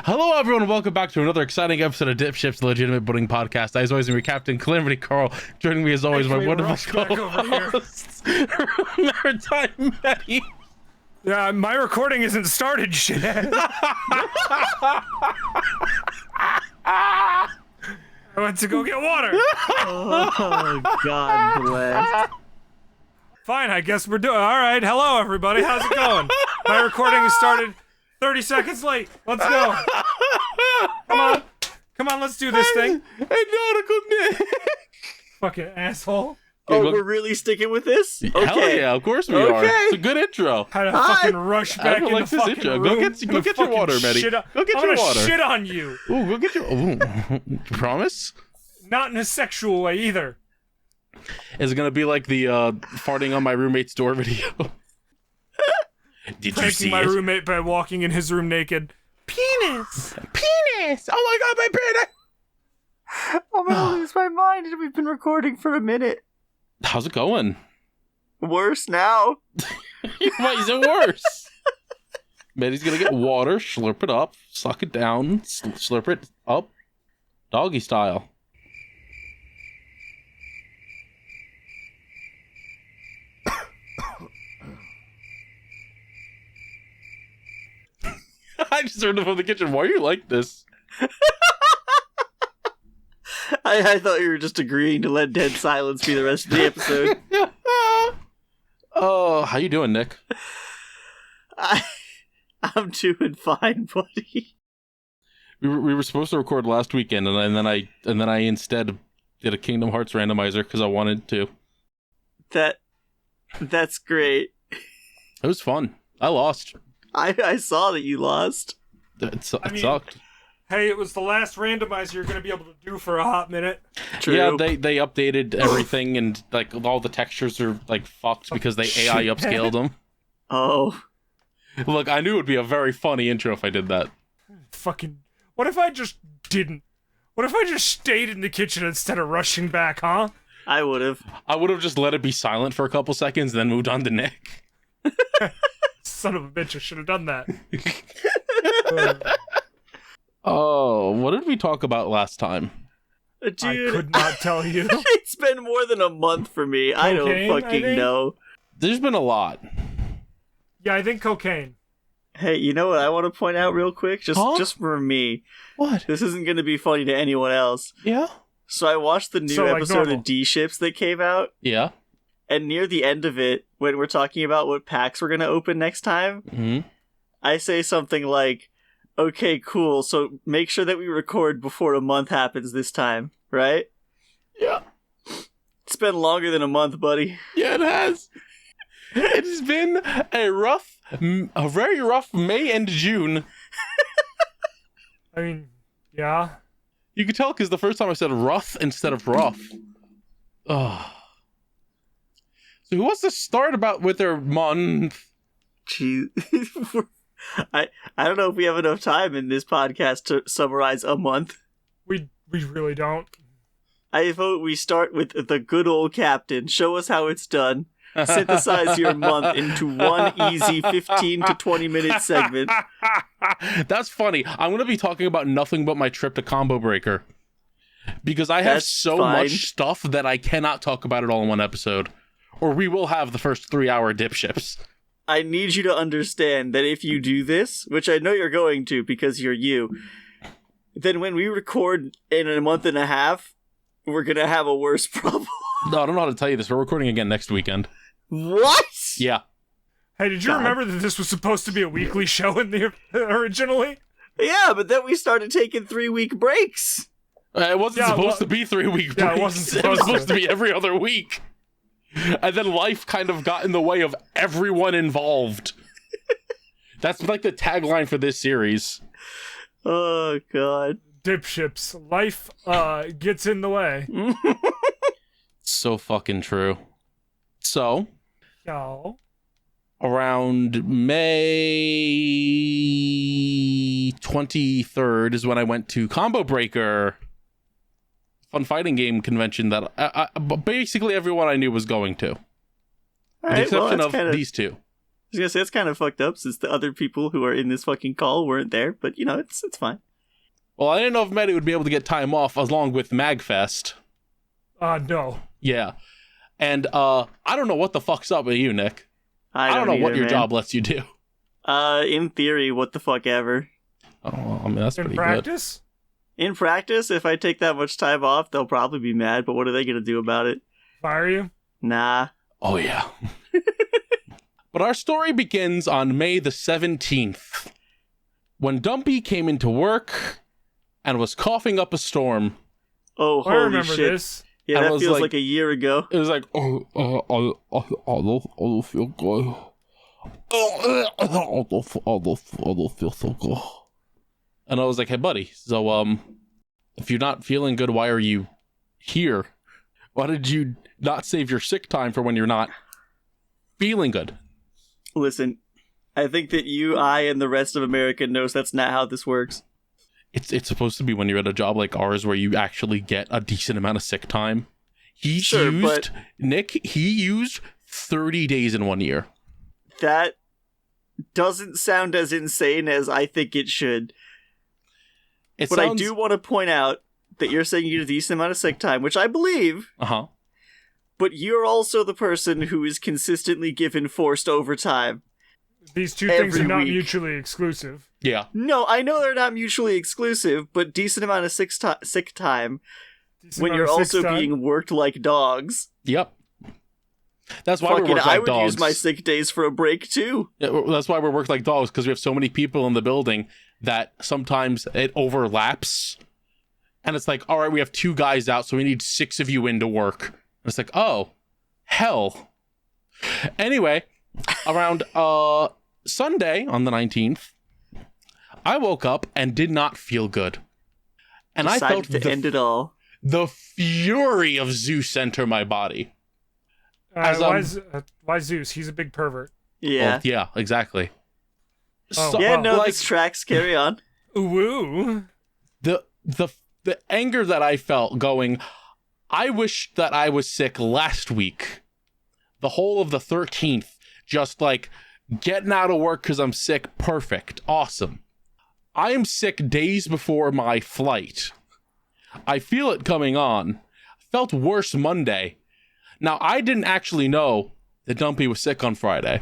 Hello, everyone, and welcome back to another exciting episode of DipShips, the Legitimate Budding Podcast. As always, I'm your captain, Calamity Carl. Joining me, as always, my wonderful co-host, Maritime Maddie. Yeah, my recording isn't started, shit. I went to go get water. Oh, God bless. Fine, I guess we're doing. All right, hello, everybody. How's it going? My recording has started 30 seconds late. Let's go. Come on, let's do this thing. Hey, Nautical Nick. Fucking asshole. Oh, we're really sticking with this? Okay. Hell yeah, of course we are. It's a good intro. Had to fucking rush back in the fucking intro. room. Go get your water, Maddie. Go get your water. Shit on you. Ooh, go get your... Ooh. Promise? Not in a sexual way either. Is it gonna be like the farting on my roommate's door video? Did you see my roommate by walking in his room naked. Penis! Penis! Oh my god, my penis! I'm gonna lose my mind. We've been recording for a minute. How's it going? Worse now. Why is it worse? Maddie's gonna get water, slurp it up, suck it down, slurp it up, doggy style. I just heard him from the kitchen. Why are you like this? I thought you were just agreeing to let dead silence be the rest of the episode. Oh, how you doing, Nick? I'm doing fine, buddy. We were supposed to record last weekend, and then I instead did a Kingdom Hearts randomizer because I wanted to. That's great. It was fun. I lost. I saw that you lost. It sucked. Hey, it was the last randomizer you're going to be able to do for a hot minute. True. Yeah, they updated everything, and like all the textures are like fucked because they AI upscaled them. Oh. Look, I knew it would be a very funny intro if I did that. Fucking... What if I just didn't? What if I just stayed in the kitchen instead of rushing back, huh? I would have. I would have just let it be silent for a couple seconds, then moved on to Nick. Son of a bitch, I should have done that. Oh, what did we talk about last time? Dude, I could not tell you. It's been more than a month for me. Cocaine, I don't fucking know. There's been a lot. Yeah, I think cocaine. Hey, you know what I want to point out real quick? Just for me. What? This isn't going to be funny to anyone else. Yeah? So I watched the new episode of DipShips that came out. Yeah. And near the end of it, when we're talking about what packs we're going to open next time, I say something like, okay, cool, so make sure that we record before a month happens this time, right? Yeah. It's been longer than a month, buddy. Yeah, it has. It's been a very rough May and June. I mean, yeah. You could tell because the first time I said rough instead of rough. Oh. So who wants to start with their month? Gee, I don't know if we have enough time in this podcast to summarize a month. We really don't. I vote we start with the good old captain. Show us how it's done. Synthesize your month into one easy 15 to 20 minute segment. That's funny. I'm going to be talking about nothing but my trip to Combo Breaker. Because I have much stuff that I cannot talk about it all in one episode. Or we will have the first 3-hour DipShips. I need you to understand that if you do this, which I know you're going to because you're you, then when we record in a month and a half, we're going to have a worse problem. No, I don't know how to tell you this. We're recording again next weekend. What? Yeah. Hey, did you remember that this was supposed to be a weekly show originally? Yeah, but then we started taking 3-week breaks. It wasn't supposed to be 3-week breaks. Yeah, it wasn't It was supposed to be every other week. And then life kind of got in the way of everyone involved. That's like the tagline for this series. Oh, God. DipShips. Life gets in the way. So fucking true. So, Y'all. around May 23rd is when I went to Combo Breaker, fun fighting game convention that basically everyone I knew was going to. With the exception of these two. I was gonna say, it's kind of fucked up since the other people who are in this fucking call weren't there, but you know, it's fine. Well, I didn't know if Maddie would be able to get time off along with MagFest. No. Yeah. And I don't know what the fuck's up with you, Nick. I don't know what your job lets you do. In theory, what the fuck ever. Oh, I mean, that's pretty practice? good. In practice, if I take that much time off, they'll probably be mad, but what are they gonna do about it? Fire you? Nah. Oh, yeah. But our story begins on May the 17th, when Dumpy came into work and was coughing up a storm. Oh, holy I remember shit. this. Yeah, that feels like a year ago. It was like, I don't feel good. I don't feel so good. And I was like, hey, buddy, so, if you're not feeling good, why are you here? Why did you not save your sick time for when you're not feeling good? Listen, I think that you, I, and the rest of America knows that's not how this works. It's supposed to be when you're at a job like ours where you actually get a decent amount of sick time. Nick, he used 30 days in 1 year. That doesn't sound as insane as I think it should. I do want to point out that you're saying you get a decent amount of sick time, which I believe. Uh-huh. But you're also the person who is consistently given forced overtime. These two things are not mutually exclusive. Yeah. No, I know they're not mutually exclusive, but decent amount of sick time when you're also being worked like dogs. Yep. That's why we work like dogs. I would use my sick days for a break, too. Yeah, that's why we work like dogs, because we have so many people in the building that sometimes it overlaps. And it's like, all right, we have 2 guys out, so we need 6 of you in to work. And it's like, oh, hell. Anyway, around Sunday on the 19th, I woke up and did not feel good. And I felt to end it all. The fury of Zeus enter my body. Why Zeus? He's a big pervert. Yeah. Well, yeah, exactly. Oh, so, this tracks. Carry on. Ooh. The anger that I felt going, I wish that I was sick last week. The whole of the 13th, just like getting out of work because I'm sick. Perfect. Awesome. I am sick days before my flight. I feel it coming on. Felt worse Monday. Now, I didn't actually know that Dumpy was sick on Friday.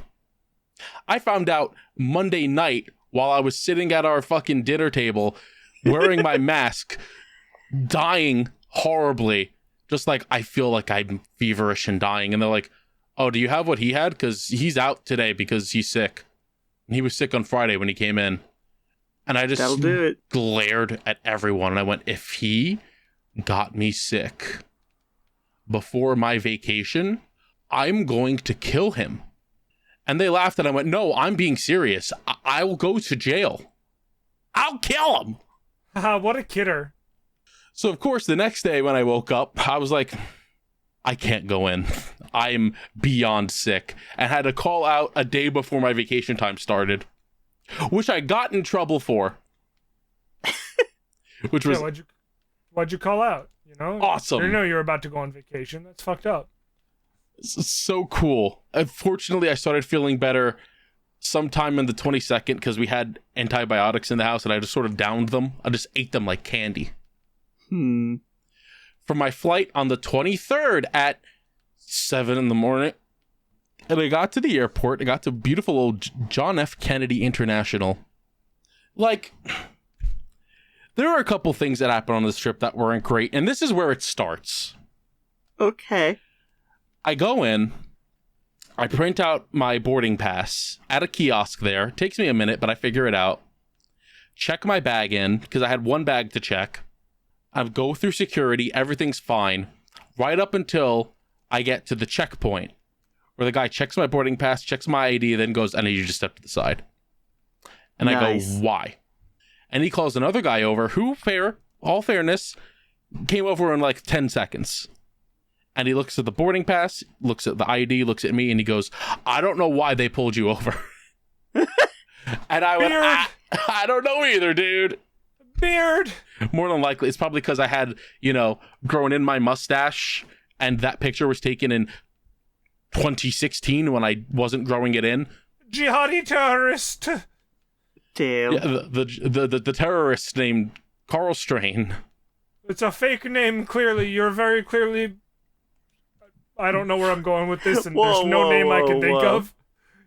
I found out Monday night while I was sitting at our fucking dinner table wearing my mask, dying horribly. Just like, I feel like I'm feverish and dying. And they're like, oh, do you have what he had? Because he's out today because he's sick. And he was sick on Friday when he came in. And I just glared at everyone. And I went, if he got me sick before my vacation, I'm going to kill him. And they laughed and I went, no, I'm being serious. I will go to jail. I'll kill him. What a kidder. So, of course, the next day when I woke up, I was like, I can't go in. I'm beyond sick. And had to call out a day before my vacation time started, which I got in trouble for. Which was... Why'd you call out? You know? Awesome. You didn't know you were about to go on vacation. That's fucked up. So cool. Unfortunately, I started feeling better sometime in the 22nd because we had antibiotics in the house and I just sort of downed them. I just ate them like candy. For my flight on the 23rd at 7 in the morning. And I got to the airport. I got to beautiful old John F. Kennedy International. Like, there are a couple things that happened on this trip that weren't great. And this is where it starts. Okay. I go in. I print out my boarding pass at a kiosk there. It takes me a minute, but I figure it out. Check my bag in, because I had one bag to check. I go through security. Everything's fine. Right up until I get to the checkpoint where the guy checks my boarding pass, checks my ID, then goes, I need you to step to the side. And nice. I go, why? And he calls another guy over who, all fairness, came over in like 10 seconds. And he looks at the boarding pass, looks at the ID, looks at me, and he goes, I don't know why they pulled you over. And I went, I don't know either, dude. Beard. More than likely, it's probably because I had, grown in my mustache, and that picture was taken in 2016 when I wasn't growing it in. Jihadi terrorist. Damn. Yeah, the terrorist named Carl Strain. It's a fake name, clearly. You're very clearly... I don't know where I'm going with this, and there's no name I can think of.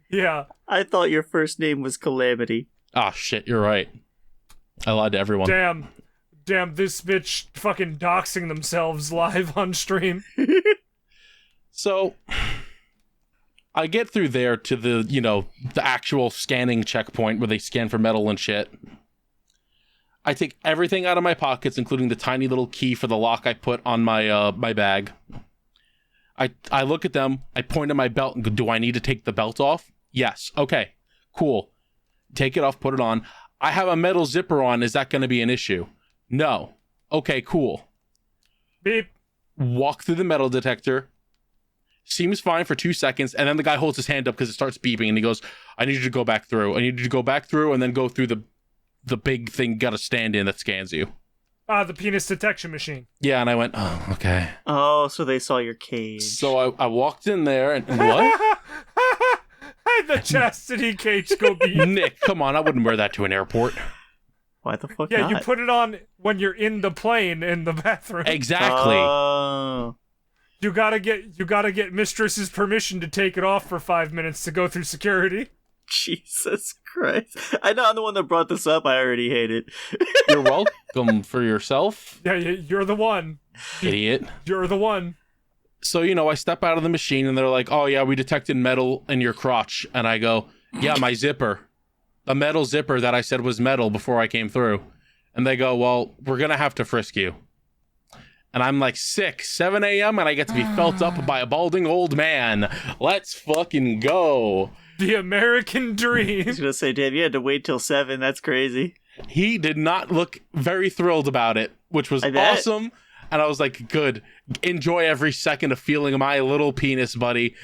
Yeah. I thought your first name was Calamity. Ah, shit, you're right. I lied to everyone. Damn, this bitch fucking doxing themselves live on stream. So, I get through there to the, the actual scanning checkpoint where they scan for metal and shit. I take everything out of my pockets, including the tiny little key for the lock I put on my my bag. I look at them, I point at my belt and go, do I need to take the belt off? Yes. Okay, cool. Take it off, put it on. I have a metal zipper on. Is that going to be an issue? No. Okay, cool. Beep. Walk through the metal detector. Seems fine for 2 seconds, and then the guy holds his hand up because it starts beeping, and he goes, I need you to go back through. I need you to go back through and then go through the big thing got to stand in that scans you. The penis detection machine. Yeah, and I went, oh, okay. Oh, so they saw your cage. So I walked in there, and what? The chastity cage go beep. Nick, come on, I wouldn't wear that to an airport. Why the fuck not? not? You put it on when you're in the plane in the bathroom. Exactly. You gotta get mistress's permission to take it off for 5 minutes to go through security. Jesus Christ. I know I'm the one that brought this up. I already hate it. You're welcome for yourself. Yeah, you're the one. Idiot. You're the one. So, I step out of the machine and they're like, oh yeah, we detected metal in your crotch. And I go, yeah, my zipper. A metal zipper that I said was metal before I came through. And they go, well, we're going to have to frisk you. And I'm like 7 a.m. and I get to be felt up by a balding old man. Let's fucking go. The American dream. I was going to say, damn, you had to wait till 7. That's crazy. He did not look very thrilled about it, which was awesome. And I was like, good. Enjoy every second of feeling my little penis, buddy.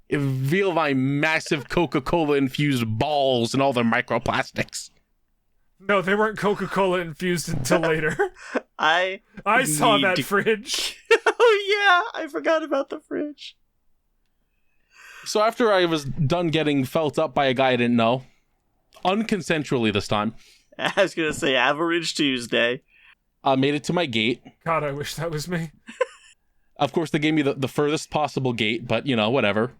Feel my massive Coca-Cola infused balls and all their microplastics. No, they weren't Coca-Cola infused until later. I saw that fridge. Oh yeah, I forgot about the fridge. So after I was done getting felt up by a guy I didn't know, unconsensually this time. I was going to say Average Tuesday. I made it to my gate. God, I wish that was me. Of course, they gave me the furthest possible gate, but, whatever.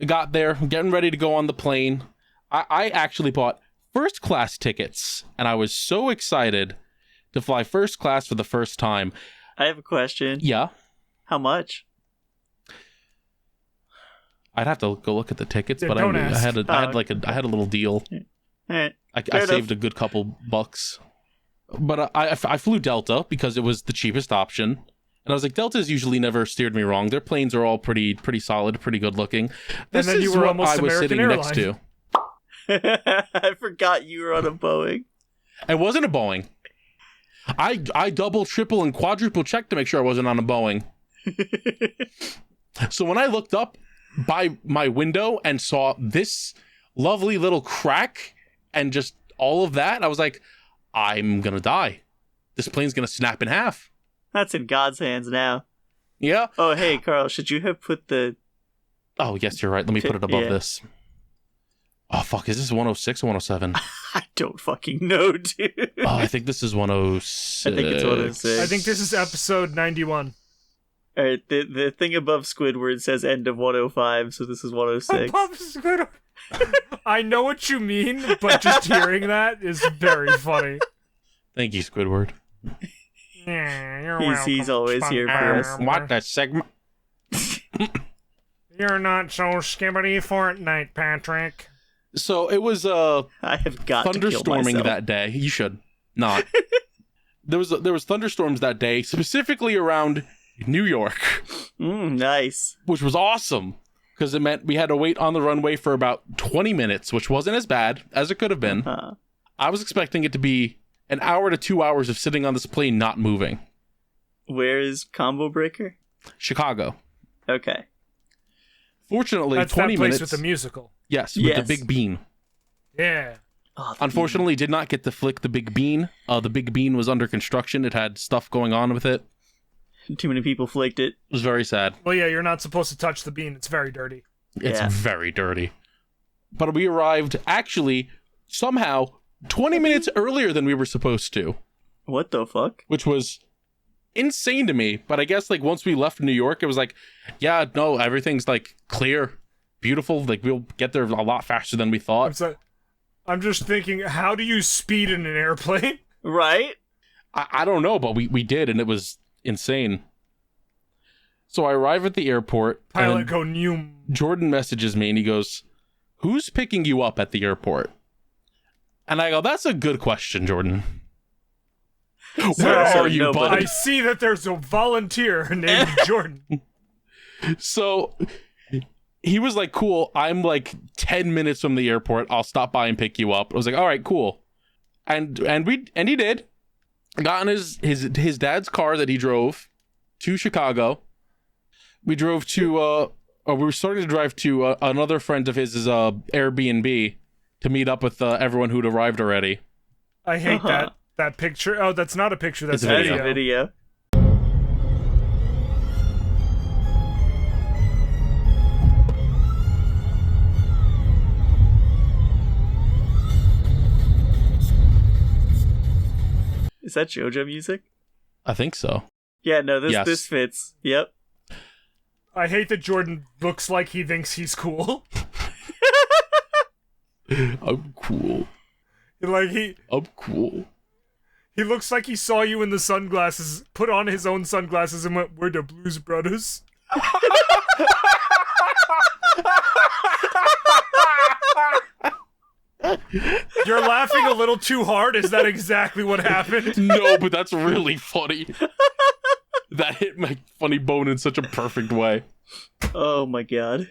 I got there, getting ready to go on the plane. I actually bought first class tickets, and I was so excited to fly first class for the first time. I have a question. Yeah? How much? I'd have to go look at the tickets, yeah, but I had a little deal. Right. I saved a good couple bucks. But I flew Delta because it was the cheapest option. And I was like, Delta's usually never steered me wrong. Their planes are all pretty solid, pretty good looking. This is what I was sitting next to. I forgot you were on a Boeing. It wasn't a Boeing. I double, triple, and quadruple checked to make sure I wasn't on a Boeing. So when I looked up by my window and saw this lovely little crack and just all of that, I was like, I'm gonna die. This plane's gonna snap in half. That's in God's hands now. Yeah. Oh, hey, Carl, should you have put the... Oh, yes, you're right. Let me put it above this. Oh, fuck. Is this 106 or 107? I don't fucking know, dude. Oh, I think this is 106. I think it's 106. I think this is episode 91. All right, the thing above Squidward says end of 105, so this is 106. Above Squidward. I know what you mean, but just hearing that is very funny. Thank you, Squidward. Yeah, you're welcome. He's always here for us. What the segment? You're not so skibbity Fortnite, Patrick. So it was I have got thunderstorming that day. You should not. there was thunderstorms that day, specifically around New York. Nice. Which was awesome, because it meant we had to wait on the runway for about 20 minutes, which wasn't as bad as it could have been. I was expecting it to be an hour to 2 hours of sitting on this plane not moving. Where is Combo Breaker? Chicago. Okay. Fortunately, That's 20 that place minutes with the musical. Yes, with the big bean. Yeah. Oh, Unfortunately, did not get to flick the big bean. The big bean was under construction. It had stuff going on with it. Too many people flaked it. It was very sad. Well, yeah, you're not supposed to touch the bean. It's very dirty. It's very dirty. But we arrived, actually, somehow, 20 minutes earlier than we were supposed to. What the fuck? Which was insane to me. But I guess, like, once we left New York, it was like, yeah, no, everything's, like, clear, beautiful. Like, we'll get there a lot faster than we thought. I'm just thinking, how do you speed in an airplane? Right? I don't know, but we did, and it was insane. So I arrive at the airport. Pilot go new. Jordan messages me, and he goes, "Who's picking you up at the airport?" And I go, "That's a good question, Jordan. Where are you, bud?" I see that there's a volunteer named Jordan. So he was like, "Cool, I'm like 10 minutes from the airport. I'll stop by and pick you up." I was like, "All right, cool." And he did. Got in his dad's car that he drove to Chicago. We drove to we were starting to drive to another friend of his Airbnb to meet up with everyone who'd arrived already. I hate that picture. Oh, that's not a picture. That's It's a video. Is that JoJo music? I think so. Yeah, no, this fits. Yep. I hate that Jordan looks like he thinks he's cool. I'm cool. I'm cool. He looks like he saw you in the sunglasses, put on his own sunglasses, and went, "We're the Blues Brothers." You're laughing a little too hard. Is that exactly what happened? No, but that's really funny. That hit my funny bone in such a perfect way. Oh my god.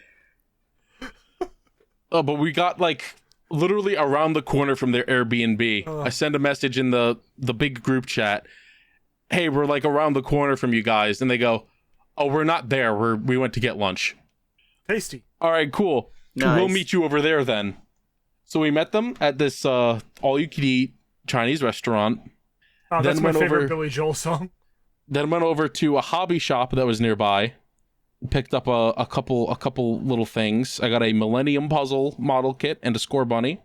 But we got like literally around the corner from their Airbnb. I send a message in the big group chat. "Hey, we're like around the corner from you guys." And they go, "Oh, we're not there. We went to get lunch." Tasty. All right, cool. Nice. We'll meet you over there then. So we met them at this all-you-can-eat Chinese restaurant. Oh, that's my favorite Billy Joel song. Then went over to a hobby shop that was nearby. Picked up a couple little things. I got a Millennium Puzzle model kit and a Score Bunny.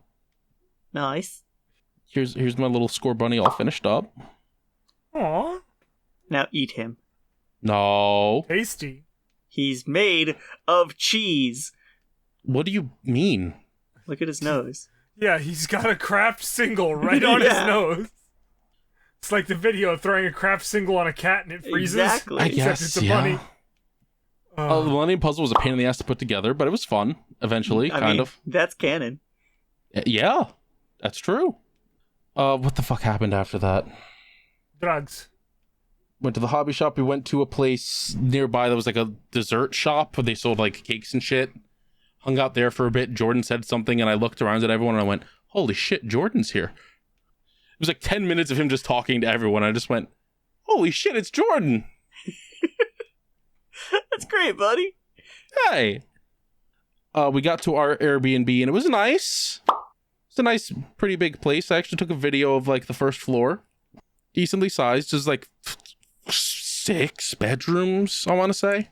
Nice. Here's my little Score Bunny all finished up. Aww. Now eat him. No. Tasty. He's made of cheese. What do you mean? Look at his nose. Yeah, he's got a Kraft single right on his nose. It's like the video of throwing a Kraft single on a cat and it freezes. Exactly. I guess, it's a bunny. The Millennium Puzzle was a pain in the ass to put together, but it was fun, eventually, I kind mean, of. That's canon. Yeah, that's true. What the fuck happened after that? Drugs. Went to the hobby shop. We went to a place nearby that was like a dessert shop where they sold like cakes and shit. Hung out there for a bit. Jordan said something, and I looked around at everyone, and I went, "Holy shit, Jordan's here." It was like 10 minutes of him just talking to everyone. I just went, "Holy shit, it's Jordan." That's great, buddy. Hey. We got to our Airbnb, and it was nice. It's a nice, pretty big place. I actually took a video of like the first floor. Decently sized. There's like 6 bedrooms, I want to say.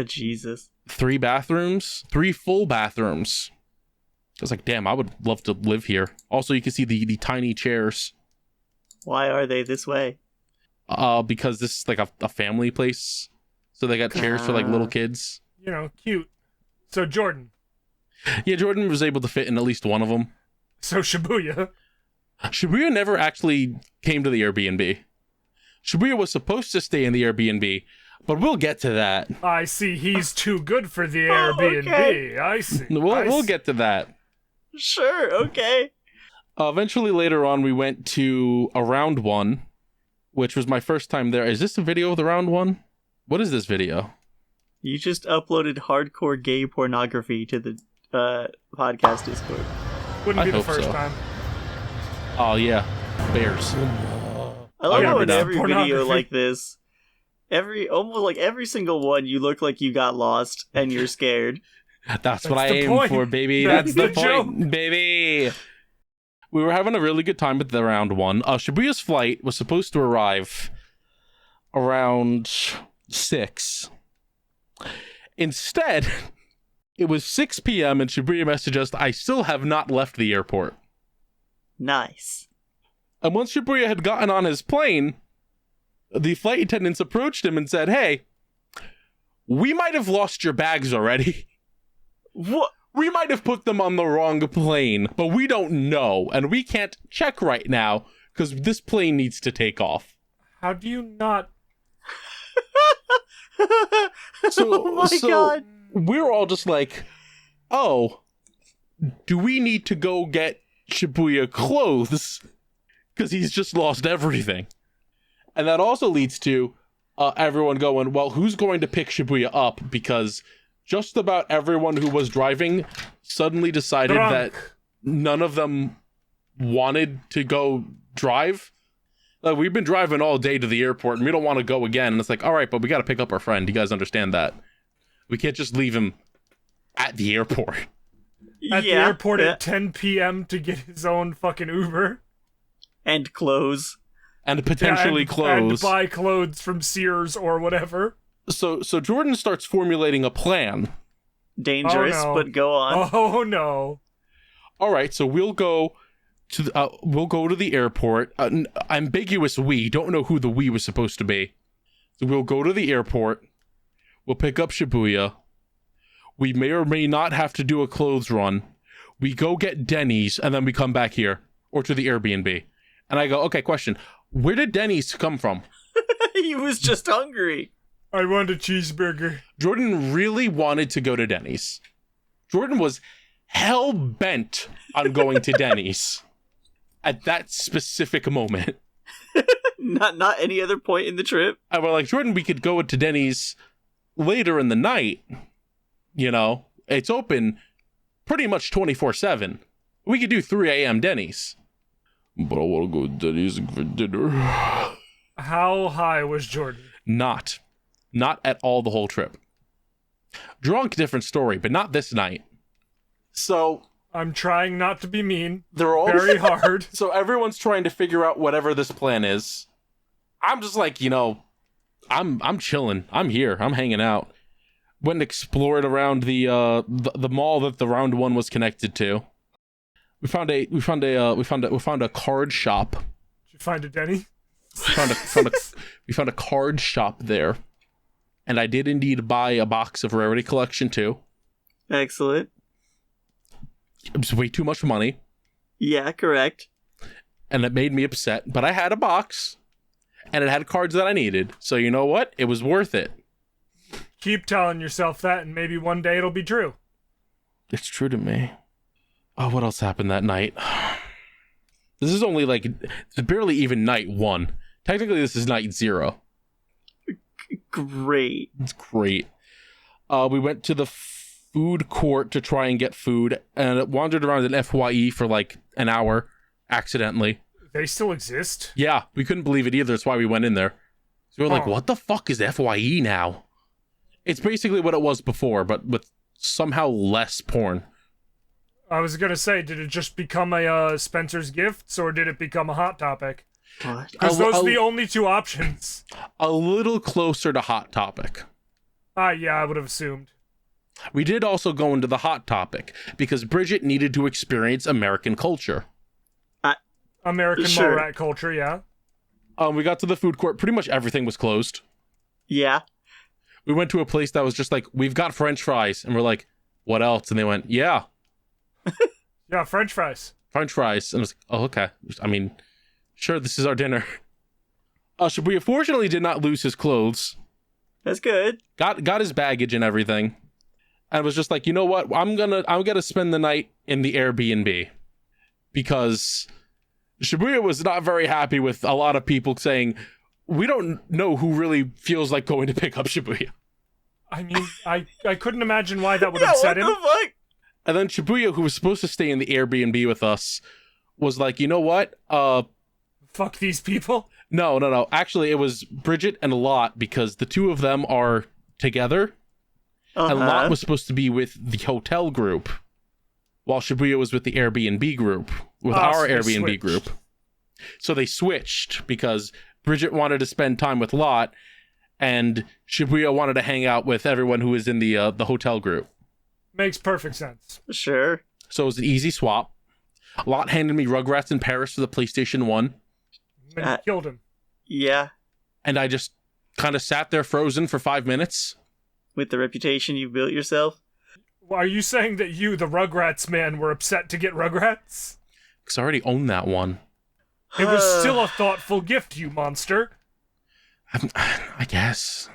Jesus. 3 bathrooms. 3 full bathrooms. I was like, damn, I would love to live here. Also, you can see the tiny chairs. Why are they this way? Because this is like a family place. So they got chairs for like little kids. You know, cute. So Jordan. Yeah, Jordan was able to fit in at least one of them. So Shibuya. Shibuya never actually came to the Airbnb. Shibuya was supposed to stay in the Airbnb, but we'll get to that. I see. He's too good for the Airbnb. Okay. I see. We'll get to that. Sure, okay. Eventually, later on, we went to a round one, which was my first time there. Is this a video of the round one? What is this video? You just uploaded hardcore gay pornography to the podcast Discord. Wouldn't be the hope first so. time. Oh, yeah. Bears. I love how in remember every video pornography. like this, almost every single one, you look like you got lost and you're scared. That's what I the aim point. for, baby. That's That's the the point, baby. We were having a really good time at the round one. Shibuya's flight was supposed to arrive around 6. Instead, it was 6 p.m. and Shibuya messaged us, I still have not left the airport. Nice. And once Shibuya had gotten on his plane, the flight attendants approached him and said, hey, we might have lost your bags already. What? We might have put them on the wrong plane, but we don't know, and we can't check right now because this plane needs to take off. How do you not? Oh my god. We're all just like, oh, do we need to go get Shibuya clothes? Because he's just lost everything. And that also leads to everyone going, well, who's going to pick Shibuya up? Because just about everyone who was driving suddenly decided that none of them wanted to go drive. Like, we've been driving all day to the airport and we don't want to go again. And it's like, all right, but we got to pick up our friend. You guys understand that? We can't just leave him at the airport. At the airport at 10 p.m. to get his own fucking Uber. And clothes. And potentially clothes. And buy clothes from Sears or whatever. So Jordan starts formulating a plan. Dangerous, Oh, no. but go on. Oh no. All right, so we'll go to the airport. Ambiguous we. Don't know who the we was supposed to be. So we'll go to the airport. We'll pick up Shibuya. We may or may not have to do a clothes run. We go get Denny's, and then we come back here. Or to the Airbnb. And I go, okay, question. Where did Denny's come from? He was just hungry. I want a cheeseburger. Jordan really wanted to go to Denny's. Jordan was hell-bent on going to Denny's at that specific moment. Not any other point in the trip. And we're like, Jordan, we could go to Denny's later in the night. You know, it's open pretty much 24/7. We could do 3 a.m. Denny's. But I want to go to Denny's for dinner. How high was Jordan? Not at all the whole trip. Drunk, different story, but not this night. So I'm trying not to be mean. they're all Very hard. So everyone's trying to figure out whatever this plan is. I'm just like, I'm chilling. I'm here. I'm hanging out. Went and explored around the mall that the round one was connected to. We found a card shop. Did you find a Denny? We found a card shop there. And I did indeed buy a box of Rarity Collection too. Excellent. It was way too much money. Yeah, correct. And it made me upset. But I had a box. And it had cards that I needed. So you know what? It was worth it. Keep telling yourself that and maybe one day it'll be true. It's true to me. Oh, what else happened that night? This is only it's barely even night 1. Technically, this is night 0. Great. It's great. We went to the food court to try and get food, and it wandered around an FYE for an hour, accidentally. They still exist? Yeah, we couldn't believe it either. That's why we went in there. So we were like, what the fuck is FYE now? It's basically what it was before, but with somehow less porn. I was gonna say, did it just become a Spencer's Gifts, or did it become a Hot Topic? What? Because those are the only 2 options. A little closer to Hot Topic. Yeah, I would have assumed. We did also go into the Hot Topic, because Bridget needed to experience American culture. American Sure. mole rat culture, yeah. We got to the food court. Pretty much everything was closed. Yeah. We went to a place that was just like, we've got French fries. And we're like, what else? And they went, yeah, Yeah, French fries. French fries. And I was like, oh, okay. I mean, sure, this is our dinner. Shibuya fortunately did not lose his clothes. That's good. Got his baggage and everything. And was just like, you know what? I'm gonna spend the night in the Airbnb. Because Shibuya was not very happy with a lot of people saying, we don't know who really feels like going to pick up Shibuya. I mean, I couldn't imagine why that would upset him. What the fuck? And then Shibuya, who was supposed to stay in the Airbnb with us, was like, you know what? Fuck these people. No. Actually, it was Bridget and Lot, because the two of them are together. And Lot was supposed to be with the hotel group, while Shibuya was with the Airbnb group, with our Airbnb group. So they switched because Bridget wanted to spend time with Lot, and Shibuya wanted to hang out with everyone who was in the hotel group. Makes perfect sense. Sure. So it was an easy swap. Lot handed me Rugrats in Paris for the PlayStation 1. And killed him. Yeah. And I just kind of sat there frozen for 5 minutes. With the reputation you built yourself? Well, are you saying that you, the Rugrats man, were upset to get Rugrats? Because I already owned that one. It was still a thoughtful gift, you monster. I guess.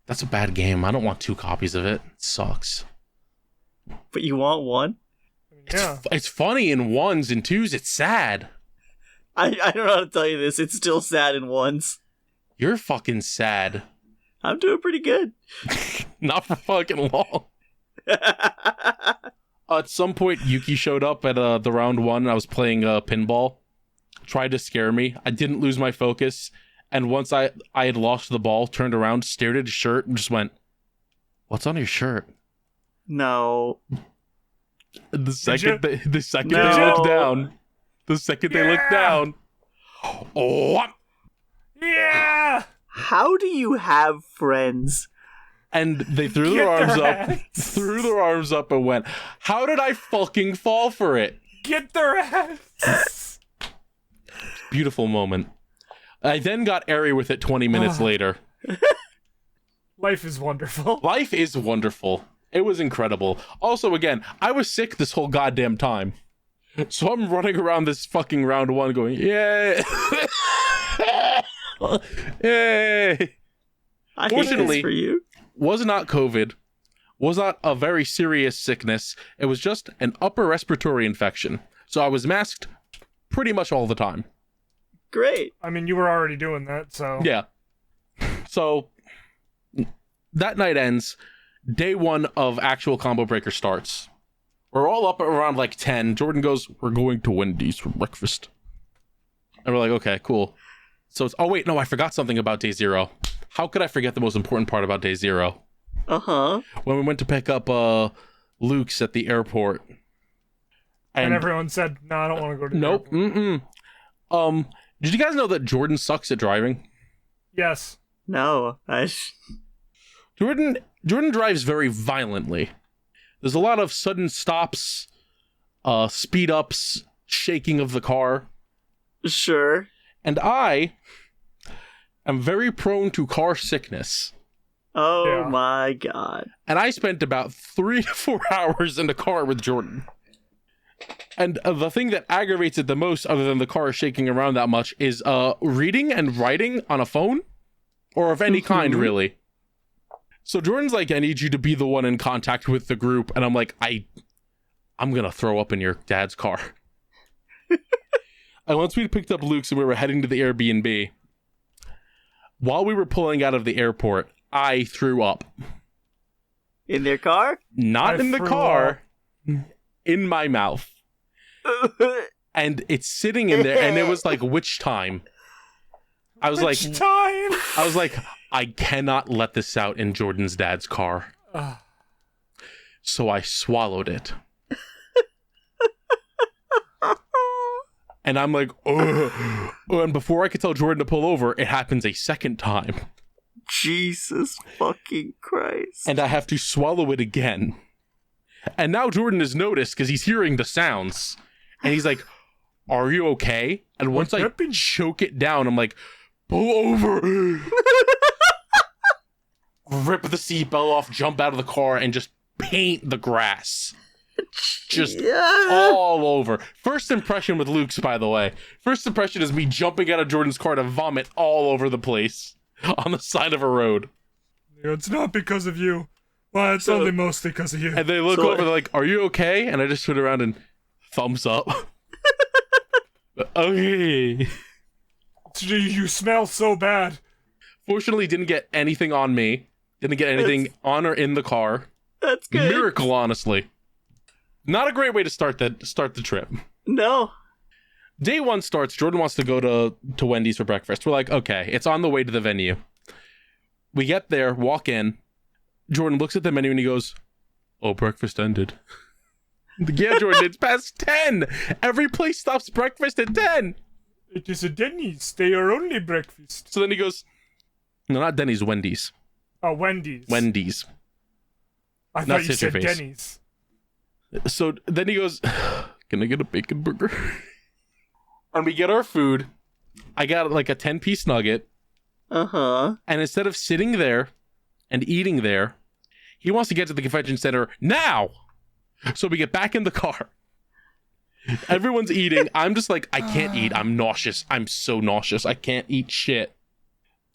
That's a bad game. I don't want 2 copies of it. It sucks. But you want one? Yeah. It's funny in 1s and 2s. It's sad. I don't know how to tell you this. It's still sad in ones. You're fucking sad. I'm doing pretty good. Not for fucking long. At some point, Yuki showed up at the round 1. I was playing pinball. Tried to scare me. I didn't lose my focus. And once I had lost the ball, turned around, stared at his shirt, and just went, "What's on your shirt?" No. The second they looked down. The second they looked down. Oh. Yeah! How do you have friends? And they threw their arms up and went, "How did I fucking fall for it?" Get their ass! Beautiful moment. I then got airy with it 20 minutes later. Life is wonderful. Life is wonderful. It was incredible. Also, again, I was sick this whole goddamn time. So I'm running around this fucking round 1 going, "Yay!" Yay! Fortunately, for you. Was not COVID, was not a very serious sickness. It was just an upper respiratory infection. So I was masked pretty much all the time. Great. I mean, you were already doing that, so... Yeah. So that night ends. Day 1 of actual Combo Breaker starts. We're all up around like 10. Jordan goes, "We're going to Wendy's for breakfast." And we're like, okay, cool. So it's, oh wait, no, I forgot something about day 0. How could I forget the most important part about day 0? Uh-huh. When we went to pick up Luke's at the airport. And everyone said, "No, I don't want to go to the Nope. airport." Did you guys know that Jordan sucks at driving? Yes. No. Jordan drives very violently. There's a lot of sudden stops, speed ups, shaking of the car. Sure. And I am very prone to car sickness. Oh my god. And I spent about 3 to 4 hours in the car with Jordan. And the thing that aggravates it the most, other than the car shaking around that much, is reading and writing on a phone. Or of any kind, really. So Jordan's like, "I need you to be the one in contact with the group." And I'm like, I'm going to throw up in your dad's car. And once we picked up Luke's and we were heading to the Airbnb, while we were pulling out of the airport, I threw up. In their car? Not in the car. In my mouth. And it's sitting in there, and it was like, which time? I was like, I cannot let this out in Jordan's dad's car. So I swallowed it. And I'm like, oh. And before I could tell Jordan to pull over, it happens a second time. Jesus fucking Christ. And I have to swallow it again. And now Jordan has noticed because he's hearing the sounds. And he's like, "Are you okay?" And once I choke it down, I'm like, "Pull over." Rip the seatbelt off, jump out of the car, and just paint the grass. Just all over. First impression with Luke's, by the way. First impression is me jumping out of Jordan's car to vomit all over the place on the side of a road. "It's not because of you. Well, it's only mostly because of you." And they look over, they're like, "Are you okay?" And I just turn around and thumbs up. Okay. "You smell so bad. Fortunately, didn't get anything on me. Didn't get anything on or in the car. That's good. Miracle, honestly. Not a great way to start the trip. No. Day one starts. Jordan wants to go to Wendy's for breakfast. We're like, okay, it's on the way to the venue. We get there, walk in. Jordan looks at the menu and he goes, "Oh, breakfast ended." Yeah, Jordan, it's past 10. Every place stops breakfast at 10. It is a Denny's. They are only breakfast. So then he goes, "No, not Denny's, Wendy's." Oh, Wendy's. Wendy's. I thought you said Denny's. So then he goes, "Can I get a bacon burger?" And we get our food. I got like a 10-piece nugget. Uh-huh. And instead of sitting there and eating there, he wants to get to the convention center now. So we get back in the car. Everyone's eating. I'm just like, I can't eat. I'm nauseous. I'm so nauseous. I can't eat shit.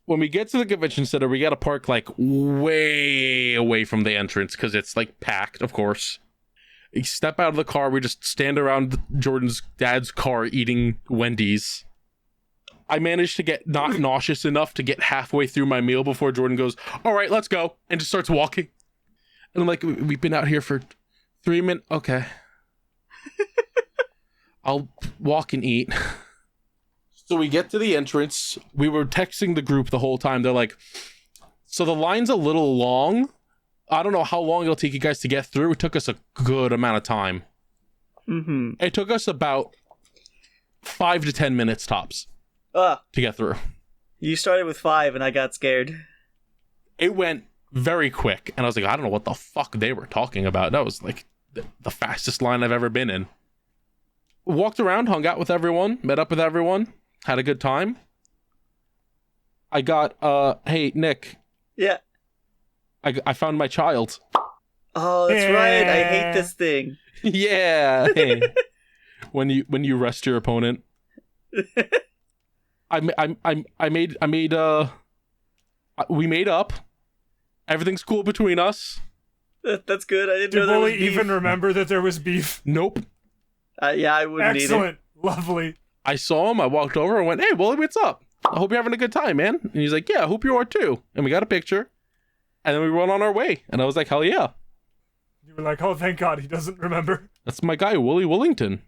When we get to the convention center, we got to park like way away from the entrance because it's like packed, of course. We step out of the car. We just stand around Jordan's dad's car eating Wendy's. I managed to get not nauseous enough to get halfway through my meal before Jordan goes, "All right, let's go," and just starts walking. And I'm like, "We've been out here for 3 minutes. Okay. I'll walk and eat." So we get to the entrance. We were texting the group the whole time. They're like, "So the line's a little long. I don't know how long it'll take you guys to get through." It took us a good amount of time. Mm-hmm. It took us about 5 to 10 minutes tops to get through. You started with 5 and I got scared. It went very quick. And I was like, I don't know what the fuck they were talking about. That was like the fastest line I've ever been in. Walked around, hung out with everyone, met up with everyone, had a good time. I got, hey, Nick. Yeah. I found my child. Oh, that's right. I hate this thing. Yeah. Hey. When you rest your opponent. We made up. Everything's cool between us. That's good. I didn't Did know there was Wooly beef. even remember that there was beef? Nope. Yeah, I wouldn't Excellent. Lovely. I saw him. I walked over and went, "Hey, Wooly, what's up? I hope you're having a good time, man." And he's like, "Yeah, I hope you are too." And we got a picture. And then we went on our way. And I was like, hell yeah. You were like, oh, thank God he doesn't remember. That's my guy, Wooly Willington.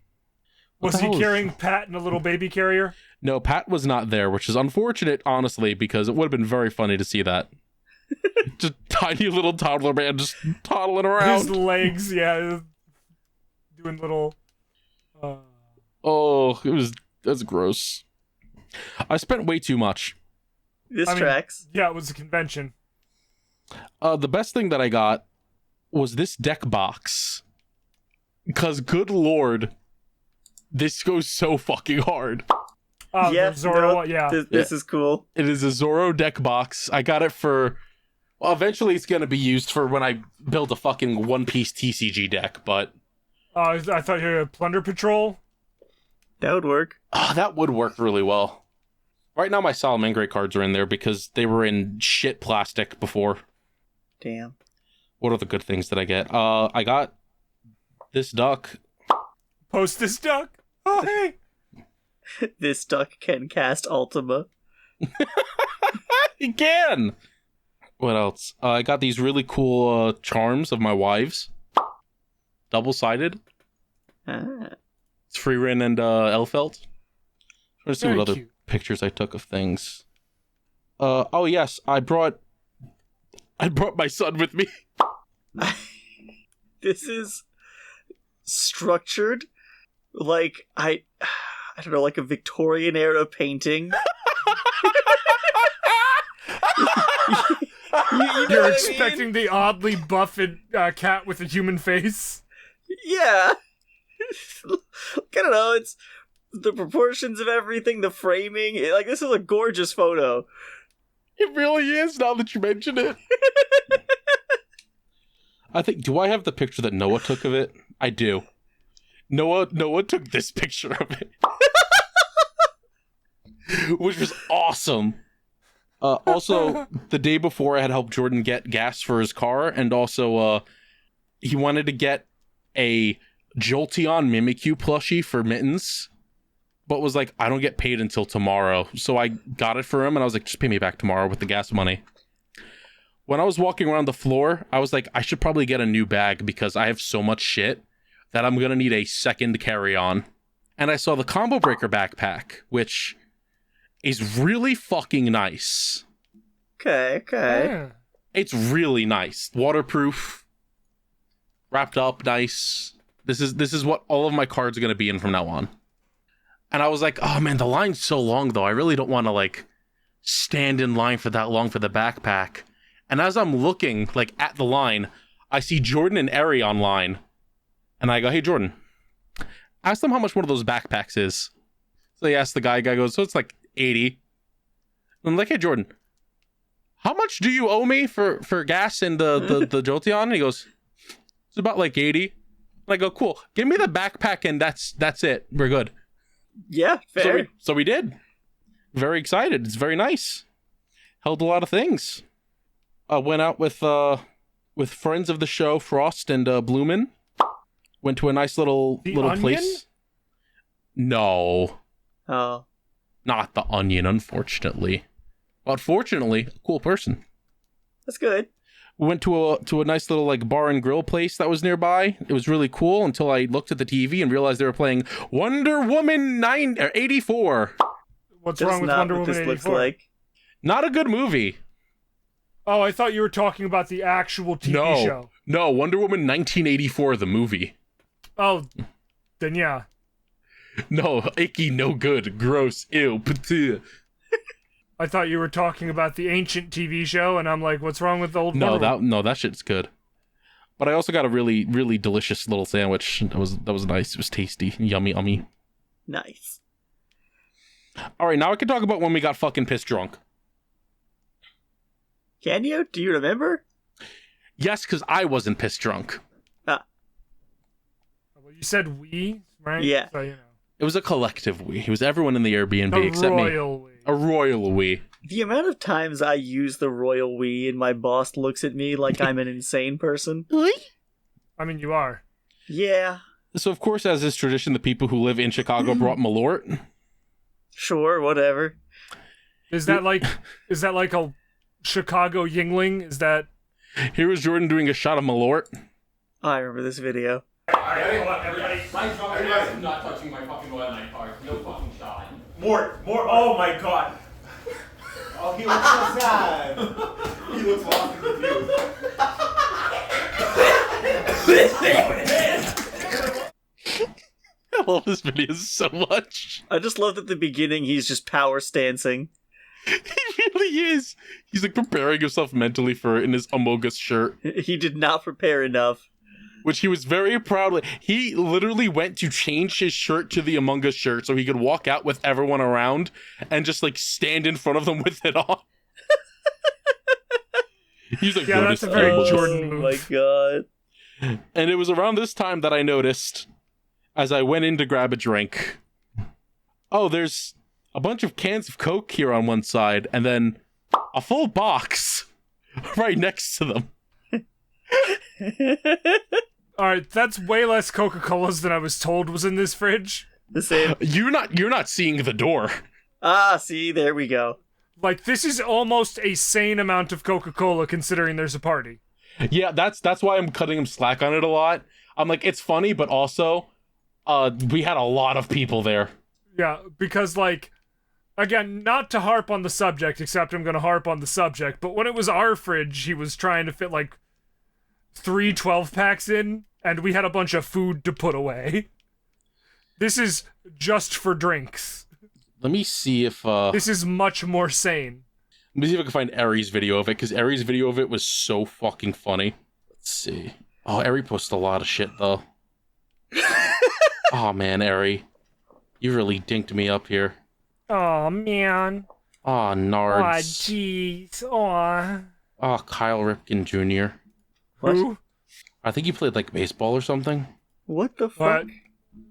Was he carrying Pat in a little baby carrier? No, Pat was not there, which is unfortunate, honestly, because it would have been very funny to see that. Just tiny little toddler man just toddling around. His legs, yeah. Doing little... Oh, that's gross. I spent way too much. This tracks. Yeah, it was a convention. The best thing that I got was this deck box. Because, good lord, this goes so fucking hard. Oh, yeah, Zorro, yeah. This is cool. It is a Zorro deck box. I got it for... Well, eventually it's going to be used for when I build a fucking one-piece TCG deck, but... I thought you were a Plunder Patrol. That would work. That would work really well. Right now my Salamangreat cards are in there because they were in shit plastic before. Damn. What are the good things that I get? I got this duck. Post this duck. Oh, hey. This duck can cast Ultima. He can! What else? I got these really cool charms of my wives. Double-sided. It's Freerin and Elfelt. Trying to see what other pictures I took of things. Oh yes, I brought my son with me. This is structured like I don't know, like a Victorian era painting. You're expecting the oddly buff cat with a human face? Yeah. I don't know, it's the proportions of everything, the framing. This is a gorgeous photo. It really is, now that you mention it. I think, do I have the picture that Noah took of it? I do. Noah took this picture of it. Which was awesome. Also, the day before I had helped Jordan get gas for his car, and also he wanted to get a Jolteon Mimikyu plushie for Mittens. but was like, I don't get paid until tomorrow. So I got it for him, and I was like, just pay me back tomorrow with the gas money. When I was walking around the floor, I was like, I should probably get a new bag because I have so much shit that I'm going to need a second carry-on. And I saw the Combo Breaker backpack, which is really fucking nice. Okay. Yeah. It's really nice. Waterproof. Wrapped up nice. This is what all of my cards are going to be in from now on. And I was like, oh man, the line's so long though. I really don't want to like stand in line for that long for the backpack. And as I'm looking like at the line, I see Jordan and Eri online. And I go, hey Jordan, ask them how much one of those backpacks is. So they asked the guy goes, so it's like 80. And I'm like, hey Jordan, how much do you owe me for gas and the Jolteon? And he goes, it's about like 80. And I go, cool. Give me the backpack and that's it. We're good. Yeah, fair. So we did. Very excited. It's very nice. Held a lot of things. Went out with friends of the show, Frost and Bloomin'. Went to a nice little Onion? place. No. Oh. Not the Onion, unfortunately. But fortunately, a cool person. That's good. We went to a nice little like bar and grill place that was nearby. It was really cool until I looked at the TV and realized they were playing Wonder Woman 84. What's wrong with Wonder Woman 84? Looks like. Not a good movie. Oh, I thought you were talking about the actual TV show. No, Wonder Woman 1984, the movie. Oh, then yeah. No, icky, no good, gross, ew, patoo. I thought you were talking about the ancient TV show, and I'm like, what's wrong with the old one? No, that shit's good. But I also got a really, really delicious little sandwich. That was nice. It was tasty, yummy. Nice. All right, now I can talk about when we got fucking pissed drunk. Can you? Do you remember? Yes, because I wasn't pissed drunk. Well, you said we, right? Yeah. So, you know. It was a collective we. It was everyone in the Airbnb except royal me. we. A royal we. The amount of times I use the royal we and my boss looks at me like I'm an insane person. I mean, you are. Yeah. So, of course, as is tradition, the people who live in Chicago brought Malort. Sure, whatever. Is that like a Chicago Yingling? Is that... Here was Jordan doing a shot of Malort. Oh, I remember this video. Alright, everybody. I'm not touching my fucking oil night card. No fucking shot. More. Oh my god. Oh, he looks so sad. He looks lost and confused. I love this video so much. I just love that at the beginning he's just power stancing. He really is. He's like preparing himself mentally for it in his Among Us shirt. He did not prepare enough. Which he was very proudly. He literally went to change his shirt to the Among Us shirt so he could walk out with everyone around and just like stand in front of them with it on. He's like, yeah, that's a very Jordan move. Oh my god. And it was around this time that I noticed, as I went in to grab a drink, oh, there's a bunch of cans of Coke here on one side, and then a full box right next to them. Alright, that's way less Coca-Colas than I was told was in this fridge. The same. You're not seeing the door. Ah, see, there we go. Like, this is almost a sane amount of Coca-Cola considering there's a party. Yeah, that's why I'm cutting him slack on it a lot. I'm like, it's funny, but also, we had a lot of people there. Yeah, because, like, again, not to harp on the subject, except I'm gonna harp on the subject, but when it was our fridge, he was trying to fit, like, 3 12-packs in, and we had a bunch of food to put away. This is just for drinks. Let me see if, This is much more sane. let me see if I can find Eri's video of it, because Eri's video of it was so fucking funny. Let's see. Oh, Eri posted a lot of shit, though. Oh, man, Eri. You really dinked me up here. Aw, man. Aw, Aw, nards. jeez. Aw. Oh, Kyle Ripken Jr. What? Who? I think he played, like, baseball or something. What the fuck? What?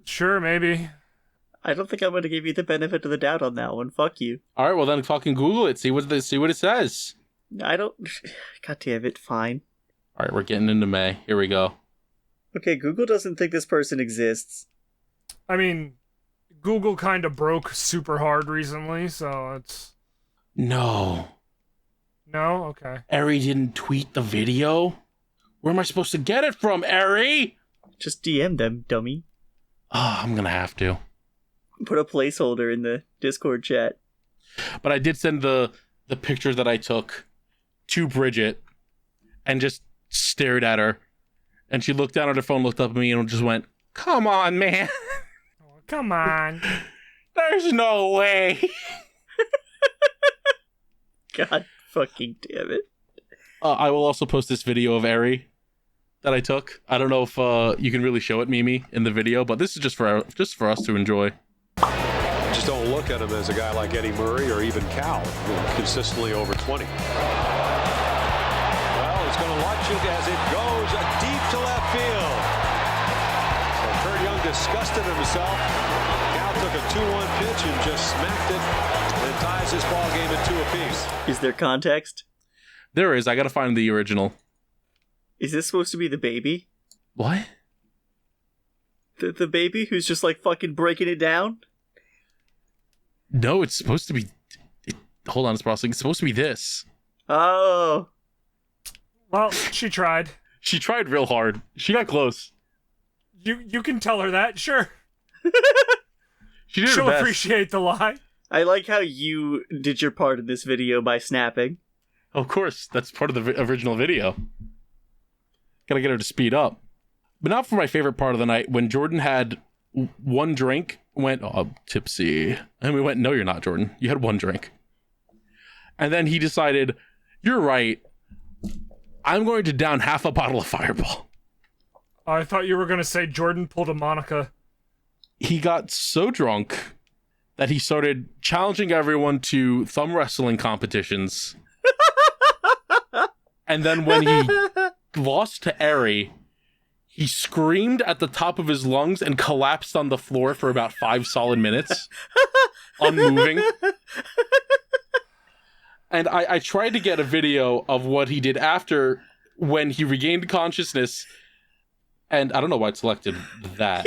Sure, maybe. I don't think I'm going to give you the benefit of the doubt on that one. Fuck you. All right, well, then fucking Google it. See what it says. I don't... God damn it, fine. All right, we're getting into May. Here we go. Okay, Google doesn't think this person exists. I mean, Google kind of broke super hard recently, so it's... No. No? Okay. Eri didn't tweet the video? Where am I supposed to get it from, Eri? Just DM them, dummy. Oh, I'm gonna have to. Put a placeholder in the Discord chat. But I did send the picture that I took to Bridget and just stared at her. And she looked down at her phone, looked up at me, and just went, "Come on, man." Oh, come on. There's no way. God fucking damn it. I will also post this video of Eri that I took. I don't know if you can really show it, Mimi, in the video, but this is just for us to enjoy. Just don't look at him as a guy like Eddie Murray or even Cal, consistently over 20. Well, he's going to launch it as it goes deep to left field. So Kurt Young disgusted himself. Cal took a 2-1 pitch and just smacked it and ties this ball game at 2 apiece. Is there context? There is. I gotta find the original. Is this supposed to be the baby? What? The baby who's just like fucking breaking it down? No, it's supposed to be... Hold on, it's processing. It's supposed to be this. Oh. Well, she tried. She tried real hard. She got close. You can tell her that, sure. She did her She'll best. appreciate the lie. I like how you did your part in this video by snapping. Of course, that's part of the original video. Gotta get her to speed up. But now for my favorite part of the night, when Jordan had one drink, went, "Oh, I'm tipsy." And we went, "No, you're not, Jordan. You had one drink." And then he decided, "You're right. I'm going to down half a bottle of Fireball." I thought you were going to say Jordan pulled a Monica. He got so drunk that he started challenging everyone to thumb wrestling competitions. And then when he lost to Eri, he screamed at the top of his lungs and collapsed on the floor for about 5 solid minutes, unmoving. And I tried to get a video of what he did after when he regained consciousness, and I don't know why it selected that.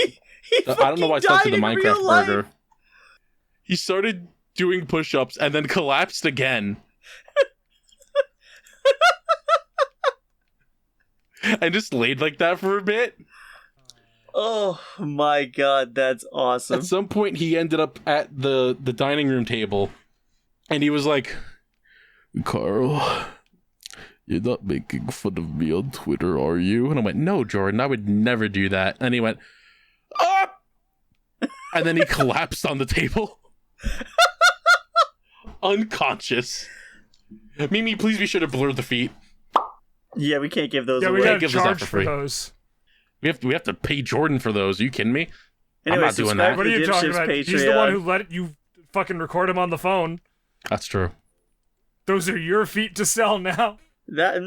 I don't know why it selected the Minecraft burger. He started doing push-ups and then collapsed again. And just laid like that for a bit. Oh my god, that's awesome. At some point, he ended up at the dining room table, and he was like, "Carl, you're not making fun of me on Twitter, are you?" And I went, "No, Jordan, I would never do that." And he went, "Ah!" And then he collapsed on the table. Unconscious. Mimi, please be sure to blur the feet. Yeah, we can't give those Yeah, away. we gotta give those out charge for for free. those. We have to pay Jordan for those. Are you kidding me? Anyway, I'm not doing subscribe that. What are you to talking DipShips about? Patreon. He's the one who let you fucking record him on the phone. That's true. Those are your feet to sell now. That,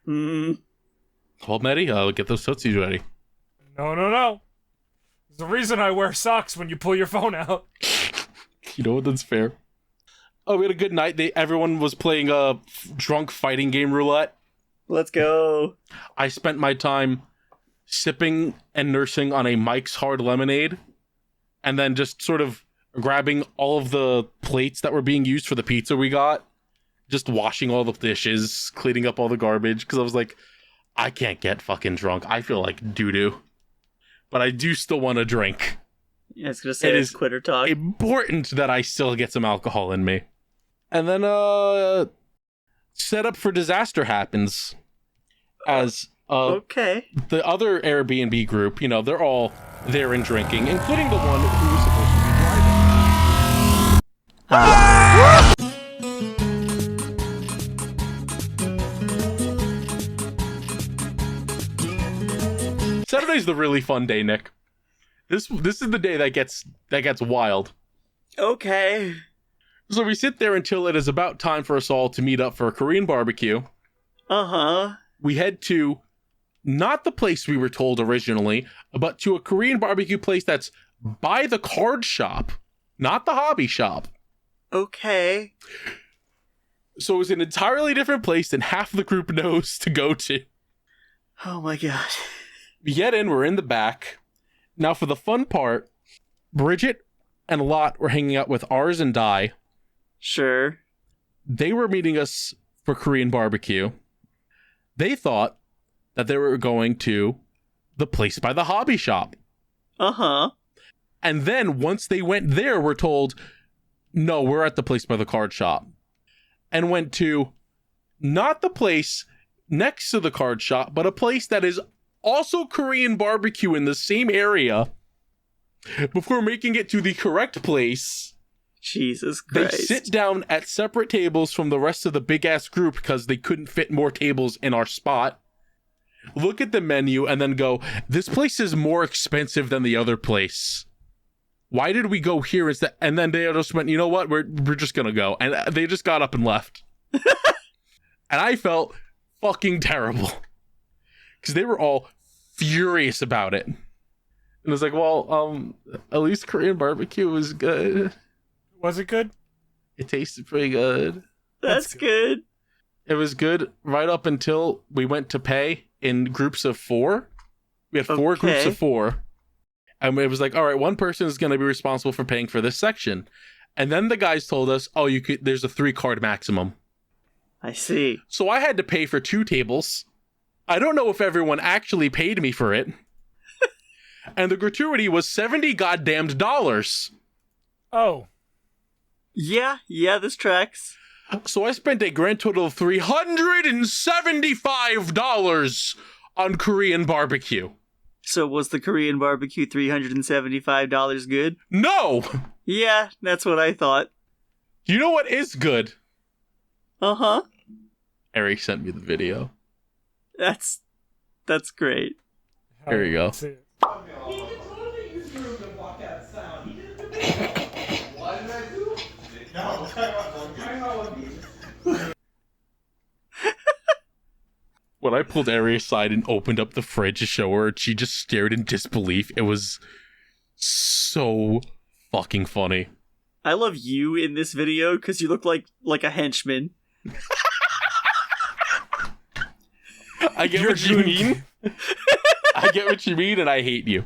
Well, Maddie, get those tootsies ready. No. There's a reason I wear socks when you pull your phone out. You know what? That's fair. Oh, we had a good night. Everyone was playing drunk fighting game roulette. Let's go. I spent my time sipping and nursing on a Mike's Hard Lemonade, and then just sort of grabbing all of the plates that were being used for the pizza we got, just washing all the dishes, cleaning up all the garbage, because I was like, I can't get fucking drunk. I feel like doo-doo. But I do still want to drink. Yeah, I was gonna say It it's is quitter talk. Important that I still get some alcohol in me. And then, setup for disaster happens. As, Okay. the other Airbnb group, you know, they're all there and drinking, including the one who was supposed to be driving. Saturday's the really fun day, Nick. This is the day that gets wild. Okay. So we sit there until it is about time for us all to meet up for a Korean barbecue. Uh-huh. We head to not the place we were told originally, but to a Korean barbecue place that's by the card shop, not the hobby shop. Okay. So it's an entirely different place than half the group knows to go to. Oh my god. We get in, we're in the back. Now for the fun part, Bridget and Lot were hanging out with Ars and Di. Sure. They were meeting us for Korean barbecue. They thought that they were going to the place by the hobby shop. Uh-huh. And then once they went there, we're told, no, we're at the place by the card shop. And went to not the place next to the card shop, but a place that is also Korean barbecue in the same area before making it to the correct place. Jesus They Christ. sit down at separate tables from the rest of the big-ass group because they couldn't fit more tables in our spot. Look at the menu and then go, this place is more expensive than the other place. Why did we go here instead? And then they just went, you know what? We're just going to go. And they just got up and left. And I felt fucking terrible. Because they were all furious about it. And I was like, well, at least Korean barbecue was good. Was it good? It tasted pretty good. That's good. It was good right up until we went to pay in groups of 4. We had 4 groups of 4. And it was like, all right, one person is going to be responsible for paying for this section. And then the guys told us, oh, there's a 3-card maximum. I see. So I had to pay for 2 tables. I don't know if everyone actually paid me for it. And the gratuity was $70 goddamned dollars. Oh. Yeah, this tracks. So I spent a grand total of $375 on Korean barbecue. So was the Korean barbecue $375 good? No! Yeah, that's what I thought. You know what is good? Uh-huh. Eric sent me the video. That's great. Here you go. See it. He just totally used your room to block out sound. He didn't What did I do? No, When I pulled Ari aside and opened up the fridge to show her, she just stared in disbelief. It was so fucking funny. I love you in this video because you look like a henchman. I get what you mean. I get what you mean, and I hate you.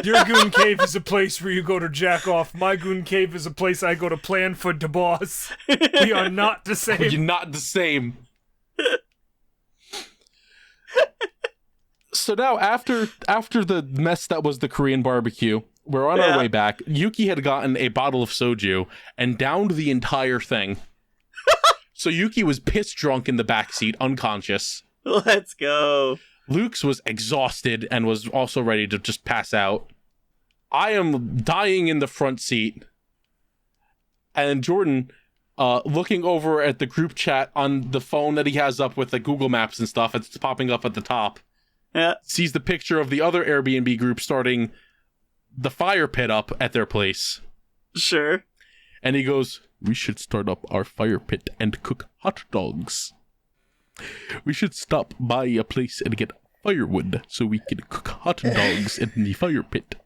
Your goon cave is a place where you go to jack off. My goon cave is a place I go to plan for the boss. We are not the same. You're not the same. So now, after the mess that was the Korean barbecue, we're on our way back. Yuki had gotten a bottle of soju and downed the entire thing. So Yuki was piss drunk in the backseat, unconscious. Let's go. Luke's was exhausted and was also ready to just pass out. I am dying in the front seat. And Jordan, looking over at the group chat on the phone that he has up with the Google Maps and stuff, it's popping up at the top. Yeah. Sees the picture of the other Airbnb group starting the fire pit up at their place. Sure. And he goes, we should start up our fire pit and cook hot dogs. We should stop by a place and get firewood so we can cook hot dogs in the fire pit.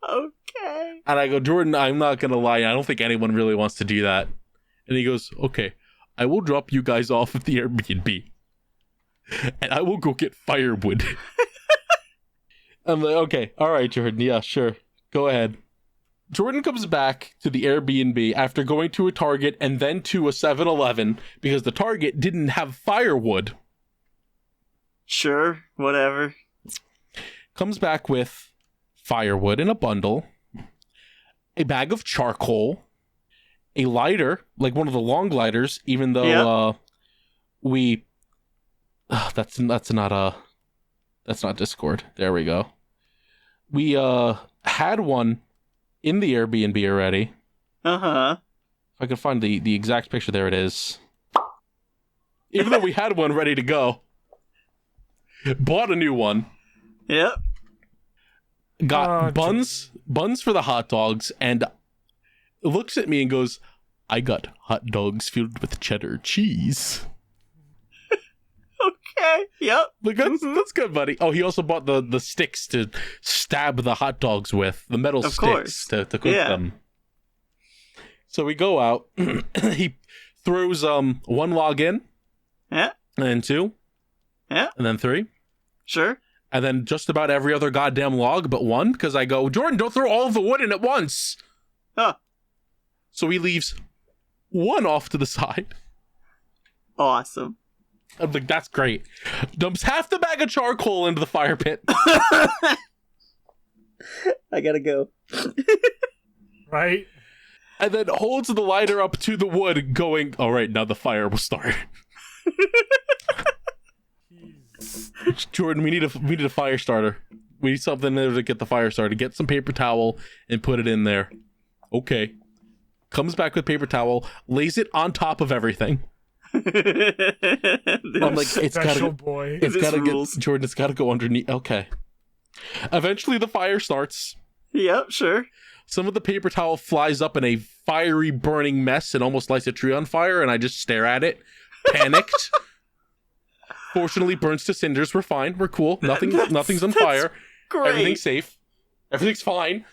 Okay. And I go, Jordan, I'm not going to lie. I don't think anyone really wants to do that. And he goes, okay, I will drop you guys off at the Airbnb. And I will go get firewood. I'm like, okay, all right, Jordan. Yeah, sure. Go ahead. Jordan comes back to the Airbnb after going to a Target and then to a 7-Eleven because the Target didn't have firewood. Sure, whatever. Comes back with firewood in a bundle, a bag of charcoal, a lighter, like one of the long lighters, even though that's not Discord. There we go. We had one in the Airbnb already. Uh-huh. If I can find the exact picture, there it is. Even though we had one ready to go. Bought a new one. Yep. Got buns for the hot dogs, and looks at me and goes, I got hot dogs filled with cheddar cheese. Okay, yep. Like, that's good, buddy. Oh, he also bought the sticks to stab the hot dogs with. The metal Of sticks course. to cook them. So we go out. He throws one log in. Yeah. And then 2. Yeah. And then 3. Sure. And then just about every other goddamn log but one, because I go, Jordan, don't throw all of the wood in at once. Huh. So he leaves one off to the side. Awesome. I'm like, that's great. Dumps half the bag of charcoal into the fire pit. I gotta go. Right? And then holds the lighter up to the wood, going, all right, now the fire will start. Jordan, we need a fire starter. We need something there to get the fire started. Get some paper towel and put it in there. Okay. Comes back with paper towel, lays it on top of everything. I'm like, it's gotta, boy. it's gotta get, Jordan, it's gotta go underneath. Okay. Eventually the fire starts. Yep, sure. Some of the paper towel flies up in a fiery, burning mess and almost lights a tree on fire, and I just stare at it, panicked. Fortunately, burns to cinders. We're fine. We're cool. Nothing's on fire. Great. Everything's safe. Everything's fine.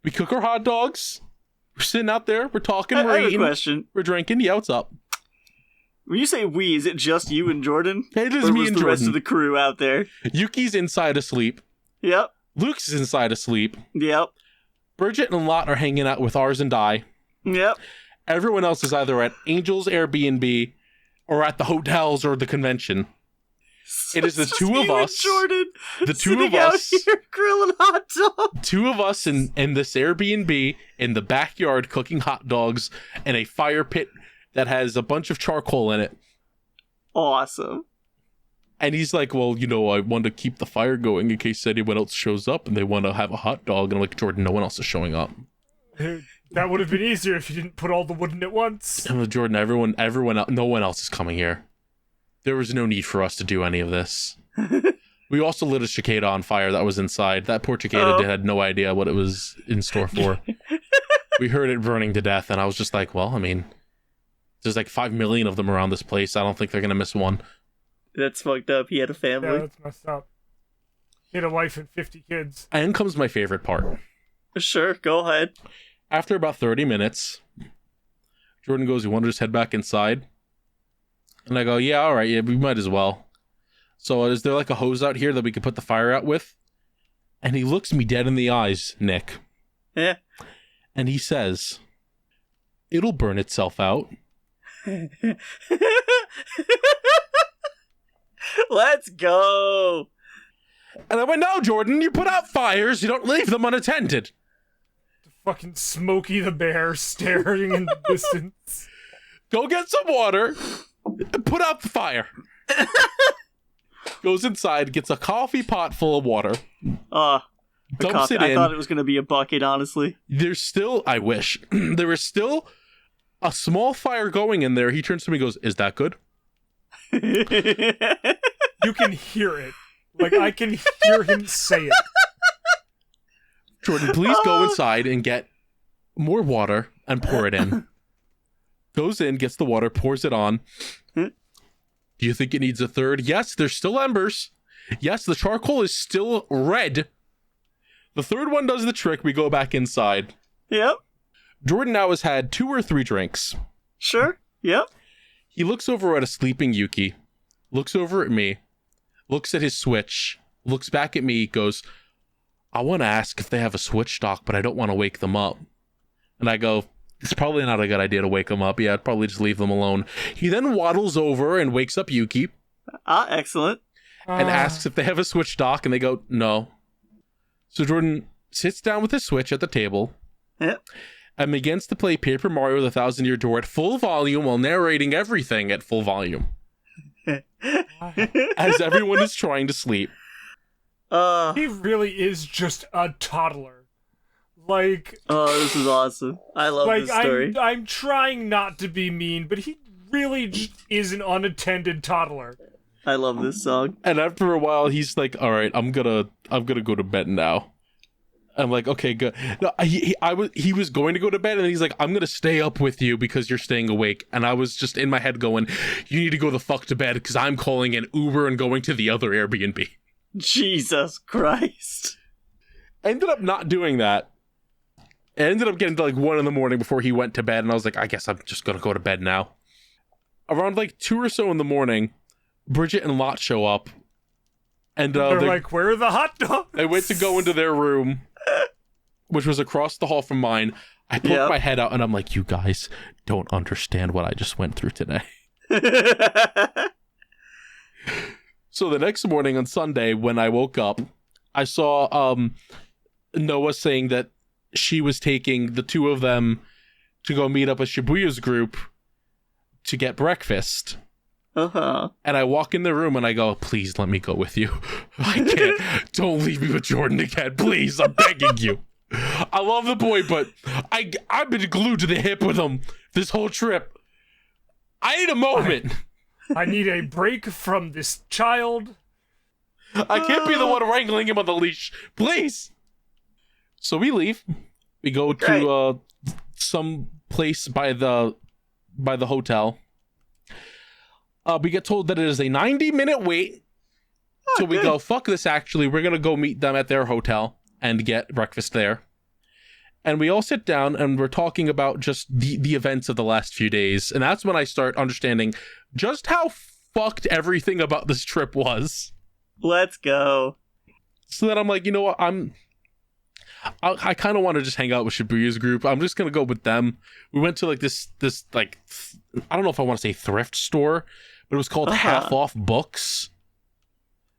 We cook our hot dogs. We're sitting out there. We're talking. We're I have eating. a question. We're drinking. Yeah, what's up? When you say we, is it just you and Jordan? It is or me was and the Jordan. rest of the crew out there? Yuki's inside asleep. Yep. Luke's is inside asleep. Yep. Bridget and Lot are hanging out with ours and Di. Yep. Everyone else is either at Angel's Airbnb or at the hotels or the convention. It is the It's two just of you and us. Jordan, The two of sitting out us. here grilling hot dogs. Two of us in this Airbnb in the backyard cooking hot dogs in a fire pit that has a bunch of charcoal in it. Awesome. And he's like, well, I want to keep the fire going in case anyone else shows up and they want to have a hot dog. And I'm like, Jordan, no one else is showing up. That would have been easier if you didn't put all the wood in at once. I'm like, Jordan, everyone else, no one else is coming here. There was no need for us to do any of this. We also lit a cicada on fire that was inside. That poor cicada had no idea what it was in store for. We heard it burning to death, and I was just like, well, I mean, there's like 5 million of them around this place. I don't think they're going to miss one. That's fucked up. He had a family. Yeah, that's messed up. He had a wife and 50 kids. And comes my favorite part. Sure, go ahead. After about 30 minutes, Jordan goes, you want to just head back inside? And I go, yeah, all right, yeah, we might as well. So is there like a hose out here that we could put the fire out with? And he looks me dead in the eyes, Nick. Yeah. And he says, it'll burn itself out. Let's go. And I went, no, Jordan, you put out fires, you don't leave them unattended. Fucking Smokey the Bear staring in the distance. Go get some water and put out the fire. Goes inside, gets a coffee pot full of water. Dumps it in. I thought it was going to be a bucket, honestly. There's still, I wish, there is still a small fire going in there. He turns to me and goes, is that good? You can hear it. Like, I can hear him say it. Jordan, please go inside and get more water and pour it in. Goes in, gets the water, pours it on. Do you think it needs a third? Yes, there's still embers. Yes, the charcoal is still red. The third one does the trick. We go back inside. Yep. Jordan now has had 2 or 3 drinks. Sure. Yep. He looks over at a sleeping Yuki, looks over at me, looks at his Switch, looks back at me, goes, I want to ask if they have a Switch stock, but I don't want to wake them up. And I go, it's probably not a good idea to wake them up. Yeah, I'd probably just leave them alone. He then waddles over and wakes up Yuki. Excellent. And asks if they have a Switch dock, and they go, no. So Jordan sits down with his Switch at the table. Yep. And begins to play Paper Mario the Thousand Year Door at full volume while narrating everything at full volume. As everyone is trying to sleep. He really is just a toddler. Like, this is awesome. I love this story. I'm trying not to be mean, but he really just is an unattended toddler. I love this song. And after a while, he's like, "All right, I'm gonna go to bed now." I'm like, "Okay, good." No, he was going to go to bed, and he's like, "I'm gonna stay up with you because you're staying awake." And I was just in my head going, "You need to go the fuck to bed because I'm calling an Uber and going to the other Airbnb." Jesus Christ! I ended up not doing that. I ended up getting to like 1 a.m. before he went to bed, and I was like, I guess I'm just gonna go to bed now. Around like 2 or so in the morning, Bridget and Lot show up. And they're like, where are the hot dogs? I went to go into their room, which was across the hall from mine. I poked my head out and I'm like, you guys don't understand what I just went through today. So the next morning on Sunday, when I woke up, I saw Noah saying that she was taking the two of them to go meet up with Shibuya's group to get breakfast. Uh-huh. And I walk in the room and I go, please let me go with you. I can't. Don't leave me with Jordan again. Please, I'm begging you. I love the boy, but I've been glued to the hip with him this whole trip. I need a moment. I need a break from this child. I can't be the one wrangling him on the leash. Please. So we leave. We go to some place by the hotel. We get told that it is a 90-minute wait. So we go, fuck this, actually. We're going to go meet them at their hotel and get breakfast there. And we all sit down and we're talking about just the events of the last few days. And that's when I start understanding just how fucked everything about this trip was. Let's go. So then I'm like, you know what? I kind of want to just hang out with Shibuya's group. I'm just going to go with them. We went to like this like, I don't know if I want to say thrift store, but it was called Half Off Books.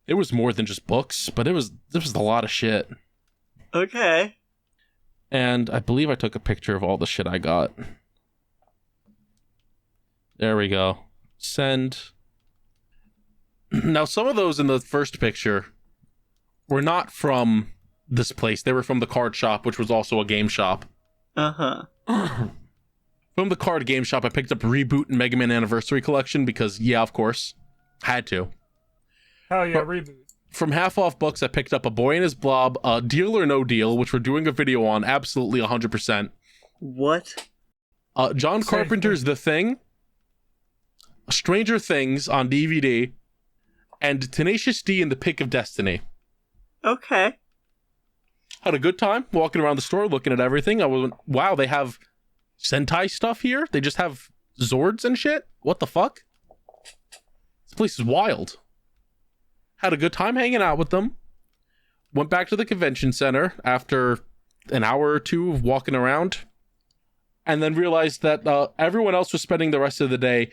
It was more than just books, but there was a lot of shit. Okay. And I believe I took a picture of all the shit I got. There we go. Send. Now, some of those in the first picture were not from this place. They were from the card shop, which was also a game shop. Uh-huh. From the card game shop, I picked up Reboot and Mega Man Anniversary Collection because, yeah, of course. Had to. Hell yeah, Reboot. From Half Off Books, I picked up A Boy and His Blob, Deal or No Deal, which we're doing a video on, absolutely 100%. What? John Carpenter's The Thing, Stranger Things on DVD, and Tenacious D and The Pick of Destiny. Okay. Had a good time walking around the store, looking at everything. I went, wow, they have Sentai stuff here? They just have Zords and shit? What the fuck? This place is wild. Had a good time hanging out with them. Went back to the convention center after an hour or two of walking around. And then realized that everyone else was spending the rest of the day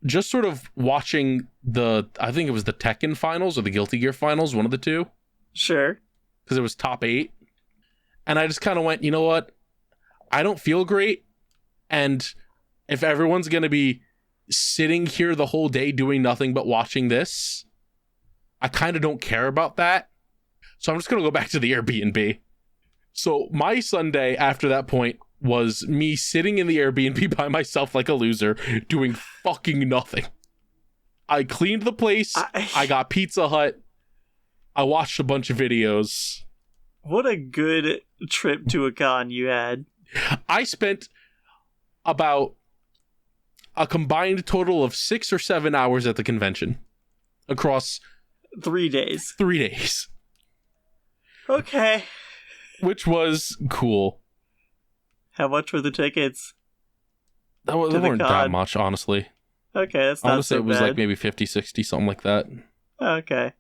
just sort of watching I think it was the Tekken finals or the Guilty Gear finals, one of the two. Sure. Because it was top 8. And I just kind of went, you know what? I don't feel great. And if everyone's going to be sitting here the whole day doing nothing but watching this, I kind of don't care about that. So I'm just going to go back to the Airbnb. So my Sunday after that point was me sitting in the Airbnb by myself like a loser, doing fucking nothing. I cleaned the place. I got Pizza Hut. I watched a bunch of videos. What a good trip to a con you had. I spent about a combined total of 6 or 7 hours at the convention across 3 days. 3 days. Okay. Which was cool. How much were the tickets? They weren't that much, honestly. Okay, that's not honestly, so bad. It was like maybe 50, 60, something like that. Okay.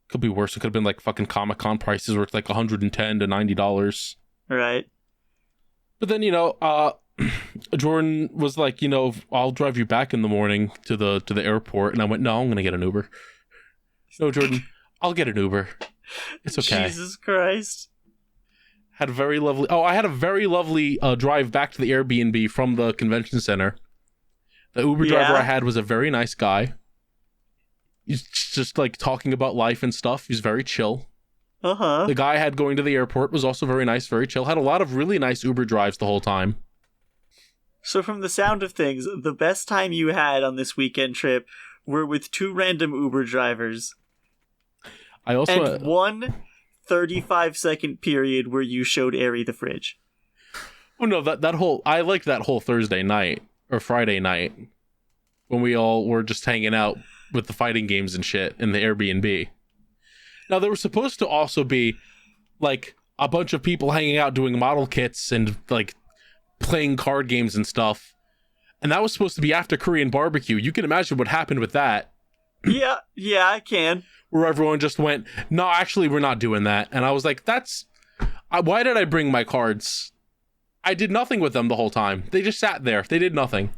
Could be worse. It could have been like fucking Comic-Con prices where it's like $110 to $90. Right. But then, Jordan was like, I'll drive you back in the morning to the airport. And I went, no, I'm going to get an Uber. No, Jordan, I'll get an Uber. It's okay. Jesus Christ. I had a very lovely drive back to the Airbnb from the convention center. The Uber driver I had was a very nice guy. He's just like talking about life and stuff. He's very chill. Uh-huh. The guy I had going to the airport was also very nice, very chill. Had a lot of really nice Uber drives the whole time. So from the sound of things, the best time you had on this weekend trip were with 2 random Uber drivers. I also and one 35-second period where you showed Ari the fridge. Oh no, I liked that whole Thursday night or Friday night when we all were just hanging out with the fighting games and shit in the Airbnb. Now there was supposed to also be like a bunch of people hanging out doing model kits and like playing card games and stuff. And that was supposed to be after Korean BBQ. You can imagine what happened with that. Yeah, I can. Where everyone just went, no, actually, we're not doing that. And I was like, why did I bring my cards? I did nothing with them the whole time. They just sat there. They did nothing.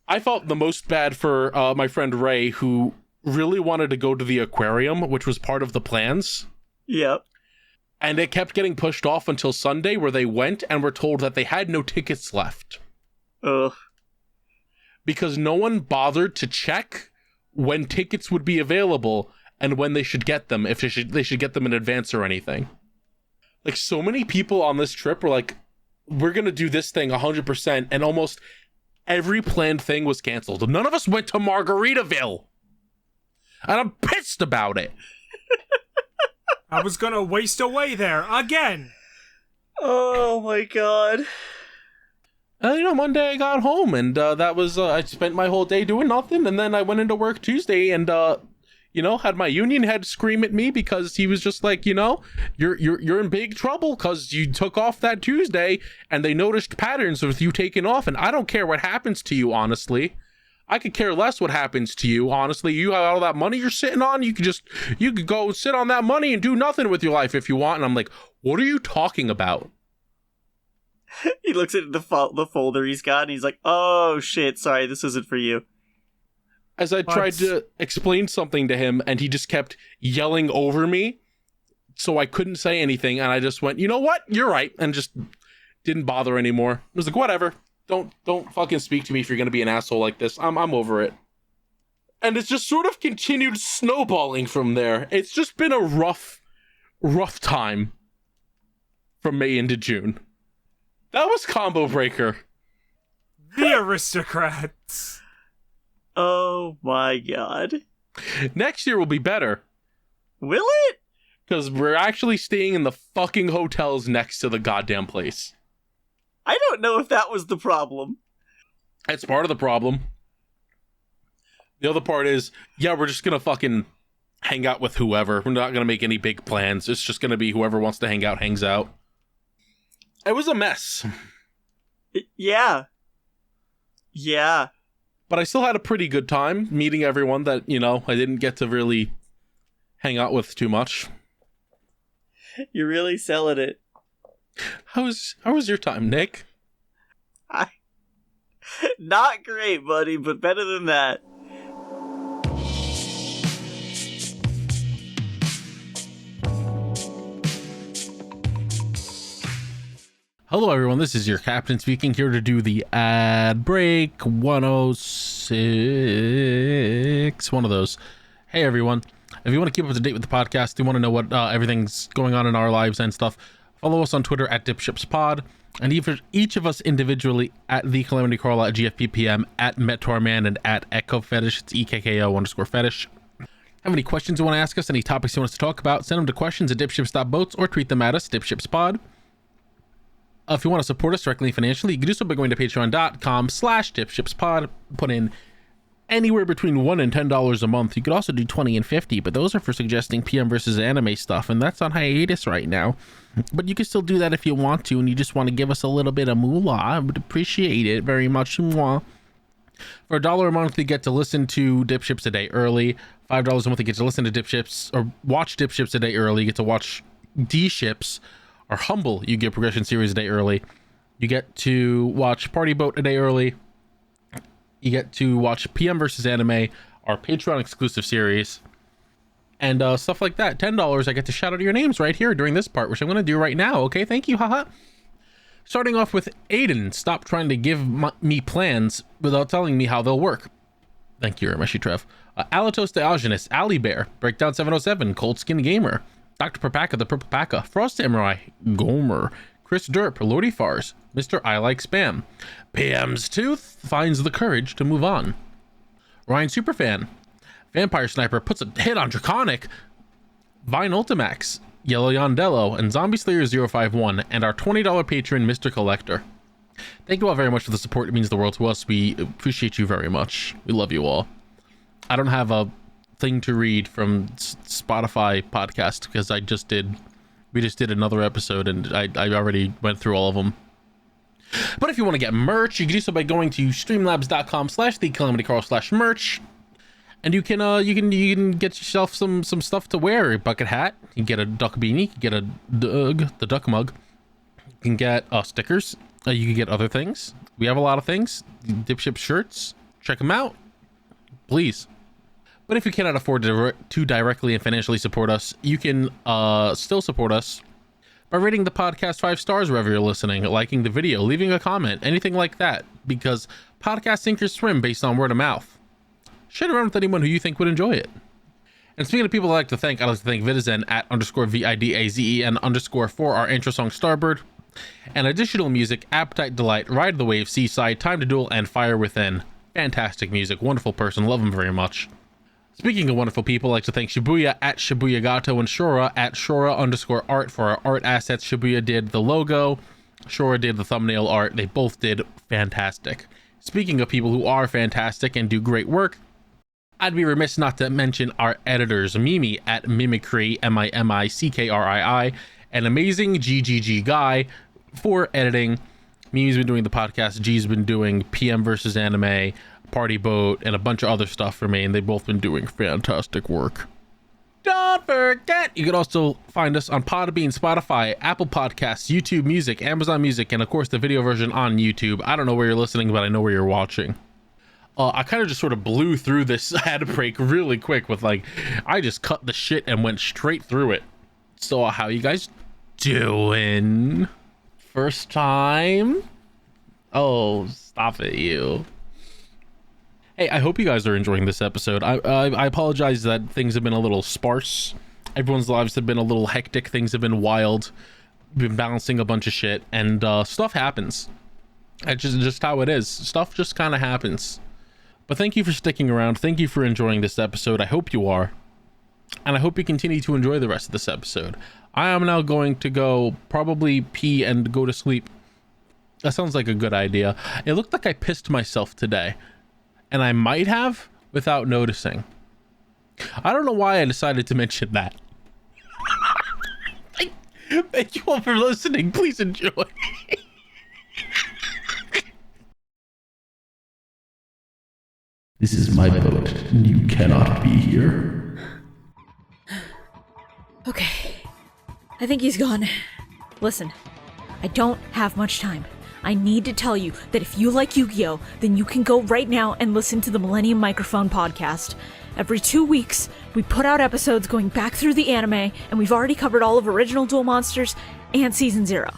I felt the most bad for my friend Ray, who really wanted to go to the aquarium, which was part of the plans. Yep. And it kept getting pushed off until Sunday, where they went and were told that they had no tickets left. Ugh. Because no one bothered to check when tickets would be available and when they should get them, if they should get them in advance or anything. Like, so many people on this trip were like, we're going to do this thing 100%, and almost every planned thing was canceled. None of us went to Margaritaville. And I'm pissed about it. I was gonna waste away there again. Oh my god. Monday I got home, and that was, I spent my whole day doing nothing, and then I went into work Tuesday, and, had my union head scream at me because he was just like, you're in big trouble because you took off that Tuesday, and they noticed patterns with you taking off, and I don't care what happens to you, honestly. I could care less what happens to you, honestly. You have all that money you're sitting on, you could go sit on that money and do nothing with your life if you want, and I'm like, what are you talking about? He looks at the folder he's got, and he's like, oh shit, sorry, this isn't for you. As I tried to explain something to him, and he just kept yelling over me, so I couldn't say anything, and I just went, you know what? You're right, and just didn't bother anymore. I was like, whatever. Don't fucking speak to me if you're gonna be an asshole like this. I'm over it. And it's just sort of continued snowballing from there. It's just been a rough time from May into June. That was Combo Breaker. The aristocrats. Oh my god. Next year will be better. Will it? Because we're actually staying in the fucking hotels next to the goddamn place. I don't know if that was the problem. It's part of the problem. The other part is, we're just gonna fucking hang out with whoever. We're not gonna make any big plans. It's just gonna be whoever wants to hang out, hangs out. It was a mess. Yeah. But I still had a pretty good time meeting everyone that, I didn't get to really hang out with too much. You're really selling it. How was your time, Nick? Not great, buddy, but better than that. Hello, everyone. This is your captain speaking, here to do the ad break 106. One of those. Hey, everyone. If you want to keep up to date with the podcast, you want to know what everything's going on in our lives and stuff, follow us on Twitter at DipShipsPod, and each of us individually at The Calamity Carl, at GFPPM, at Metorman, and at Echo Fetish. It's EKKO_fetish. Have any questions you want to ask us, any topics you want us to talk about, send them to questions@dipships.boats or tweet them at us, DipShipsPod. If you want to support us directly financially, you can do so by going to patreon.com/dipshipspod. Put in anywhere between $1 and $10 a month. You could also do 20 and 50, but those are for suggesting PM versus anime stuff, and that's on hiatus right now. But you can still do that if you want to, and you just want to give us a little bit of moolah. I would appreciate it very much. For $1 a month, you get to listen to DipShips a day early. $5 a month, you get to listen to DipShips, or watch DipShips a day early. You get to watch DShips, or Humble, you get Progression Series a day early. You get to watch Party Boat a day early. You get to watch PM versus Anime, our Patreon exclusive series, and stuff like that. $10, I get to shout out your names right here during this part, which I'm going to do right now. Okay, thank you, haha. Starting off with Aiden, stop trying to give me plans without telling me how they'll work. Thank you very much, Trev. Alatos Diogenes, Ali Bear, Breakdown 707, Cold Skin Gamer, Dr. Perpaka, the Purple Paka, Frost Samurai, Gomer, Chris Derp, Lordy Fars, Mr. I Like Spam, PM's Tooth finds the courage to move on, Ryan Superfan, Vampire Sniper puts a hit on Draconic, Vine Ultimax, Yellow Yondello, and Zombie Slayer 051, and our $20 patron, Mr. Collector. Thank you all very much for the support. It means the world to us. We appreciate you very much. We love you all. I don't have a thing to read from Spotify podcast because we just did another episode and I already went through all of them. But if you want to get merch, you can do so by going to streamlabs.com/thecalamitycarl/merch. And you can get yourself some stuff to wear. A bucket hat. You can get a duck beanie. You can get the duck mug. You can get stickers. You can get other things. We have a lot of things. DipShips shirts. Check them out, please. But if you cannot afford to directly and financially support us, you can still support us by rating the podcast 5 stars wherever you're listening, liking the video, leaving a comment, anything like that. Because podcasts sink or swim based on word of mouth. Share it around with anyone who you think would enjoy it. And speaking of people I'd like to thank Vidazen at _VIDAZEN_ for our intro song Starbird. And additional music, Appetite Delight, Ride the Wave, Seaside, Time to Duel, and Fire Within. Fantastic music, wonderful person, love him very much. Speaking of wonderful people, I'd like to thank Shibuya at Shibuya Gato and Shora at Shora_art for our art assets. Shibuya did the logo, Shora did the thumbnail art. They both did fantastic. Speaking of people who are fantastic and do great work, I'd be remiss not to mention our editors, Mimi at Mimicry, MIMICKRII, an amazing GGG guy for editing. Mimi's been doing the podcast, G's been doing PM versus Anime, Party Boat, and a bunch of other stuff for me, and they've both been doing fantastic work. Don't forget, you can also find us on Podbean, Spotify, Apple Podcasts, YouTube Music, Amazon Music, and of course the video version on YouTube. I don't know where you're listening, but I know where you're watching. I kind of just sort of blew through this ad break really quick with I just cut the shit and went straight through it. So how you guys doing? First time? Oh, stop it, you. Hey, I hope you guys are enjoying this episode. I apologize that things have been a little sparse. Everyone's lives have been a little hectic. Things have been wild. Been balancing a bunch of shit, and stuff happens. It's just how it is. Stuff just kind of happens. But thank you for sticking around. Thank you for enjoying this episode. I hope you are. And I hope you continue to enjoy the rest of this episode. I am now going to go probably pee and go to sleep. That sounds like a good idea. It looked like I pissed myself today. And I might have without noticing. I don't know why I decided to mention that. Thank you all for listening. Please enjoy. This is my boat, and you cannot be here. Okay. I think he's gone. Listen, I don't have much time. I need to tell you that if you like Yu-Gi-Oh, then you can go right now and listen to the Millennium Microphone podcast. Every 2 weeks, we put out episodes going back through the anime, and we've already covered all of Original Duel Monsters and Season 0.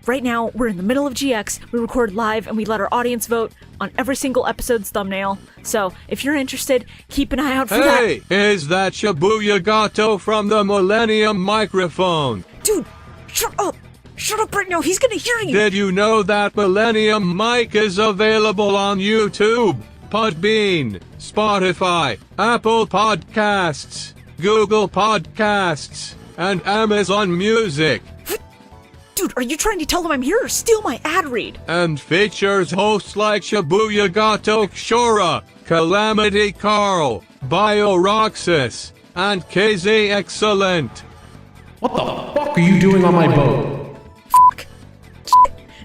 Right now, we're in the middle of GX, we record live, and we let our audience vote on every single episode's thumbnail. So, if you're interested, keep an eye out for that. Hey, is that Shibuya Gato from the Millennium Microphone? Dude, shut up! Shut up right now, he's gonna hear you! Did you know that Millennium Mic is available on YouTube, Podbean, Spotify, Apple Podcasts, Google Podcasts, and Amazon Music? Dude, are you trying to tell them I'm here or steal my ad read? And features hosts like Shibuya Gato, Shora, Calamity Carl, BioRoxas, and KZ Excellent. What the fuck are you doing on my boat? Fuck.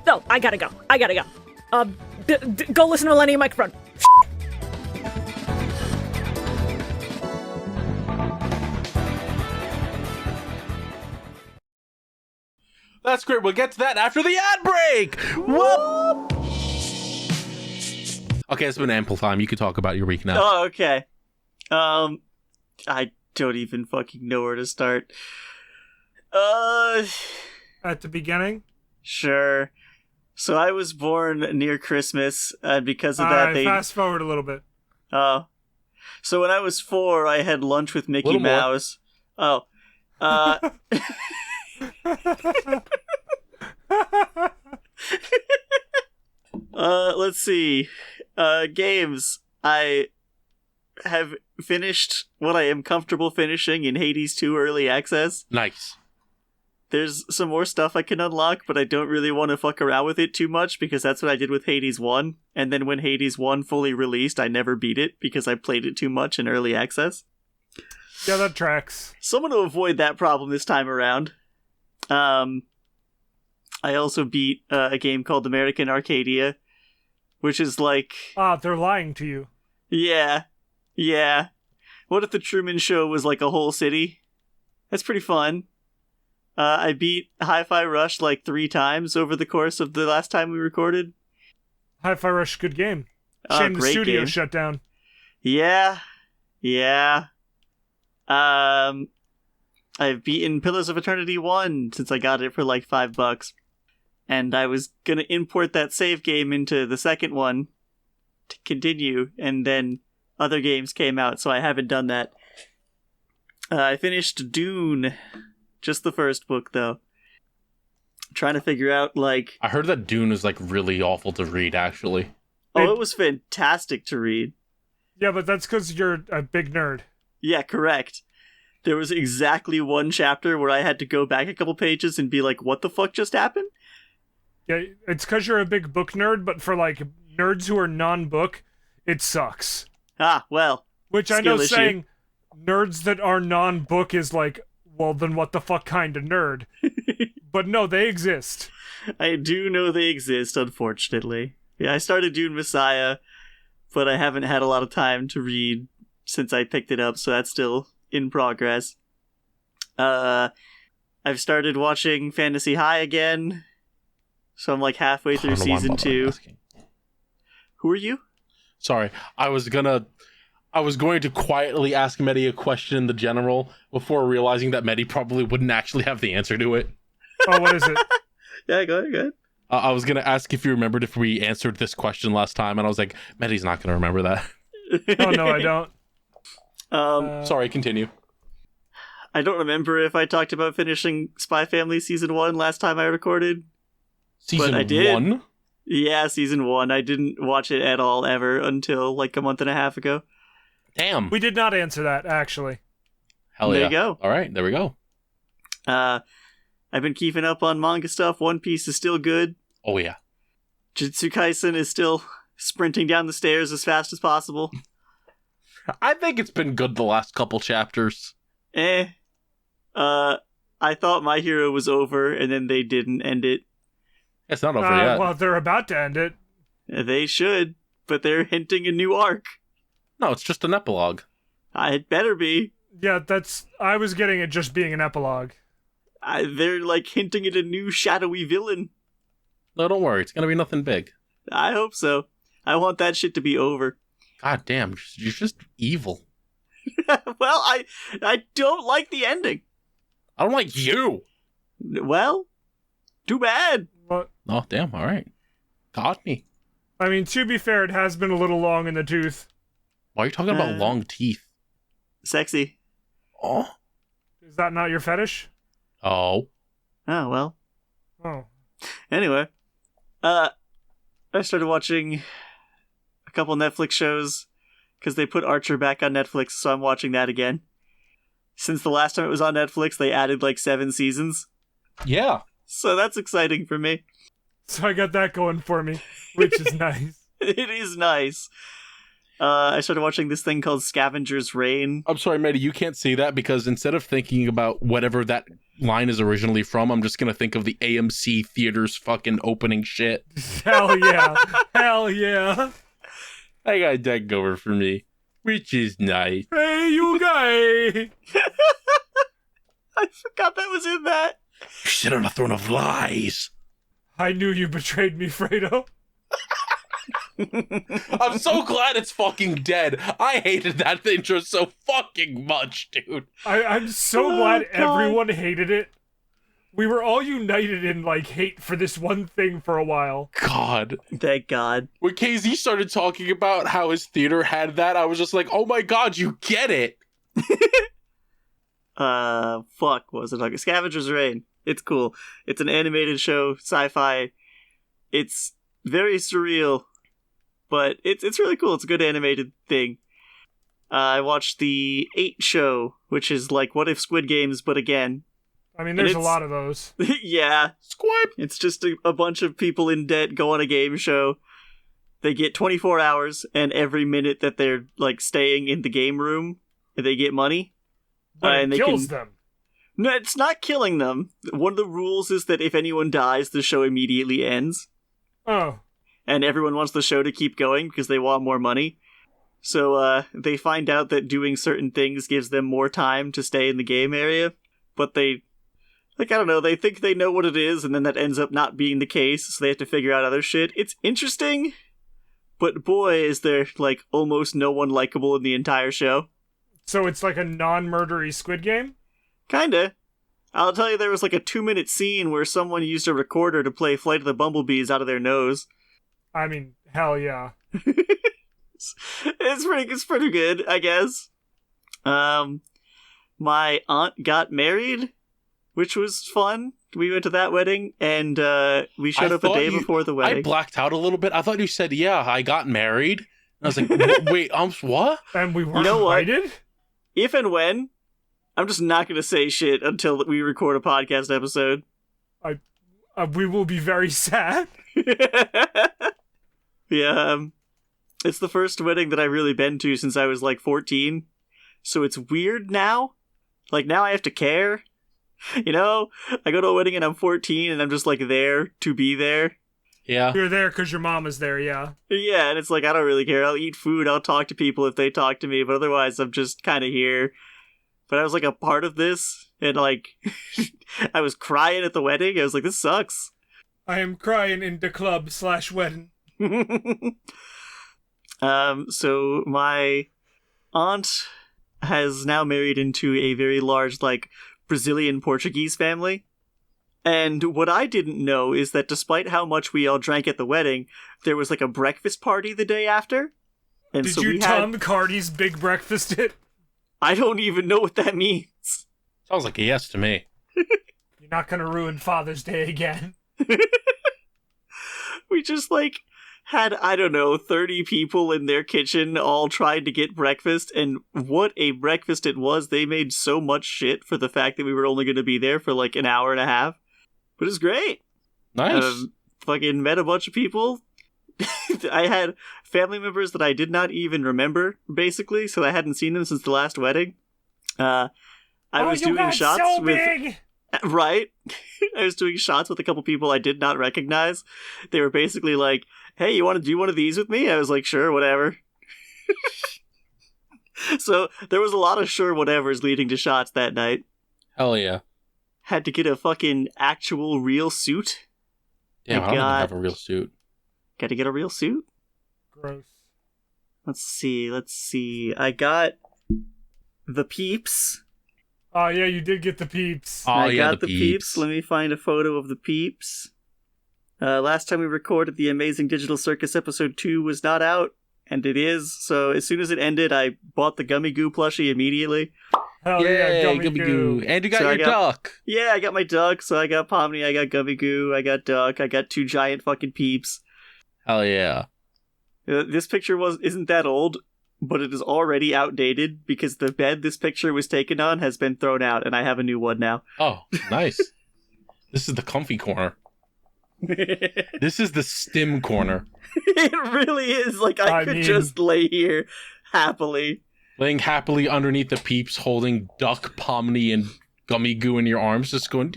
No, I gotta go. Go listen to Millennium Microphone. That's great. We'll get to that after the ad break. Whoop. Okay, it's been ample time. You can talk about your week now. Oh, okay. I don't even fucking know where to start. At the beginning? Sure. So I was born near Christmas, and because of that, fast forward a little bit. Oh. So when I was 4, I had lunch with Mickey Mouse. Oh. Let's see. Games. I have finished what I am comfortable finishing in Hades 2 Early Access. Nice. There's some more stuff I can unlock, but I don't really want to fuck around with it too much because that's what I did with Hades 1. And then when Hades 1 fully released, I never beat it because I played it too much in Early Access. Yeah, that tracks. So I'm going to avoid that problem this time around. I I also beat a game called American Arcadia, which is like... they're lying to you. Yeah. What if the Truman Show was like a whole city? That's pretty fun. I beat Hi-Fi Rush like 3 times over the course of the last time we recorded. Hi-Fi Rush, good game. Shame the studio shut down. Yeah. I've beaten Pillars of Eternity 1 since I got it for like $5. And I was gonna import that save game into the second one to continue, and then other games came out, so I haven't done that. I finished Dune, just the first book, though. Trying to figure out, like... I heard that Dune is, like, really awful to read, actually. Oh, it was fantastic to read. Yeah, but that's because you're a big nerd. Yeah, correct. There was exactly one chapter where I had to go back a couple pages and be like, what the fuck just happened? Yeah, it's because you're a big book nerd, but for, like, nerds who are non-book, it sucks. Ah, well. Which I know saying nerds that are non-book is like, well, then what the fuck kind of nerd? But no, they exist. I do know they exist, unfortunately. Yeah, I started Dune Messiah, but I haven't had a lot of time to read since I picked it up, so that's still in progress. I've started watching Fantasy High again, so I'm like halfway through season 2. Who are you? Sorry, I was going to quietly ask Medi a question in the general before realizing that Medi probably wouldn't actually have the answer to it. Oh, what is it? Yeah, go ahead. I was going to ask if you remembered if we answered this question last time, and I was like, Medi's not going to remember that. Oh, no, I don't. Sorry, continue. I don't remember if I talked about finishing Spy Family Season 1 last time I recorded. Season but I did. 1? Yeah, Season 1. I didn't watch it at all ever until like a month and a half ago. Damn. We did not answer that, actually. Hell yeah. There you go. All right, there we go. I've been keeping up on manga stuff. One Piece is still good. Oh, yeah. Jujutsu Kaisen is still sprinting down the stairs as fast as possible. I think it's been good the last couple chapters. I thought My Hero was over, and then they didn't end it. It's not over yet. Well, they're about to end it. They should, but they're hinting a new arc. No, it's just an epilogue. It better be. Yeah, I was getting it just being an epilogue. They're like hinting at a new shadowy villain. No, don't worry. It's going to be nothing big. I hope so. I want that shit to be over. God damn, you're just evil. Well, I don't like the ending. I don't like you. Well, too bad. But, Oh, damn. All right. Got me. I mean, to be fair, it has been a little long in the tooth. Why are you talking about long teeth? Sexy. Oh. Is that not your fetish? Oh. Oh, well. Oh. Anyway, I started watching a couple Netflix shows because they put Archer back on Netflix, so I'm watching that again. Since the last time it was on Netflix, they added like 7 seasons. Yeah. So that's exciting for me. So I got that going for me, which is nice. It is nice. I started watching this thing called Scavenger's Reign. I'm sorry, Matty, you can't see that because instead of thinking about whatever that line is originally from, I'm just going to think of the AMC theaters fucking opening shit. Hell yeah. Hell yeah. I got that over for me, which is nice. Hey, you guy. I forgot that was in that. You sit on a throne of lies. I knew you betrayed me, Fredo. I'm so glad it's fucking dead. I hated that intro so fucking much, dude. I'm so glad everyone hated it. We were all united in, like, hate for this one thing for a while. God. Thank God. When KZ started talking about how his theater had that, I was just like, oh my God, you get it. Fuck, what was it talking? Scavenger's Reign. It's cool. It's an animated show, sci-fi. It's very surreal, but it's really cool. It's a good animated thing. I watched the 8 show, which is like What If Squid Games, but again. I mean, there's a lot of those. Yeah. Squib. It's just a bunch of people in debt go on a game show. They get 24 hours, and every minute that they're like staying in the game room, they get money. But and it they kills them. No, it's not killing them. One of the rules is that if anyone dies, the show immediately ends. Oh. And everyone wants the show to keep going because they want more money. So they find out that doing certain things gives them more time to stay in the game area. But they, like, I don't know, they think they know what it is, and then that ends up not being the case, so they have to figure out other shit. It's interesting, but boy, is there, like, almost no one likable in the entire show. So it's like a non-murdery Squid Game? Kinda. I'll tell you, there was like a 2-minute scene where someone used a recorder to play Flight of the Bumblebees out of their nose. I mean, hell yeah. It's pretty good, I guess. My aunt got married, which was fun. We went to that wedding, and we showed up a day before the wedding. I blacked out a little bit. I thought you said, yeah, I got married. And I was like, wait, what? And we weren't invited? What? If and when, I'm just not going to say shit until we record a podcast episode. We will be very sad. Yeah, it's the first wedding that I've really been to since I was like 14, so it's weird now. Like, now I have to care. You know, I go to a wedding and I'm 14 and I'm just like there to be there. Yeah. You're there because your mom is there, yeah. Yeah, and it's like, I don't really care. I'll eat food, I'll talk to people if they talk to me, but otherwise I'm just kind of here. But I was like a part of this, and like, I was crying at the wedding. I was like, this sucks. I am crying in the club/wedding. So my aunt has now married into a very large, like, Brazilian Portuguese family. And what I didn't know is that despite how much we all drank at the wedding, there was like a breakfast party the day after. And Did so you we Tom Cardi's big breakfast it? I don't even know what that means. Sounds like a yes to me. You're not gonna ruin Father's Day again. We just, like, had, I don't know, 30 people in their kitchen all trying to get breakfast, and what a breakfast it was. They made so much shit for the fact that we were only going to be there for like an hour and a half. But it was great. Nice. Fucking met a bunch of people. I had family members that I did not even remember, basically, so I hadn't seen them since the last wedding. I was doing shots so with... big! Right? I was doing shots with a couple people I did not recognize. They were basically like, hey, you want to do one of these with me? I was like, sure, whatever. So there was a lot of sure whatevers leading to shots that night. Hell yeah. Had to get a fucking actual real suit. Yeah, I don't even have a real suit. Got to get a real suit? Gross. Let's see. I got the peeps. Oh, yeah, you did get the peeps. Oh, I yeah, got the peeps. Let me find a photo of the peeps. Last time we recorded the Amazing Digital Circus episode 2 was not out, and it is, so as soon as it ended, I bought the Gummy Goo plushie immediately. Hell yeah, Gummy Goo. And you got your duck. Yeah, I got my duck, so I got Pomni, I got Gummy Goo, I got duck, I got 2 giant fucking peeps. Hell yeah. This picture isn't that old, but it is already outdated because the bed this picture was taken on has been thrown out, and I have a new one now. Oh, nice. This is the comfy corner. This is the stim corner. It really is. Like, I could just lay here happily. Laying happily underneath the peeps, holding duck, Pomni, and Gummy Goo in your arms, just going...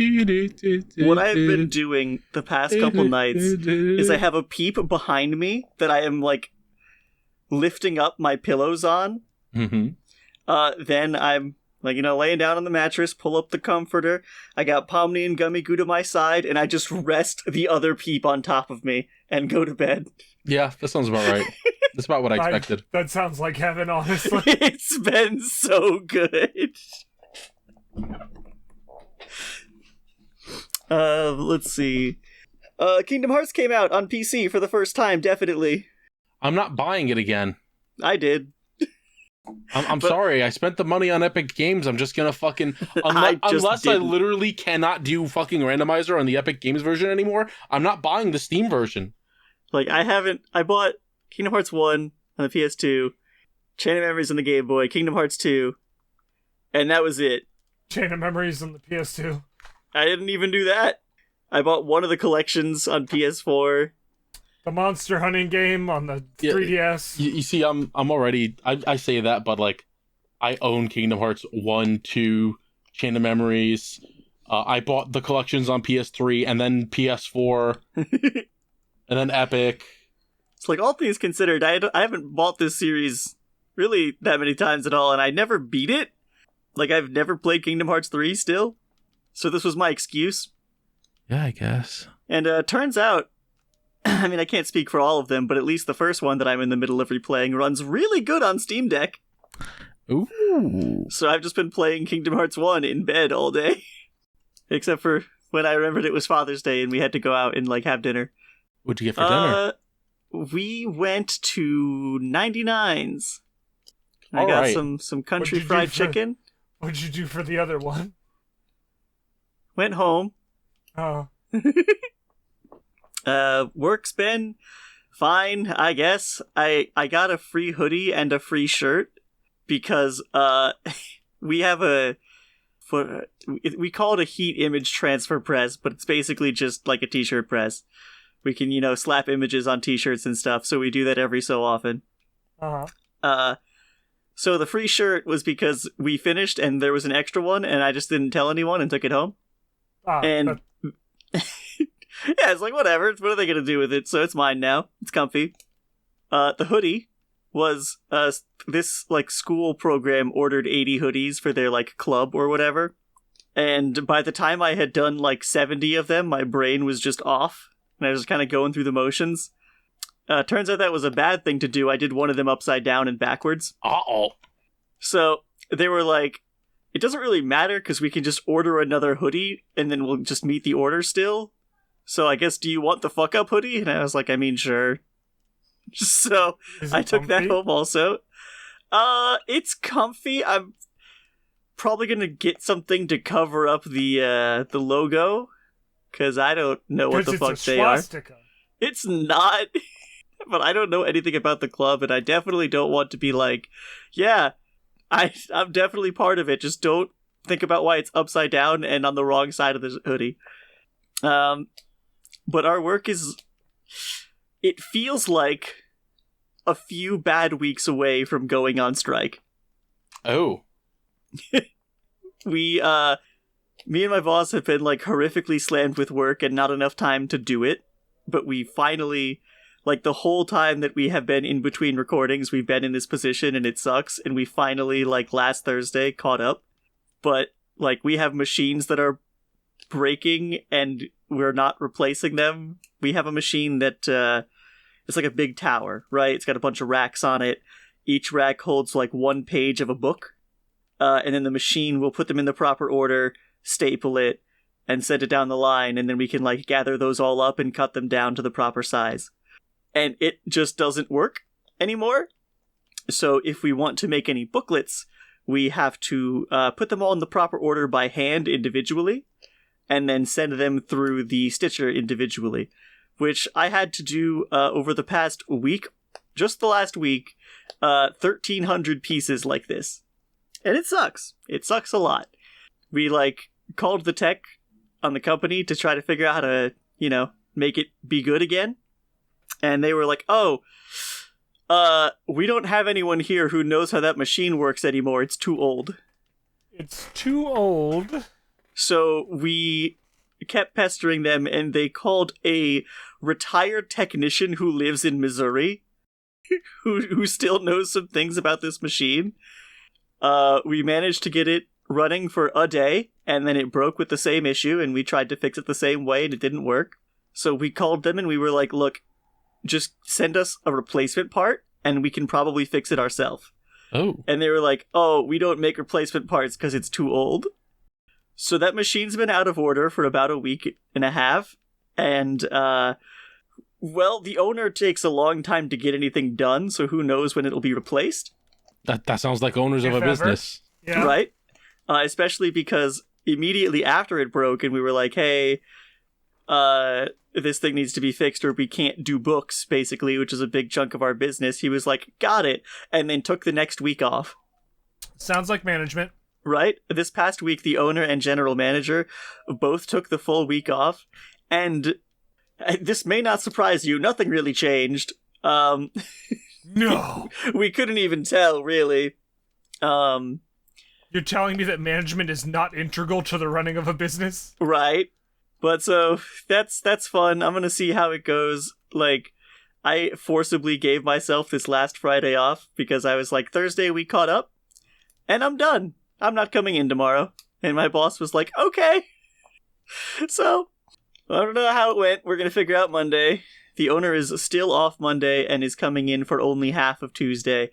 What I've been doing the past couple nights is I have a peep behind me that I am, like, lifting up my pillows on. Mm-hmm. Then I'm, like, you know, laying down on the mattress, pull up the comforter. I got Pomni and Gummy Goo to my side, and I just rest the other peep on top of me and go to bed. Yeah, that sounds about right. That's about what I expected. That sounds like heaven, honestly. It's been so good. Let's see. Kingdom Hearts came out on PC for the first time, definitely. I'm not buying it again. I did. I'm sorry. I spent the money on Epic Games. I'm just gonna fucking... Unless I literally cannot do fucking randomizer on the Epic Games version anymore, I'm not buying the Steam version. Like, I bought Kingdom Hearts 1 on the PS2, Chain of Memories on the Game Boy, Kingdom Hearts 2, and that was it. Chain of Memories on the PS2. I didn't even do that. I bought one of the collections on PS4. The Monster Hunting game on the 3DS. You see, I'm already... I say that, but, like, I own Kingdom Hearts 1, 2, Chain of Memories. I bought the collections on PS3 and then PS4, and then Epic. It's like, all things considered, I haven't bought this series really that many times at all, and I never beat it. Like, I've never played Kingdom Hearts 3 still. So this was my excuse. Yeah, I guess. And turns out, I mean, I can't speak for all of them, but at least the first one that I'm in the middle of replaying runs really good on Steam Deck. Ooh. So I've just been playing Kingdom Hearts 1 in bed all day. Except for when I remembered it was Father's Day and we had to go out and, like, have dinner. What'd you get for dinner? We went to 99's. I All got right. some country fried chicken. What'd you do for the other one? Went home. Oh. Work's been fine, I guess. I got a free hoodie and a free shirt because we have we call it a heat image transfer press, but it's basically just like a t-shirt press. We can, slap images on t-shirts and stuff, so we do that every so often. Uh-huh. So the free shirt was because we finished and there was an extra one and I just didn't tell anyone and took it home. And yeah, it's like, whatever. What are they going to do with it? So it's mine now. It's comfy. The hoodie was this like school program ordered 80 hoodies for their like club or whatever. And by the time I had done like 70 of them, my brain was just off. And I was kind of going through the motions. Turns out that was a bad thing to do. I did one of them upside down and backwards. Uh-oh. So they were like, it doesn't really matter because we can just order another hoodie and then we'll just meet the order still. So I guess, do you want the fuck up hoodie? And I was like, I mean, sure. So I took that home also. It's comfy. I'm probably going to get something to cover up the logo because I don't know what the fuck they are. It's not. But I don't know anything about the club, and I definitely don't want to be like, yeah, I'm definitely part of it. Just don't think about why it's upside down and on the wrong side of the hoodie. But our work it feels like a few bad weeks away from going on strike. Oh. Me and my boss have been like horrifically slammed with work and not enough time to do it. But we finally, like the whole time that we have been in between recordings, we've been in this position and it sucks. And we finally, like last Thursday, caught up. But like we have machines that are breaking and we're not replacing them. We have a machine that it's like a big tower, right? It's got a bunch of racks on it. Each rack holds like one page of a book. And then the machine will put them in the proper order, staple it, and send it down the line, and then we can like gather those all up and cut them down to the proper size. And it just doesn't work anymore. So if we want to make any booklets, we have to put them all in the proper order by hand individually, and then send them through the stitcher individually, which I had to do over the past week, just the last week, 1,300 pieces like this. And it sucks. It sucks a lot. We like called the tech on the company to try to figure out how to, make it be good again. And they were like, we don't have anyone here who knows how that machine works anymore. It's too old. It's too old. So we kept pestering them, and they called a retired technician who lives in Missouri, who still knows some things about this machine. We managed to get it running for a day, and then it broke with the same issue, and we tried to fix it the same way, and it didn't work. So we called them, and we were like, look, just send us a replacement part, and we can probably fix it ourselves. Oh. And they were like, oh, we don't make replacement parts because it's too old. So that machine's been out of order for about a week and a half, and, well, the owner takes a long time to get anything done, so who knows when it'll be replaced. That sounds like owners of a business. Yeah. Right? Especially because immediately after it broke and we were like, hey, this thing needs to be fixed or we can't do books, basically, which is a big chunk of our business. He was like, got it. And then took the next week off. Sounds like management. Right? This past week, the owner and general manager both took the full week off. And this may not surprise you. Nothing really changed. No. We couldn't even tell, really. You're telling me that management is not integral to the running of a business? Right. But so that's fun. I'm gonna see how it goes. Like, I forcibly gave myself this last Friday off because I was like, Thursday we caught up, and I'm done. I'm not coming in tomorrow. And my boss was like, okay. So, I don't know how it went. We're gonna figure out Monday. The owner is still off Monday and is coming in for only half of Tuesday,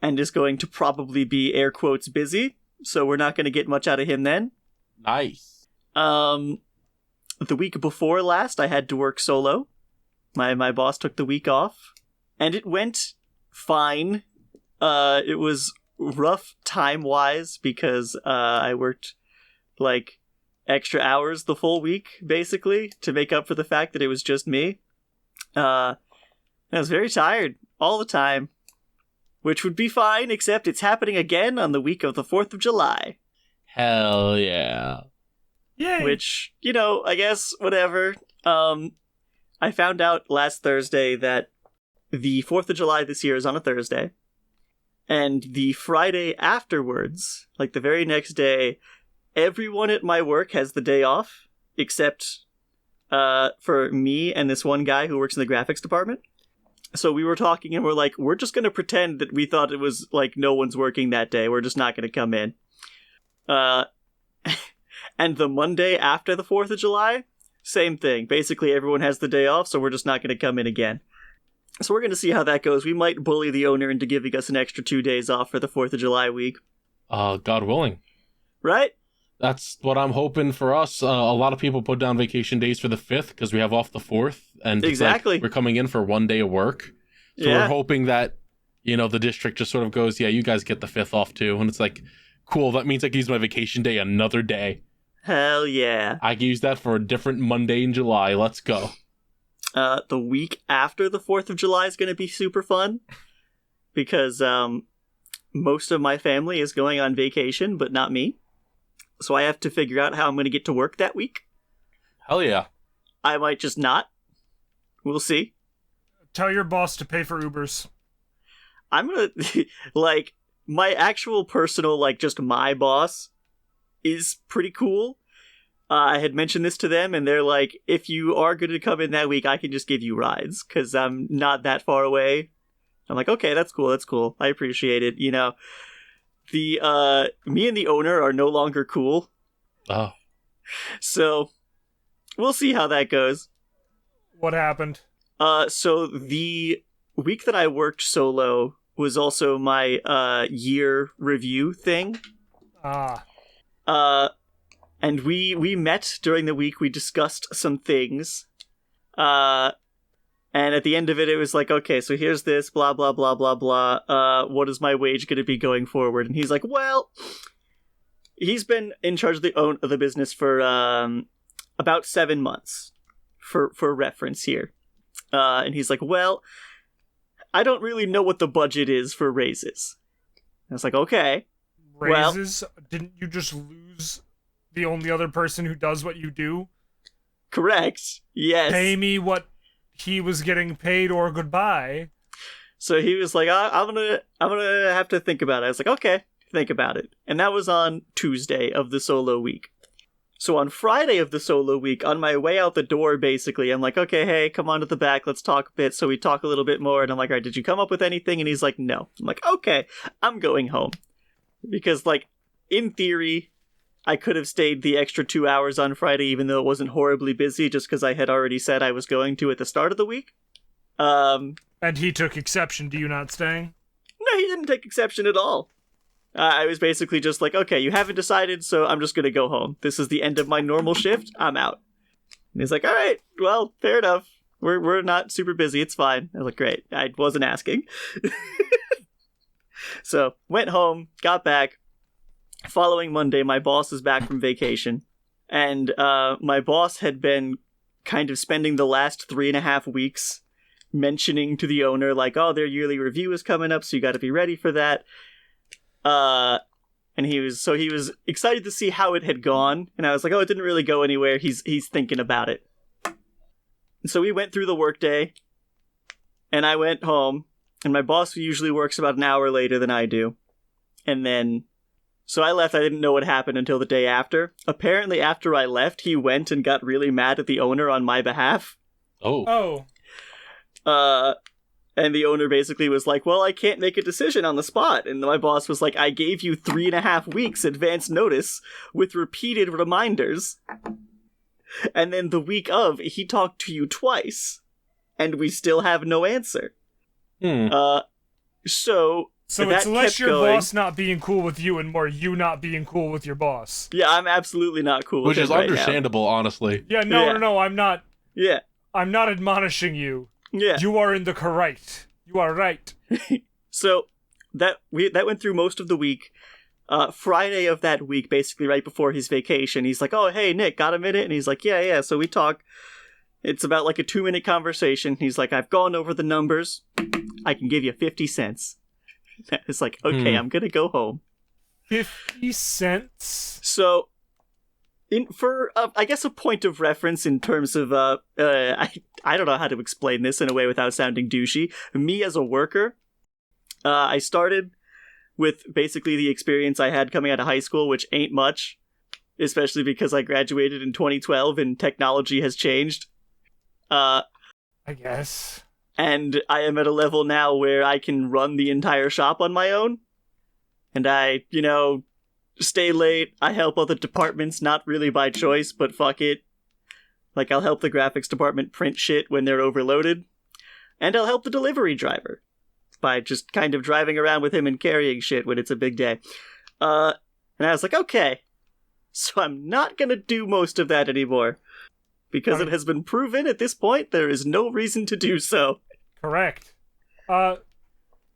and is going to probably be, air quotes, busy. So we're not gonna get much out of him then. Nice. The week before last, I had to work solo. My boss took the week off, and it went fine. It was rough time-wise because I worked, like, extra hours the full week, basically, to make up for the fact that it was just me. I was very tired all the time, which would be fine, except it's happening again on the week of the 4th of July. Hell yeah. Yay! Which, you know, I guess, whatever. I found out last Thursday that the 4th of July this year is on a Thursday. And the Friday afterwards, like the very next day, everyone at my work has the day off, except for me and this one guy who works in the graphics department. So we were talking and we're like, we're just going to pretend that we thought it was like no one's working that day. We're just not going to come in. And the Monday after the 4th of July, same thing. Basically, everyone has the day off, so we're just not going to come in again. So we're going to see how that goes. We might bully the owner into giving us an extra 2 days off for the 4th of July week. God willing. Right? That's what I'm hoping for us. A lot of people put down vacation days for the 5th because we have off the 4th. And exactly. It's like we're coming in for 1 day of work. So we're hoping that, you know, the district just sort of goes, yeah, you guys get the 5th off too. And it's like, cool, that means I can use my vacation day another day. Hell yeah. I can use that for a different Monday in July. Let's go. The week after the 4th of July is going to be super fun because most of my family is going on vacation, but not me. So I have to figure out how I'm going to get to work that week. Hell yeah. I might just not. We'll see. Tell your boss to pay for Ubers. I'm going to, like, my actual personal, like, just my boss is pretty cool. I had mentioned this to them, and they're like, if you are going to come in that week, I can just give you rides, because I'm not that far away. I'm like, okay, that's cool. I appreciate it, you know. The, me and the owner are no longer cool. Oh. So, we'll see how that goes. What happened? So the week that I worked solo was also my, year review thing. And we met during the week, we discussed some things, and at the end of it, it was like, okay, so here's this, blah, blah, blah, blah, blah, what is my wage going to be going forward? And he's like, well, he's been in charge of the business for, about 7 months, for reference here, and he's like, well, I don't really know what the budget is for raises. And I was like, okay. Raises? Well, didn't you just lose the only other person who does what you do? Correct. Yes. Pay me what he was getting paid or goodbye. So he was like, I'm gonna have to think about it. I was like, okay, think about it. And that was on Tuesday of the solo week. So on Friday of the solo week, on my way out the door, basically, I'm like, okay, hey, come on to the back, let's talk a bit. So we talk a little bit more, and I'm like, all right, did you come up with anything? And he's like, no. I'm like, okay, I'm going home. Because, like, in theory, I could have stayed the extra 2 hours on Friday, even though it wasn't horribly busy, just because I had already said I was going to at the start of the week. And he took exception to you not staying? No, he didn't take exception at all. I was basically just like, okay, you haven't decided, so I'm just gonna go home. This is the end of my normal shift. I'm out. And he's like, all right, well, fair enough. We're not super busy. It's fine. I was like, great. I wasn't asking. So, went home, got back. Following Monday, my boss is back from vacation. And my boss had been kind of spending the last 3.5 weeks mentioning to the owner, like, oh, their yearly review is coming up, so you gotta be ready for that. And he was excited to see how it had gone, and I was like, oh, it didn't really go anywhere, he's thinking about it. And so we went through the workday, and I went home, and my boss usually works about an hour later than I do, and then So I left. I didn't know what happened until the day after. Apparently, after I left, he went and got really mad at the owner on my behalf. Oh. And the owner basically was like, well, I can't make a decision on the spot. And my boss was like, I gave you 3.5 weeks advance notice with repeated reminders. And then the week of, he talked to you twice. And we still have no answer. So it's less your boss not being cool with you and more you not being cool with your boss. Yeah, I'm absolutely not cool with Which is understandable, honestly. Yeah, no, I'm not. Yeah. I'm not admonishing you. Yeah. You are in the correct. You are right. So that went through most of the week. Friday of that week, basically right before his vacation, he's like, oh, hey, Nick, got a minute? And he's like, yeah. So we talk. It's about like a 2-minute conversation. He's like, I've gone over the numbers. I can give you 50 cents. It's like, okay, I'm going to go home. 50 cents? So, for I guess a point of reference in terms of, I don't know how to explain this in a way without sounding douchey. Me as a worker, I started with basically the experience I had coming out of high school, which ain't much, especially because I graduated in 2012 and technology has changed. I guess. And I am at a level now where I can run the entire shop on my own. And I, stay late. I help other departments, not really by choice, but fuck it. Like, I'll help the graphics department print shit when they're overloaded. And I'll help the delivery driver by just kind of driving around with him and carrying shit when it's a big day. And I was like, okay. So I'm not gonna do most of that anymore. Because it has been proven at this point there is no reason to do so. Correct.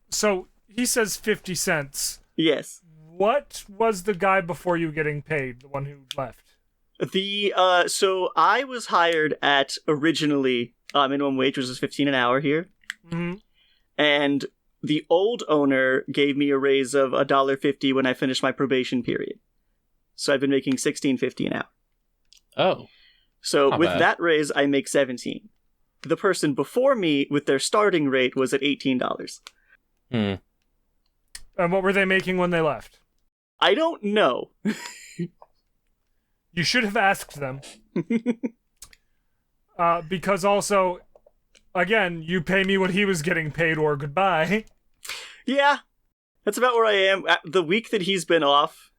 So he says 50 cents. Yes. What was the guy before you getting paid, the one who left? So I was hired at originally, minimum wage was $15 an hour here. Mm-hmm. And the old owner gave me a raise of $1.50 when I finished my probation period. So I've been making $16.50 an hour. Oh. So Not with bad. that raise, I make $17. The person before me with their starting rate was at $18. And what were they making when they left? I don't know. You should have asked them. Because also, again, you pay me what he was getting paid or goodbye. Yeah, that's about where I am. The week that he's been off,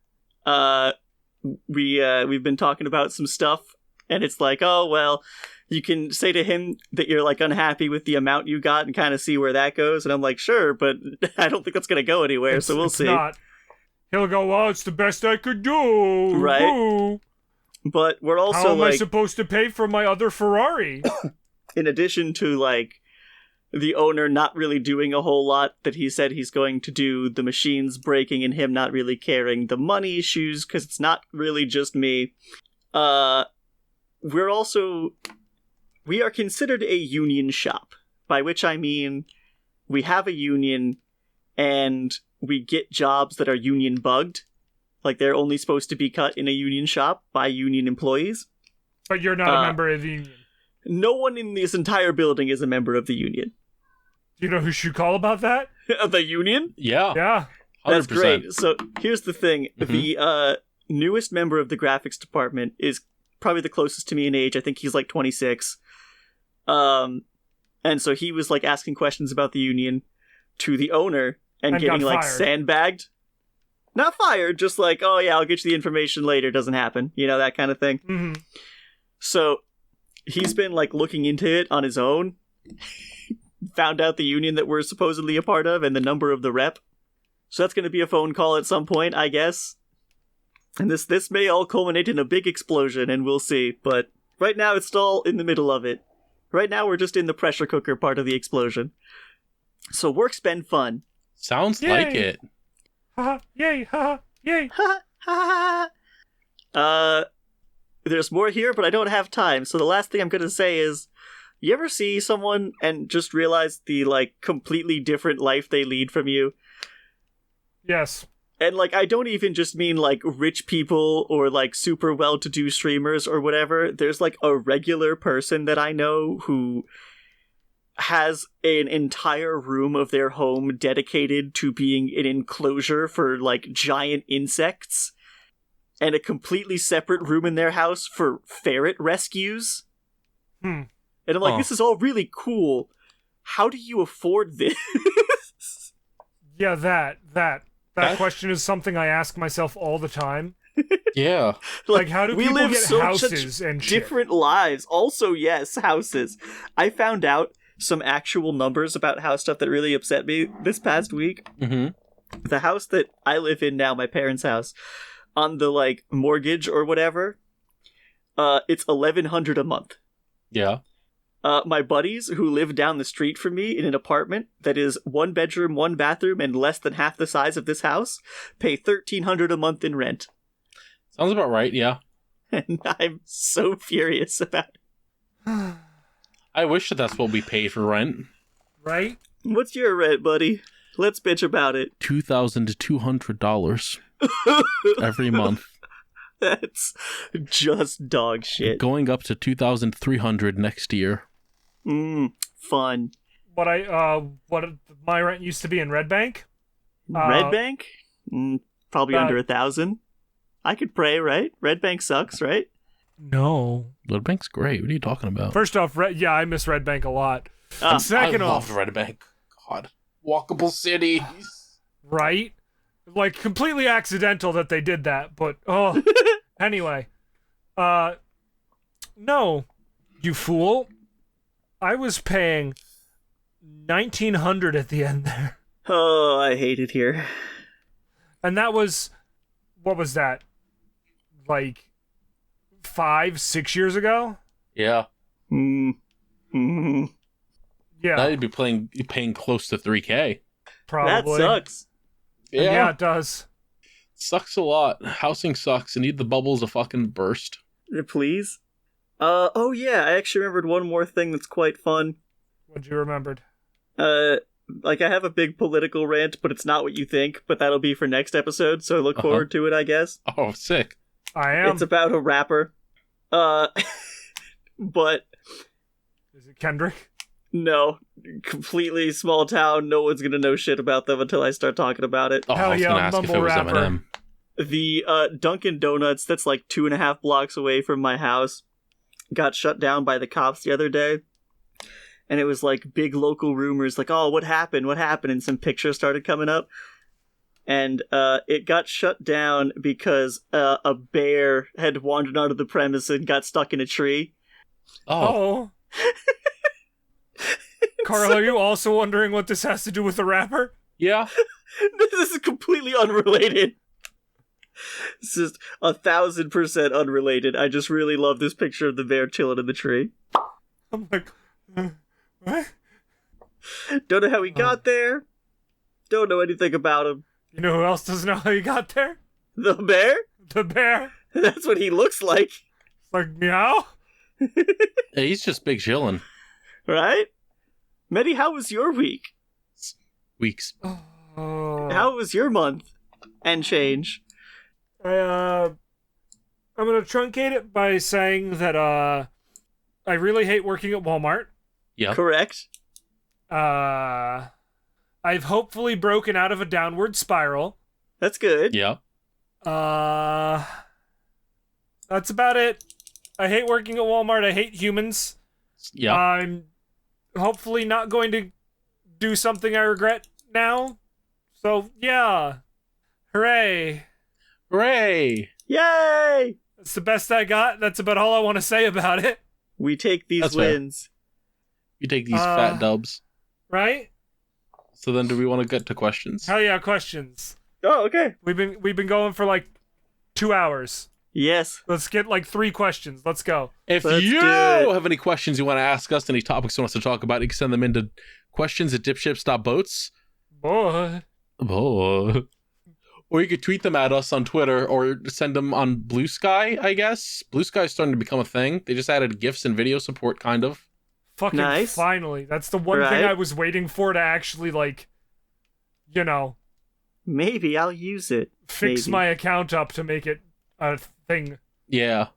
we've been talking about some stuff, and it's like, oh, well, you can say to him that you're, like, unhappy with the amount you got and kind of see where that goes, and I'm like, sure, but I don't think that's going to go anywhere, so we'll see. Not. He'll go, well, it's the best I could do. Right. Woo. But we're also, how am I like, supposed to pay for my other Ferrari? in addition to, like, the owner not really doing a whole lot that he said he's going to do, the machines breaking and him not really caring, the money issues, because it's not really just me, we are considered a union shop, by which I mean we have a union and we get jobs that are union bugged. Like, they're only supposed to be cut in a union shop by union employees. But you're not a member of the union. No one in this entire building is a member of the union. Do you know who should call about that? The union? Yeah. Yeah. 100%. That's great. So here's the thing. The newest member of the graphics department is probably the closest to me in age. I think he's like 26. And so he was like asking questions about the union to the owner and getting like fired. sandbagged. Not fired, just like, oh yeah, I'll get you the information later. Doesn't happen. You know, that kind of thing. Mm-hmm. So he's been like looking into it on his own. Found out the union that we're supposedly a part of and the number of the rep. So that's going to be a phone call at some point, I guess. And this may all culminate in a big explosion, and we'll see. But right now, it's all in the middle of it. Right now, we're just in the pressure cooker part of the explosion. So work's been fun. Sounds Yay. like it. Haha, yay, haha, yay. There's more here, but I don't have time. So the last thing I'm going to say is, you ever see someone and just realize the, like, completely different life they lead from you? Yes. And, like, I don't even just mean, like, rich people or, like, super well-to-do streamers or whatever. There's, like, a regular person that I know who has an entire room of their home dedicated to being an enclosure for, like, giant insects, and a completely separate room in their house for ferret rescues. And I'm like, this is all really cool. How do you afford this? Yeah, that question is something I ask myself all the time. Yeah. Like, how do we people live get so houses such and shit? different lives? Also, yes, houses. I found out some actual numbers about house stuff that really upset me this past week. Mm-hmm. The house that I live in now, my parents' house, on the, like, mortgage or whatever, it's $1,100 a month. Yeah. My buddies who live down the street from me in an apartment that is 1 bedroom, 1 bathroom, and less than half the size of this house pay $1,300 a month in rent. Sounds about right, yeah. And I'm so furious about it. I wish that's what we pay for rent. Right? What's your rent, buddy? Let's bitch about it. $2,200 every month. That's just dog shit. Going up to $2,300 next year. Fun. What my rent used to be in Red Bank? Red Bank? Probably under 1,000. I could pray, right? Red Bank sucks, right? No. Red Bank's great. What are you talking about? First off, I miss Red Bank a lot. Ah, Second I off, loved Red Bank. God. Walkable cities. right? Like, completely accidental that they did that, but anyway. No, you fool. I was paying $1,900 at the end there. Oh, I hate it here. And that was, what was that? Like 5-6 years ago? Yeah. Mm-hmm. Yeah. Now you'd be paying close to $3,000. Probably. That sucks. Yeah, it does. Sucks a lot. Housing sucks. I need the bubbles to fucking burst. Please? Oh yeah, I actually remembered one more thing that's quite fun. What'd you remembered? Like, I have a big political rant, but it's not what you think, but that'll be for next episode, so look forward to it, I guess. Oh, sick. I am. It's about a rapper. But... Is it Kendrick? No. Completely small town, no one's gonna know shit about them until I start talking about it. Oh, Hell I was yeah, gonna ask if mumble it was rapper. Eminem. The Dunkin' Donuts that's like 2.5 blocks away from my house got shut down by the cops the other day. And it was like big local rumors like, oh, what happened? What happened? And some pictures started coming up. And it got shut down because a bear had wandered out of the premise and got stuck in a tree. Oh. Carl, are you also wondering what this has to do with the rapper? Yeah. This is completely unrelated. This is 1,000% unrelated. I just really love this picture of the bear chilling in the tree. I'm like, what? Don't know how he got there. Don't know anything about him. You know who else doesn't know how he got there? The bear? The bear. That's what he looks like. It's like, meow. Yeah, he's just big chillin'. Right? Medi, how was your week? Weeks. How was your month? And change? I'm gonna truncate it by saying that I really hate working at Walmart. Yeah. Correct. I've hopefully broken out of a downward spiral. That's good. Yeah. That's about it. I hate working at Walmart. I hate humans. Yeah. I'm hopefully not going to do something I regret now. So, yeah. Hooray. Hooray! Yay! That's the best I got. That's about all I want to say about it. We take these That's fair. wins. You take these fat dubs. Right? So then do we want to get to questions? Hell yeah, questions. Oh, okay. We've been going for like 2 hours. Yes. Let's get like 3 questions. Let's go. If Let's you do it. have any questions you want to ask us, any topics you want us to talk about, you can send them into questions@dipships.boats. Boy. Oh. Or you could tweet them at us on Twitter or send them on Blue Sky, I guess. Blue Sky is starting to become a thing. They just added GIFs and video support, kind of. Fucking Nice. finally. That's the one Right. thing I was waiting for to actually, like, you know, Maybe I'll use it. fix Maybe. my account up to make it a thing. Yeah.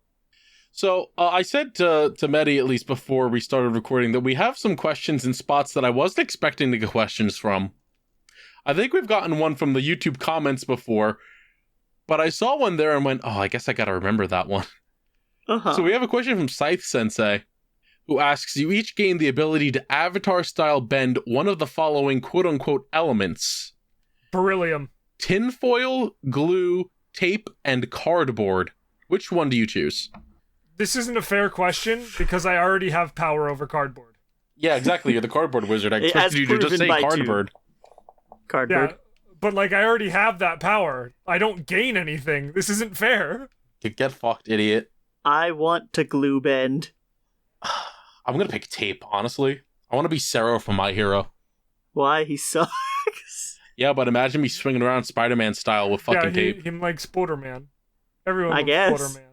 So I said to Medi, at least before we started recording, that we have some questions in spots that I wasn't expecting to get questions from. I think we've gotten one from the YouTube comments before, but I saw one there and went, oh, I guess I gotta remember that one. Uh-huh. So we have a question from Scythe Sensei, who asks, you each gain the ability to avatar-style bend one of the following quote-unquote elements. Beryllium. Tinfoil, glue, tape, and cardboard. Which one do you choose? This isn't a fair question because I already have power over cardboard. Yeah, exactly. You're the cardboard wizard. I expected you to just say cardboard. Cardboard. Yeah, but like I already have that power. I don't gain anything. This isn't fair. Get fucked, idiot. I want to glue bend. I'm gonna pick tape, honestly. I want to be Zero from My Hero. Why? He sucks. Yeah, but imagine me swinging around Spider-Man style with fucking tape. Him like Spider-Man. Everyone I loves guess. Spider-Man.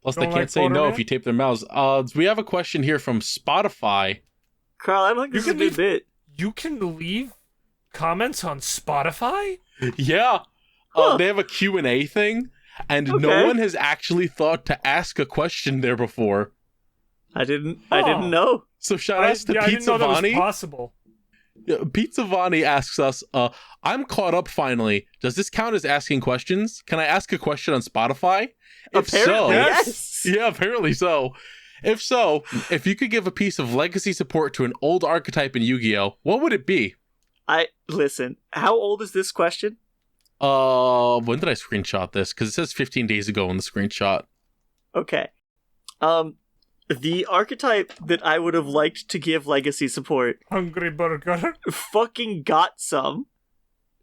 Plus, You they don't can't like say no Spider-Man? if you tape their mouths. We have a question here from Spotify. Carl, I don't think this is a good bit. You can leave comments on Spotify? Yeah. Huh. They have a Q&A thing, and no Okay. one has actually thought to ask a question there before. I didn't Oh. know. So shout outs to I didn't Pizza know that was Vani. possible. Yeah, Pizza Vani asks us, I'm caught up finally. Does this count as asking questions? Can I ask a question on Spotify? If so, Apparently, yes. yeah, apparently so. If so, if you could give a piece of legacy support to an old archetype in Yu-Gi-Oh, what would it be? Listen, how old is this question? When did I screenshot this? Because it says 15 days ago in the screenshot. Okay. The archetype that I would have liked to give legacy support Hungry Burger. fucking got some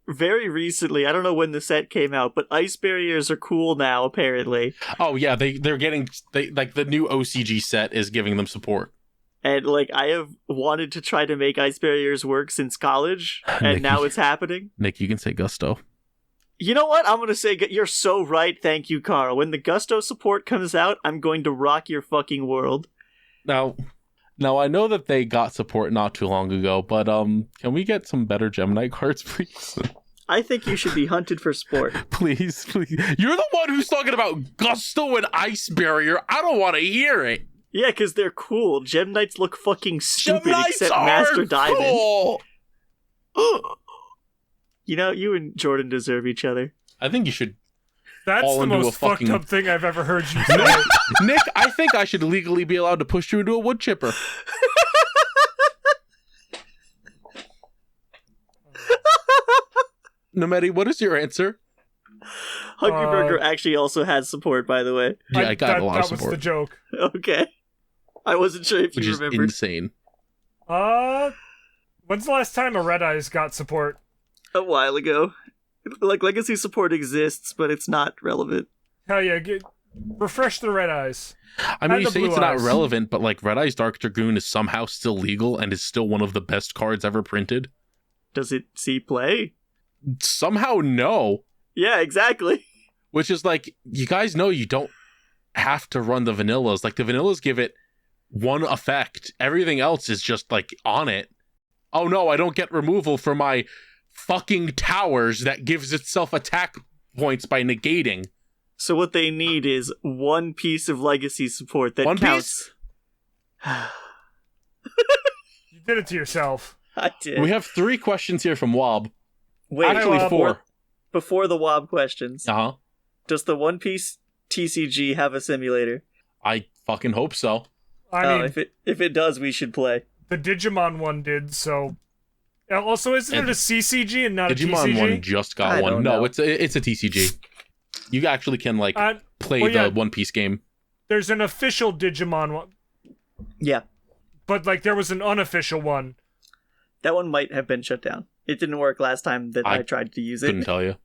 very recently. I don't know when the set came out, but ice barriers are cool now, apparently. Oh yeah, they're getting like the new OCG set is giving them support. And like I have wanted to try to make ice barriers work since college, and Nick, now it's happening. Nick, you can say Gusto. You know what? I'm going to say you're so right. Thank you, Carl. When the Gusto support comes out, I'm going to rock your fucking world. Now I know that they got support not too long ago, but can we get some better Gemini cards, please? I think you should be hunted for sport. please. You're the one who's talking about Gusto and Ice Barrier. I don't want to hear it. Yeah, because they're cool. Gem Knights look fucking stupid Gem Knights except are Master Diamond. cool. You know, you and Jordan deserve each other. I think you should. That's Fall the into a most fucked fucking- up thing I've ever heard you say. Nick, I think I should legally be allowed to push you into a wood chipper. Nomedi, what is your answer? Hungry Burger actually also has support, by the way. Yeah, I got a lot of That was the support, joke. Okay. I wasn't sure if which you is remembered. insane. When's the last time a Red Eyes got support? A while ago. Like, legacy support exists, but it's not relevant. Hell yeah, refresh the Red Eyes. I mean, And you the say Blue it's not Eyes. relevant, but like Red Eyes Dark Dragoon is somehow still legal and is still one of the best cards ever printed. Does it see play? Somehow, no. Yeah, exactly. Which is like, you guys know you don't have to run the vanillas. Like, the vanillas give it one effect. Everything else is just like on it. Oh no, I don't get removal for my fucking towers that gives itself attack points by negating. So what they need is one piece of legacy support that One counts. You did it to yourself. I did. We have 3 questions here from Wob. Wait, Actually, Wob. 4. before the WOB questions, Uh-huh. does the One Piece TCG have a simulator? I fucking hope so. I mean, if it does, we should play. the Digimon one did, so... Also, isn't And it a CCG and not Digimon a TCG? 1 just got I one. don't No, know. it's a TCG. You actually can like play well, yeah. the One Piece game. There's an official Digimon one, Yeah, but like there was an unofficial one. that one might have been shut down. It didn't work last time that I tried to use Couldn't it. tell you.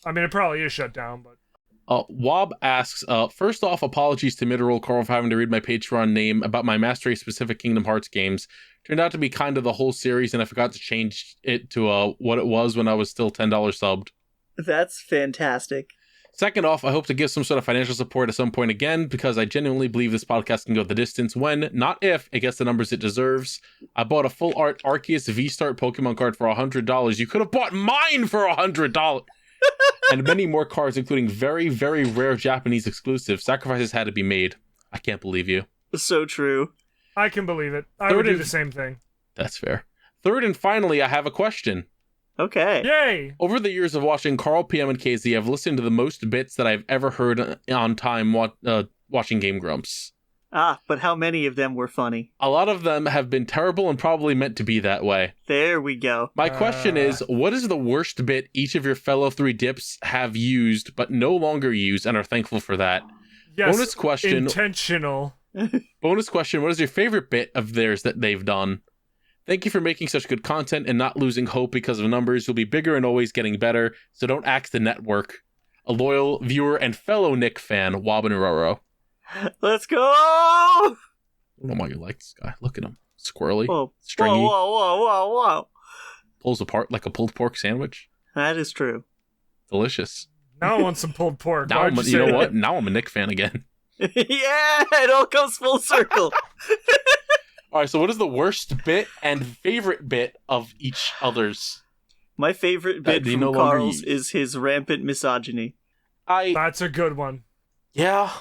I mean, it probably is shut down, but... Wob asks, first off, apologies to Midroll Carl for having to read my Patreon name about my mastery of specific Kingdom Hearts games. Turned out to be kind of the whole series, and I forgot to change it to what it was when I was still $10 subbed. That's fantastic. Second off, I hope to give some sort of financial support at some point again, because I genuinely believe this podcast can go the distance when, not if, it gets the numbers it deserves. I bought a full art Arceus V-Start Pokemon card for $100. You could have bought mine for $100! And many more cards, including very, very rare Japanese exclusives. Sacrifices had to be made. I can't believe you. So true. I can believe it. I would do the same thing. That's fair. Third and finally, I have a question. Okay. Yay! Over the years of watching Carl, PM, and KZ, I've listened to the most bits that I've ever heard on time watching Game Grumps. But how many of them were funny? A lot of them have been terrible and probably meant to be that way. There we go. My question is, what is the worst bit each of your fellow 3 dips have used but no longer use and are thankful for that? Yes, bonus question. Intentional. Bonus question, what is your favorite bit of theirs that they've done? Thank you for making such good content and not losing hope because of numbers. You'll be bigger and always getting better, so don't axe the network. A loyal viewer and fellow Nick fan, Wabanuroro. Let's go! I don't know why you like this guy. Look at him. Squirrely. Whoa. Stringy. Whoa. Pulls apart like a pulled pork sandwich. That is true. Delicious. Now I want some pulled pork. Now you know what? Now I'm a Nick fan again. Yeah, it all comes full circle. All right, so what is the worst bit and favorite bit of each other's? My favorite bit do you from no longer Carl's use? is his rampant misogyny. That's a good one. Yeah.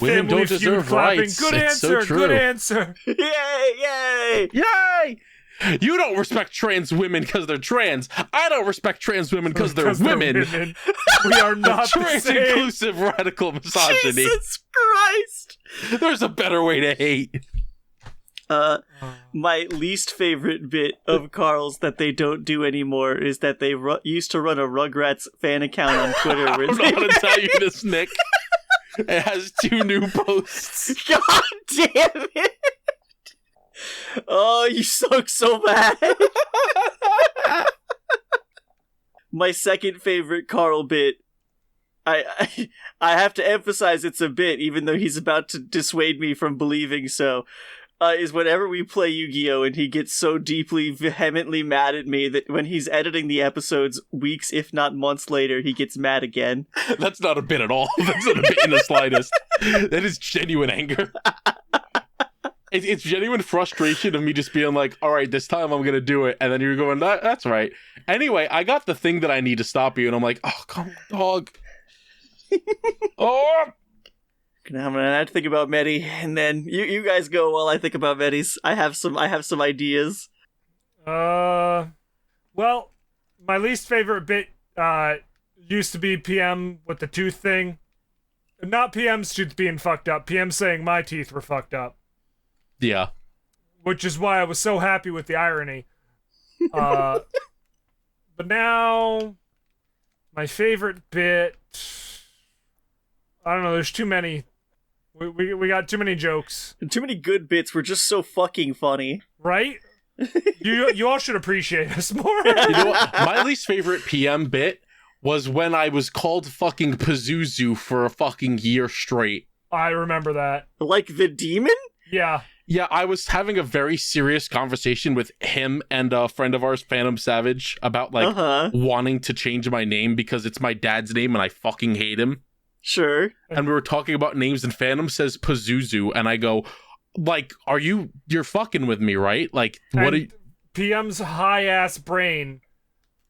Women Family don't Feud deserve clapping. rights. Good It's answer. so true. Good answer. Yay! Yay! You don't respect trans women because they're trans. I don't respect trans women because they're women. We are not the Trans same. inclusive radical misogyny. Jesus Christ! There's a better way to hate. My least favorite bit of Carl's that they don't do anymore is that they used to run a Rugrats fan account on Twitter. I don't know how to tell you this, Nick. It has 2 new posts. God damn it! Oh, you suck so bad. My second favorite Carl bit, I have to emphasize it's a bit, even though he's about to dissuade me from believing so, is whenever we play Yu-Gi-Oh! And he gets so deeply, vehemently mad at me that when he's editing the episodes weeks, if not months later, he gets mad again. That's not a bit at all. That's not a bit in the slightest. That is genuine anger. It's genuine frustration of me just being like, all right, this time I'm going to do it. And then you're going, that's right. Anyway, I got the thing that I need to stop you. And I'm like, oh, come on, dog. Oh! Now I'm going to have to think about Medi. And then you guys go while I think about Medi's. I have some ideas. Well, my least favorite bit used to be PM with the tooth thing. Not PM's tooth being fucked up. PM saying my teeth were fucked up. Yeah. Which is why I was so happy with the irony. But now, my favorite bit... I don't know, there's too many. We got too many jokes. Too many good bits were just so fucking funny. Right? You all should appreciate us more. You know what? My least favorite PM bit was when I was called fucking Pazuzu for a fucking year straight. I remember that. Like the demon? Yeah. Yeah, I was having a very serious conversation with him and a friend of ours, Phantom Savage, about wanting to change my name because it's my dad's name and I fucking hate him. Sure. And we were talking about names and Phantom says Pazuzu and I go, like, you're fucking with me, right? Like, what are you... PM's high-ass brain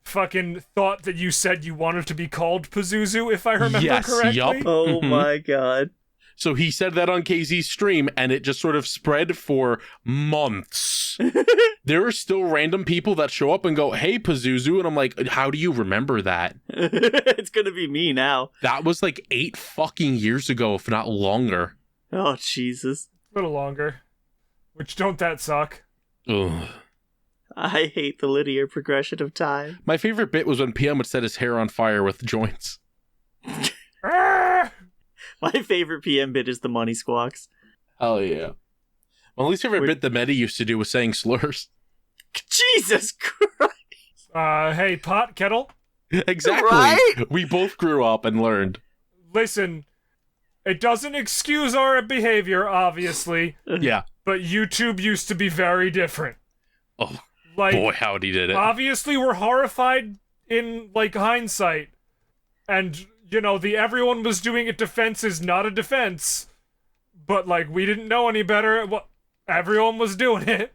fucking thought that you said you wanted to be called Pazuzu, if I remember correctly. Yup. Oh my god. So he said that on KZ's stream, and it just sort of spread for months. There are still random people that show up and go, hey, Pazuzu, and I'm like, how do you remember that? It's gonna be me now. That was like 8 fucking years ago, if not longer. Oh, Jesus. A little longer. Which don't that suck? Ugh. I hate the linear progression of time. My favorite bit was when PM would set his hair on fire with joints. My favorite PM bit is the money squawks. Hell yeah. My least favorite bit the Medi used to do was saying slurs. Jesus Christ. Hey, pot, kettle? Exactly. Right? We both grew up and learned. Listen, it doesn't excuse our behavior, obviously. Yeah. But YouTube used to be very different. Oh, like, boy, howdy did it. Obviously, we're horrified in, like, hindsight. And, you know, the everyone was doing it defense is not a defense. But, like, we didn't know any better. Everyone was doing it.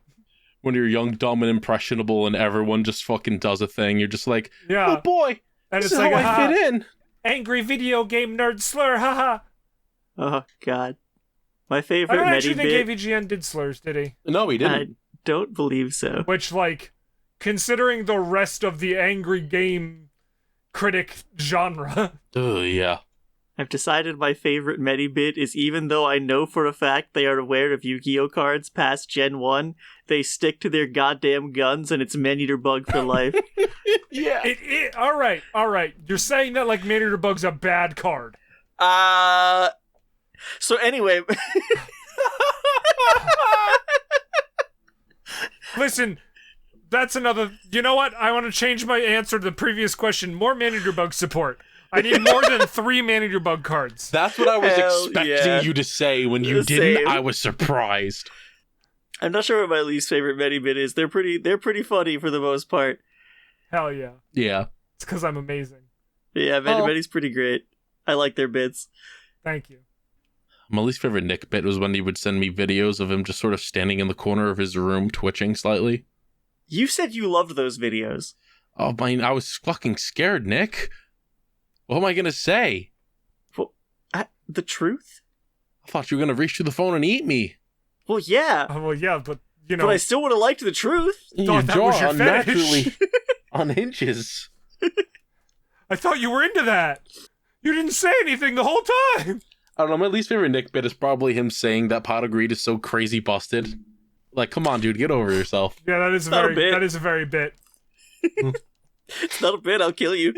When you're young, dumb, and impressionable and everyone just fucking does a thing, you're just like, yeah. Oh boy, and this it's is like, how I fit in. Angry video game nerd slur, haha. Oh, God. My I favorite don't actually Medi think bit... AVGN did slurs, did he? No, he I didn't. don't believe so. Which, like, considering the rest of the angry game critic genre. Yeah. I've decided my favorite Medi bit is even though I know for a fact they are aware of Yu-Gi-Oh cards past Gen 1, they stick to their goddamn guns and it's Man-Eater Bug for life. Yeah. All right. You're saying that like Man-Eater Bug's a bad card. So anyway... Listen, that's another... You know what? I want to change my answer to the previous question. More Man-Eater Bug support. I need more than 3 Man-Eater Bug cards. That's what I was Hell expecting yeah. you to say. When you The didn't, same. I was surprised. I'm not sure what my least favorite Medi bit is. They're pretty funny for the most part. Hell yeah. Yeah. It's because I'm amazing. Yeah, Medi's pretty great. I like their bits. Thank you. My least favorite Nick bit was when he would send me videos of him just sort of standing in the corner of his room, twitching slightly. You said you loved those videos. Oh, man, I was fucking scared, Nick. What am I gonna say? Well, the truth? I thought you were gonna reach through the phone and eat me. Well, yeah. Well, yeah, but, you know... But I still would have liked the truth. Your that jaw was your fetish. unnaturally unhinges. I thought you were into that. You didn't say anything the whole time. I don't know, my least favorite Nick bit is probably him saying that pot of greed is so crazy busted. Like, come on, dude, get over yourself. Yeah, that is Not a bit. that is a very bit. It's not a bit, I'll kill you.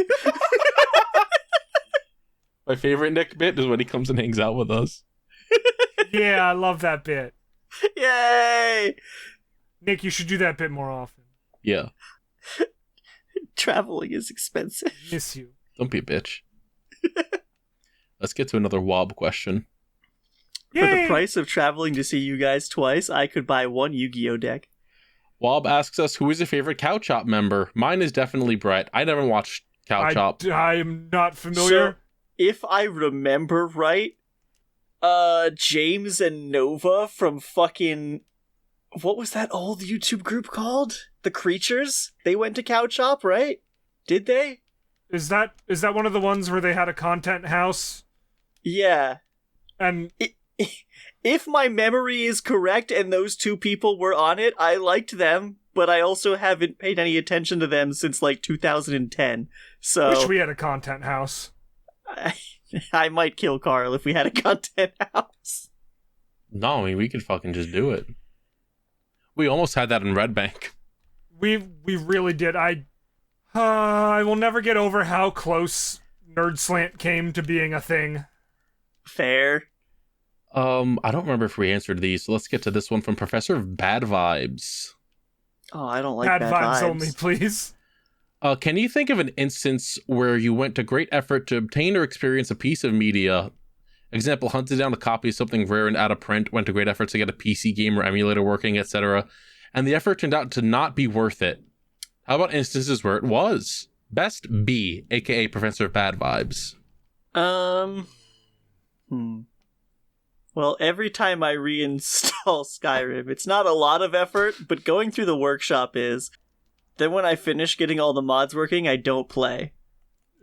My favorite Nick bit is when he comes and hangs out with us. Yeah, I love that bit. Yay! Nick, you should do that bit more often. Yeah. Traveling is expensive. Miss you. Don't be a bitch. Let's get to another Wob question. For the Yay! price of traveling to see you guys twice, I could buy one Yu-Gi-Oh deck. Wob asks us, who is your favorite Cow Chop member? Mine is definitely Brett. I never watched Cow Chop. I'm not familiar. So, if I remember right, James and Nova from fucking... What was that old YouTube group called? The Creatures? They went to Cow Chop, right? Did they? Is that one of the ones where they had a content house? Yeah. And If my memory is correct and those two people were on it, I liked them, but I also haven't paid any attention to them since like 2010. So wish we had a content house. I might kill Carl if we had a content house. No, I mean, we could fucking just do it. We almost had that in Red Bank. We really did. I will never get over how close Nerd Slant came to being a thing. Fair. I don't remember if we answered these, so let's get to this one from Professor Bad Vibes. Oh, I don't like Bad bad vibes vibes. only, please. Can you think of an instance where you went to great effort to obtain or experience a piece of media? Example, hunted down a copy of something rare and out of print, went to great efforts to get a PC game or emulator working, etc. And the effort turned out to not be worth it. How about instances where it was? Best B, aka Professor Bad Vibes. Well, every time I reinstall Skyrim, it's not a lot of effort, but going through the workshop is. Then when I finish getting all the mods working, I don't play.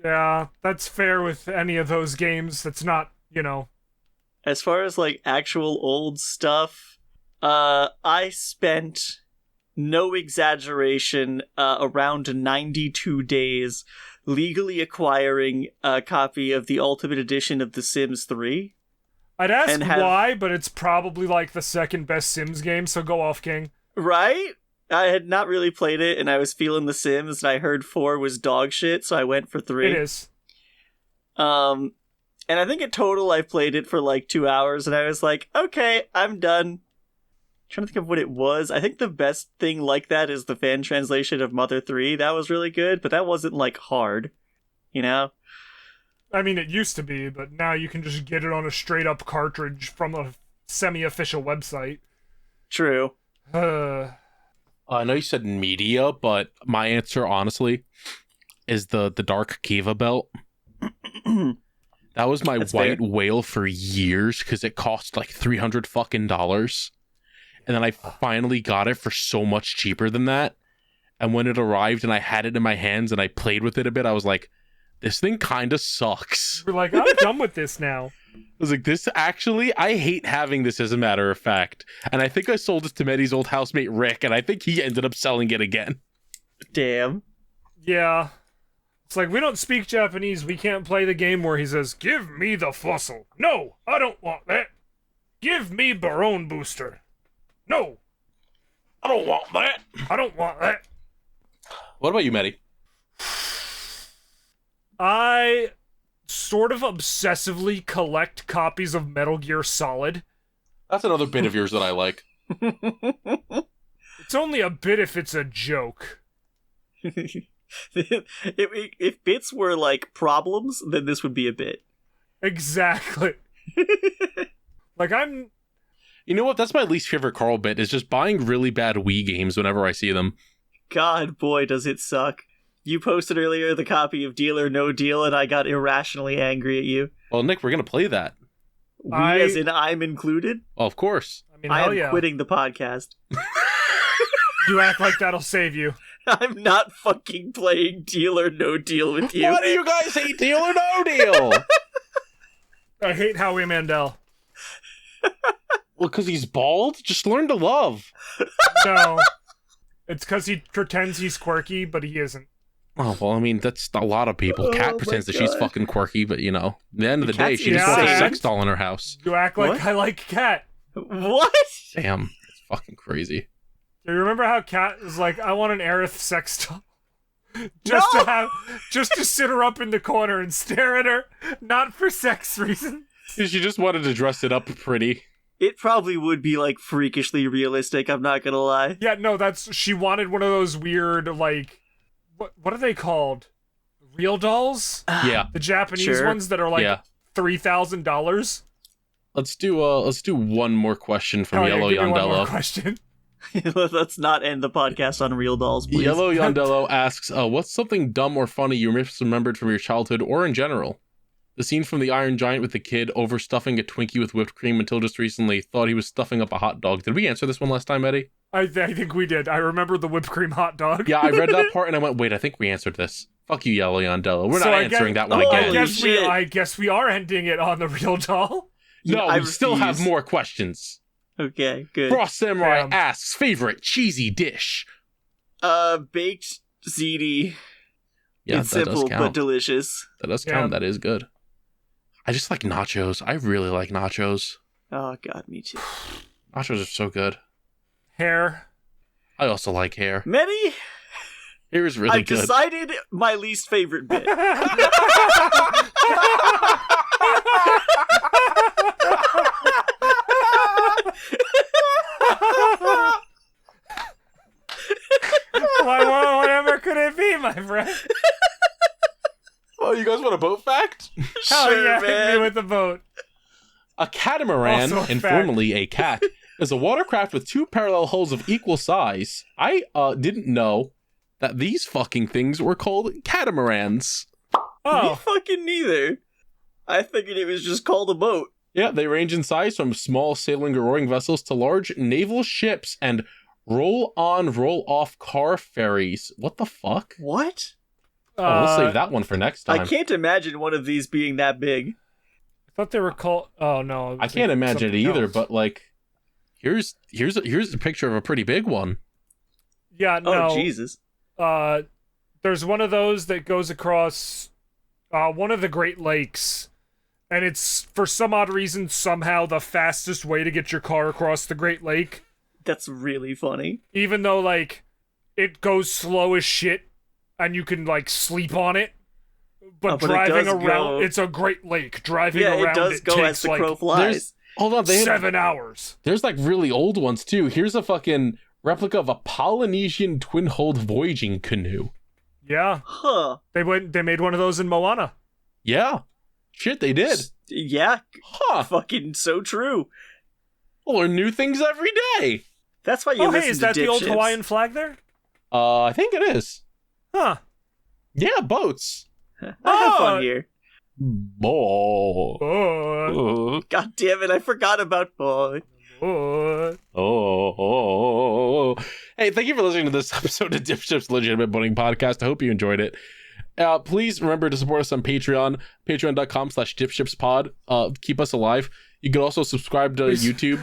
Yeah, that's fair with any of those games. That's not, you know. As far as, like, actual old stuff, I spent, no exaggeration, around 92 days legally acquiring a copy of the Ultimate Edition of The Sims 3. I'd ask And have- why, but it's probably like the second best Sims game, so go off, King. Right? I had not really played it, and I was feeling The Sims, and I heard 4 was dog shit, so I went for 3. It is. And I think in total I played it for like 2 hours, and I was like, okay, I'm done. Trying to think of what it was. I think the best thing like that is the fan translation of Mother 3. That was really good, but that wasn't like hard, you know? I mean, it used to be, but now you can just get it on a straight-up cartridge from a semi-official website. True. I know you said media, but my answer, honestly, is the Dark Kiva belt. That was my That's white fair. whale for years because it cost like $300 fucking dollars. And then I finally got it for so much cheaper than that. And when it arrived and I had it in my hands and I played with it a bit, I was like, this thing kind of sucks. We're like, I'm done with this now. was like, this actually, I hate having this as a matter of fact. And I think I sold this to Meddy's old housemate, Rick, and I think he ended up selling it again. Damn. Yeah. It's like, we don't speak Japanese. We can't play the game where he says, give me the fossil. No, I don't want that. Give me Barone Booster. No, I don't want that. I don't want that. What about you, Meddy? I sort of obsessively collect copies of Metal Gear Solid. That's another bit of yours that I like. It's only a bit if it's a joke. If bits were like problems, then this would be a bit. Exactly. Like, You know what? That's my least favorite Carl bit, is just buying really bad Wii games whenever I see them. God, boy, does it suck. You posted earlier the copy of Deal or No Deal, and I got irrationally angry at you. Well, Nick, we're going to play that. As in I'm included? Well, of course. I mean, I hell am yeah. quitting the podcast. You act like that'll save you. I'm not fucking playing Deal or No Deal with you. Why do you guys hate Deal or No Deal? I hate Howie Mandel. Well, because he's bald? Just learn to love. No. It's because he pretends he's quirky, but he isn't. Oh, well, I mean, that's a lot of people. Kat pretends that she's fucking quirky, but, you know, at the end of the day, Kat's she just wants a insane. sex doll in her house. You act like What? I like Kat. What? Damn, it's fucking crazy. Do you remember how Kat was like, I want an Aerith sex doll? Just to sit her up in the corner and stare at her, not for sex reasons. She just wanted to dress it up pretty. It probably would be like freakishly realistic, I'm not gonna lie. Yeah, no, she wanted one of those weird, like, what are they called? Real dolls? Yeah. The Japanese Sure. ones that are like Yeah. $3,000? Let's do one more question from Oh, yeah, Yellow give me one more Yondello. question. Let's not end the podcast on real dolls, please. Yellow Yondello asks, what's something dumb or funny you misremembered from your childhood or in general? The scene from The Iron Giant with the kid overstuffing a Twinkie with whipped cream until just recently thought he was stuffing up a hot dog. Did we answer this one last time, Eddie? I think we did. I remember the whipped cream hot dog. Yeah, I read that part and I went, wait, I think we answered this. Fuck you, Yellow Yondello. We're So not I answering guess- that one Oh, again. yeah. I guess we are ending it on the real doll. No, I we still have refuse. more questions. Okay, good. Frost Samurai Damn. asks, favorite cheesy dish? Baked ziti. Yeah, It's that simple does but count. delicious. That does Yeah. count. That is good. I just like nachos. I really like nachos. Oh god, me too. Nachos are so good. Hair. I also like hair. Many, Hair is really I've good. decided my least favorite bit. Whatever could it be, my friend? Oh, you guys want a boat fact? Hell Sure, yeah, hit man. me with the boat. A catamaran, Also a fact. informally a cat, is a watercraft with two parallel hulls of equal size. I didn't know that these fucking things were called catamarans. Me Oh, fucking neither. I figured it was just called a boat. Yeah, they range in size from small sailing or rowing vessels to large naval ships and roll-on, roll-off car ferries. What the fuck? What? Oh, we'll save that one for next time. I can't imagine one of these being that big. I thought they were called. Oh no, I can't imagine it either, but like, here's a picture of a pretty big one. yeah, no. Oh Jesus. There's one of those that goes across one of the Great Lakes, and it's for some odd reason somehow the fastest way to get your car across the Great Lake. That's really funny. Even though like it goes slow as shit, and you can like sleep on it. But But it driving does around, go- it's a Great Lake. Driving Yeah, around it does go takes as the like crow flies. Hold on, 7 hours. There's like really old ones too. Here's a fucking replica of a Polynesian twin-hulled voyaging canoe. Yeah, Huh. they made one of those in Moana. Yeah, shit, they did. Yeah, Huh? fucking so true. We'll learn new things every day. That's why you Oh listen hey, is to that the old DipShips. Hawaiian flag there? I think it is. Huh. Yeah, boats. I have Oh. fun here. Boy. Oh. God damn it, I forgot about boy. Oh. Hey, thank you for listening to this episode of DipShips Legitimate Boating Podcast. I hope you enjoyed it. Please remember to support us on Patreon, patreon.com/dipshipspod. Keep us alive. You can also subscribe to YouTube.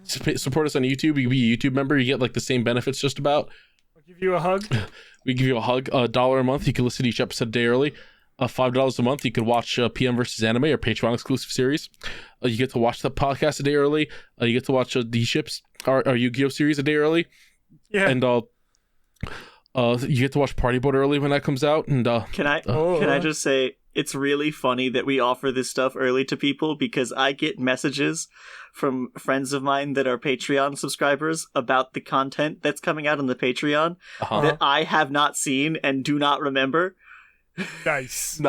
Support us on YouTube. You can be a YouTube member. You get like the same benefits just about. I'll give you a hug. We give you a hug. $1 a month. You can listen to each episode a day early. $5 a month. You can watch PM versus Anime, or Patreon exclusive series. You get to watch the podcast a day early. You get to watch DipShips, our Yu-Gi-Oh series a day early. Yeah. And you get to watch Party Boat early when that comes out. And can I just say, it's really funny that we offer this stuff early to people, because I get messages from friends of mine that are Patreon subscribers about the content that's coming out on the Patreon that I have not seen and do not remember. Nice.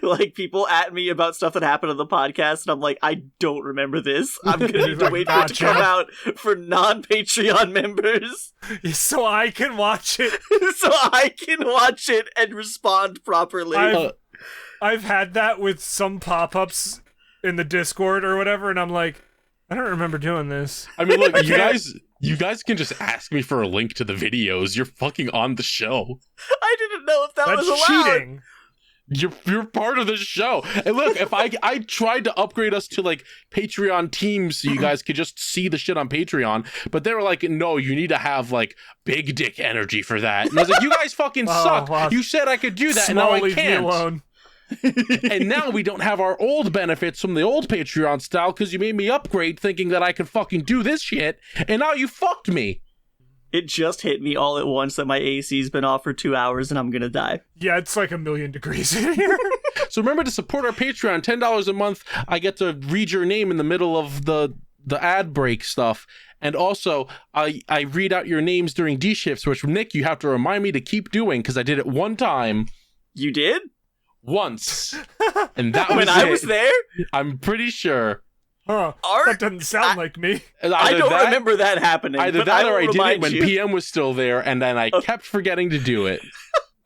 Like, people at me about stuff that happened on the podcast, and I'm like, I don't remember this. I'm gonna need to wait for it to come out for non-Patreon members. So I can watch it. And respond properly. I've had that with some pop-ups in the Discord or whatever, and I'm like, I don't remember doing this. I mean, look, you guys can just ask me for a link to the videos. You're fucking on the show. I didn't know if that was allowed. Cheating. You're part of the show. And look, if I tried to upgrade us to like Patreon teams so you guys could just see the shit on Patreon, but they were like, no, you need to have like big dick energy for that. And I was like, you guys fucking suck. Wow. You said I could do that, and now I Leave me can't. alone. And now we don't have our old benefits from the old Patreon style because you made me upgrade thinking that I could fucking do this shit, and now you fucked me. It just hit me all at once that my AC's been off for 2 hours and I'm gonna die. Yeah, it's like 1,000,000 degrees in here. So remember to support our Patreon. $10 a month. I get to read your name in the middle of the ad break stuff. And also, I read out your names during D-shifts, which, Nick, you have to remind me to keep doing, because I did it one time. You did? Once. And that was when I was there? I'm pretty sure. Huh. That doesn't sound like me. I don't remember that happening. Either but that or I did it when you. PM was still there, and then I kept forgetting to do it.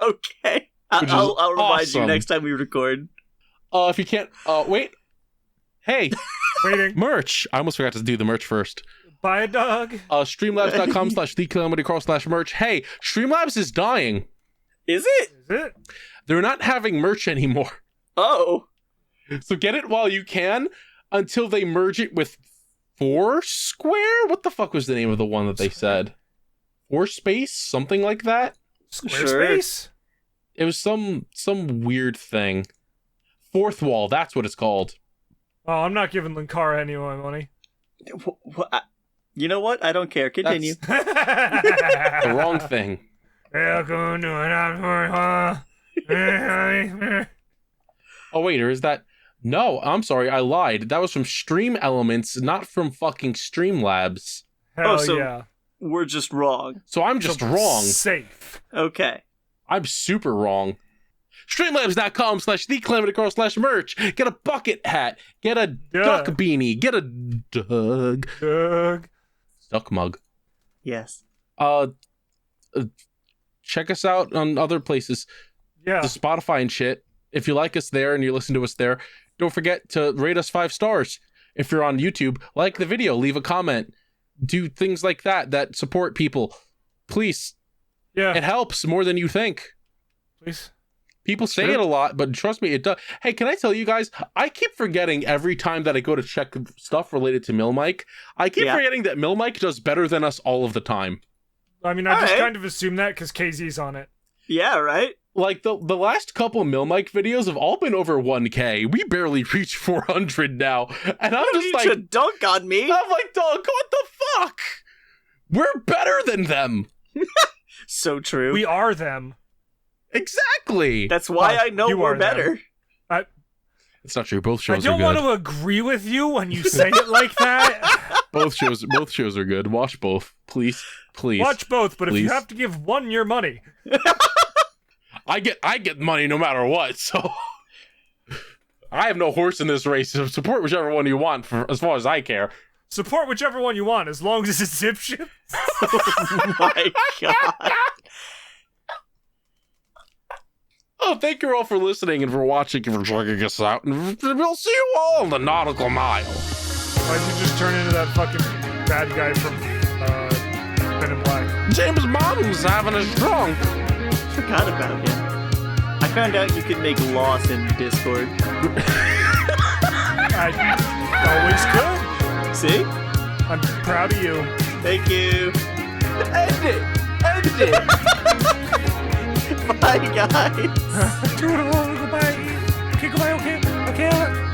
Okay. I'll remind you next time we record. If you can't... wait. Hey. Waiting. Merch. I almost forgot to do the merch first. Buy a dog. Streamlabs.com/TheCalamityCrawl/merch. Hey, Streamlabs is dying. Is it? They're not having merch anymore. Oh. So get it while you can, until they merge it with Foursquare? What the fuck was the name of the one that they said? Fourspace? Something like that? Squarespace? Sure. It was some weird thing. Fourth Wall, that's what it's called. Oh, I'm not giving Linkara any of my money. You know what? I don't care. Continue. The wrong thing. Oh, wait, or is that... No, I'm sorry, I lied. That was from Stream Elements, not from fucking Streamlabs. Hell yeah. We're just wrong. So I'm just wrong. Safe. Okay. I'm super wrong. Streamlabs.com/TheCalamityCrawl/merch. Get a bucket hat. Get a duck beanie. Get a duck mug. Yes. Check us out on other places. Yeah. The Spotify and shit. If you like us there and you listen to us there, don't forget to rate us 5 stars. If you're on YouTube, like the video, leave a comment. Do things like that support people. Please. Yeah. It helps more than you think. Please. People say it a lot, but trust me, it does. Hey, can I tell you guys, I keep forgetting every time that I go to check stuff related to Milmike. I keep forgetting that Milmike does better than us all of the time. I mean, I just kind of assume that because KZ's on it. Yeah, right? Like, the last couple Milmike videos have all been over 1K. We barely reach 400 now. And I'm just like... to dunk on me. I'm like, dog, what the fuck? We're better than them. So true. We are them. Exactly. That's why I know we're better. It's not true. Both shows are good. I don't want to agree with you when you say it like that. Both shows are good. Watch both. Please. Watch both, but please. If you have to give one your money. I get money no matter what, so I have no horse in this race. So support whichever one you want, for as far as I care. Support whichever one you want, as long as it's DipShips. Oh my god. Oh, thank you all for listening and for watching and for checking us out. And we'll see you all on the Nautical Mile. Why'd you just turn into that fucking bad guy from Men in Black? James Bond's having a strong. Forgot about him. I found out you could make loss in Discord. I always could. See? I'm proud of you. Thank you. End it. End it. Bye, guys. Goodbye. Okay, goodbye. Okay.